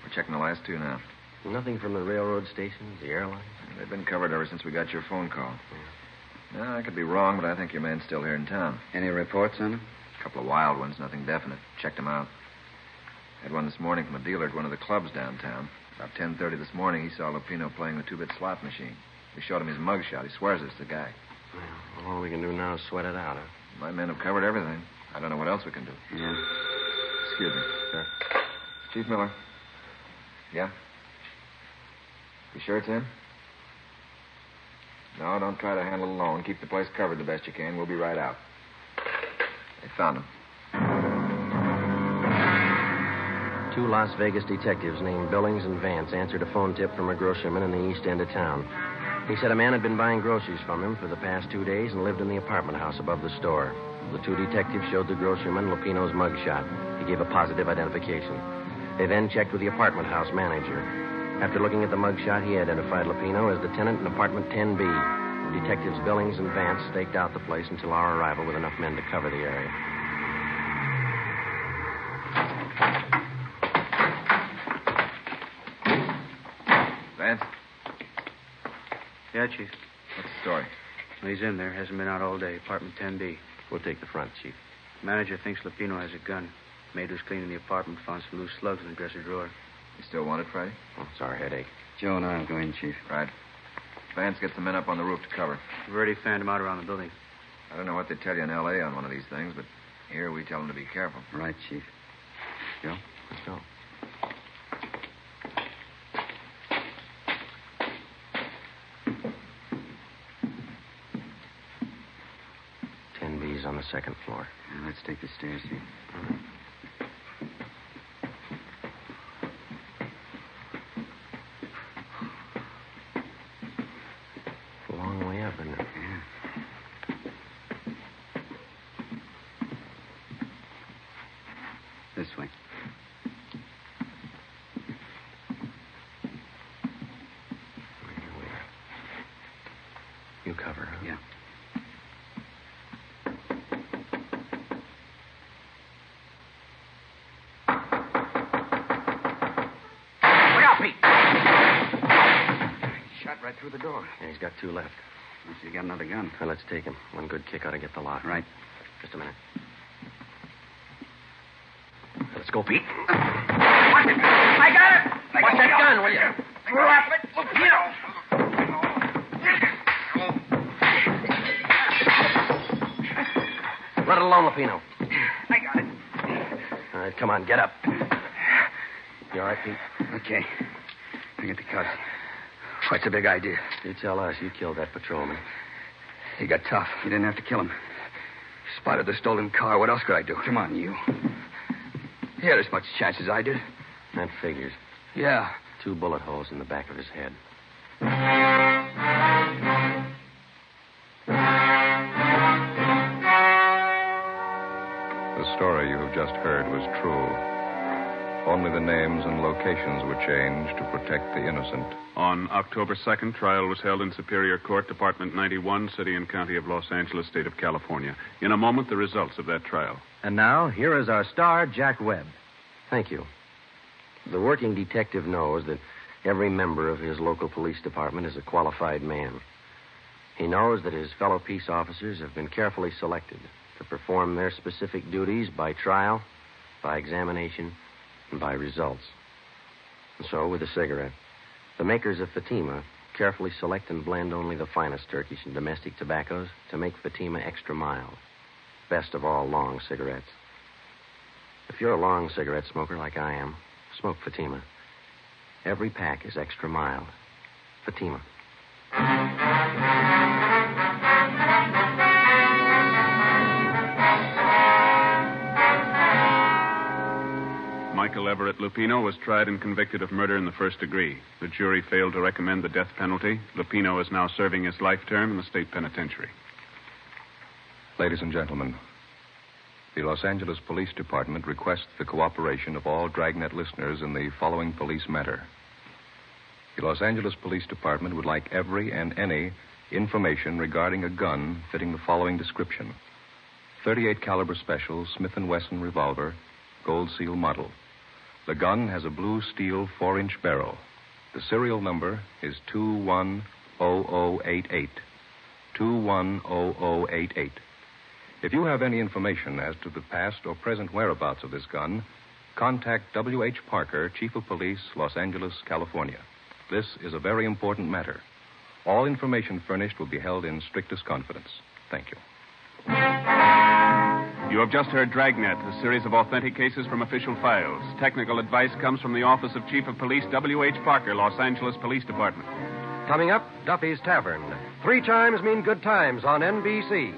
We're checking the last 2 now. Nothing from the railroad stations, the airlines? They've been covered ever since we got your phone call. Yeah. I could be wrong, but I think your man's still here in town. Any reports on him? A couple of wild ones, nothing definite. Checked them out. Had one this morning from a dealer at one of the clubs downtown. About 10:30 this morning, he saw Lupino playing the 2-bit slot machine. We showed him his mugshot. He swears it's the guy. Well, all we can do now is sweat it out, huh? My men have covered everything. I don't know what else we can do. Yeah. Excuse me. Sure. Chief Miller. Yeah? You sure it's him? No, don't try to handle it alone. Keep the place covered the best you can. We'll be right out. They found him. 2 Las Vegas detectives named Billings and Vance answered a phone tip from a groceryman in the east end of town. He said a man had been buying groceries from him for the past 2 days and lived in the apartment house above the store. The 2 detectives showed the groceryman Lupino's mugshot. He gave a positive identification. They then checked with the apartment house manager. After looking at the mugshot, he identified Lupino as the tenant in apartment 10B. Detectives Billings and Vance staked out the place until our arrival with enough men to cover the area. Vance? Yeah, Chief. What's the story? Well, he's in there. Hasn't been out all day. Apartment 10B. We'll take the front, Chief. Manager thinks Lupino has a gun. Maid was cleaning the apartment, found some loose slugs in the dresser drawer. You still want it, Friday? Oh, it's our headache. Joe and I will go in, Chief. Right. Vance, get some men up on the roof to cover. We've already fanned him out around the building. I don't know what they tell you in L.A. on one of these things, but here we tell them to be careful. Right, Chief. Joe? Let's go. On the second floor. Now, let's take the stairs here. It's a long way up, isn't it? Yeah. This way. Here we are. You cover, huh? Yeah. Shot right through the door. Yeah, he's got two left. Unless he's got another gun. Well, let's take him. One good kick ought to get the lot. Right. Just a minute. Let's go, Pete. Watch it! I got it! Watch that gun, will you? Drop it! Let it alone, Lupino. I got it. All right, come on, get up. You all right, Pete? Okay. I get the cuts. What's the big idea? You tell us. You killed that patrolman. He got tough. You didn't have to kill him. Spotted the stolen car. What else could I do? Come on, you. He had as much chance as I did. That figures. Yeah. 2 bullet holes in the back of his head. The story you have just heard was true. Only the names and locations were changed to protect the innocent. On October 2nd, trial was held in Superior Court, Department 91, City and County of Los Angeles, State of California. In a moment, the results of that trial. And now, here is our star, Jack Webb. Thank you. The working detective knows that every member of his local police department is a qualified man. He knows that his fellow peace officers have been carefully selected to perform their specific duties by trial, by examination, and by results. And so, with a cigarette, the makers of Fatima carefully select and blend only the finest Turkish and domestic tobaccos to make Fatima extra mild. Best of all long cigarettes. If you're a long cigarette smoker like I am, smoke Fatima. Every pack is extra mild. Fatima. Michael Everett Lupino was tried and convicted of murder in the first degree. The jury failed to recommend the death penalty. Lupino is now serving his life term in the state penitentiary. Ladies and gentlemen, the Los Angeles Police Department requests the cooperation of all Dragnet listeners in the following police matter. The Los Angeles Police Department would like every and any information regarding a gun fitting the following description. .38 caliber special Smith & Wesson revolver, gold seal model. The gun has a blue steel 4-inch barrel. The serial number is 210088. 210088. If you have any information as to the past or present whereabouts of this gun, contact W.H. Parker, Chief of Police, Los Angeles, California. This is a very important matter. All information furnished will be held in strictest confidence. Thank you. You have just heard Dragnet, a series of authentic cases from official files. Technical advice comes from the Office of Chief of Police W.H. Parker, Los Angeles Police Department. Coming up, Duffy's Tavern. 3 chimes mean good times on NBC.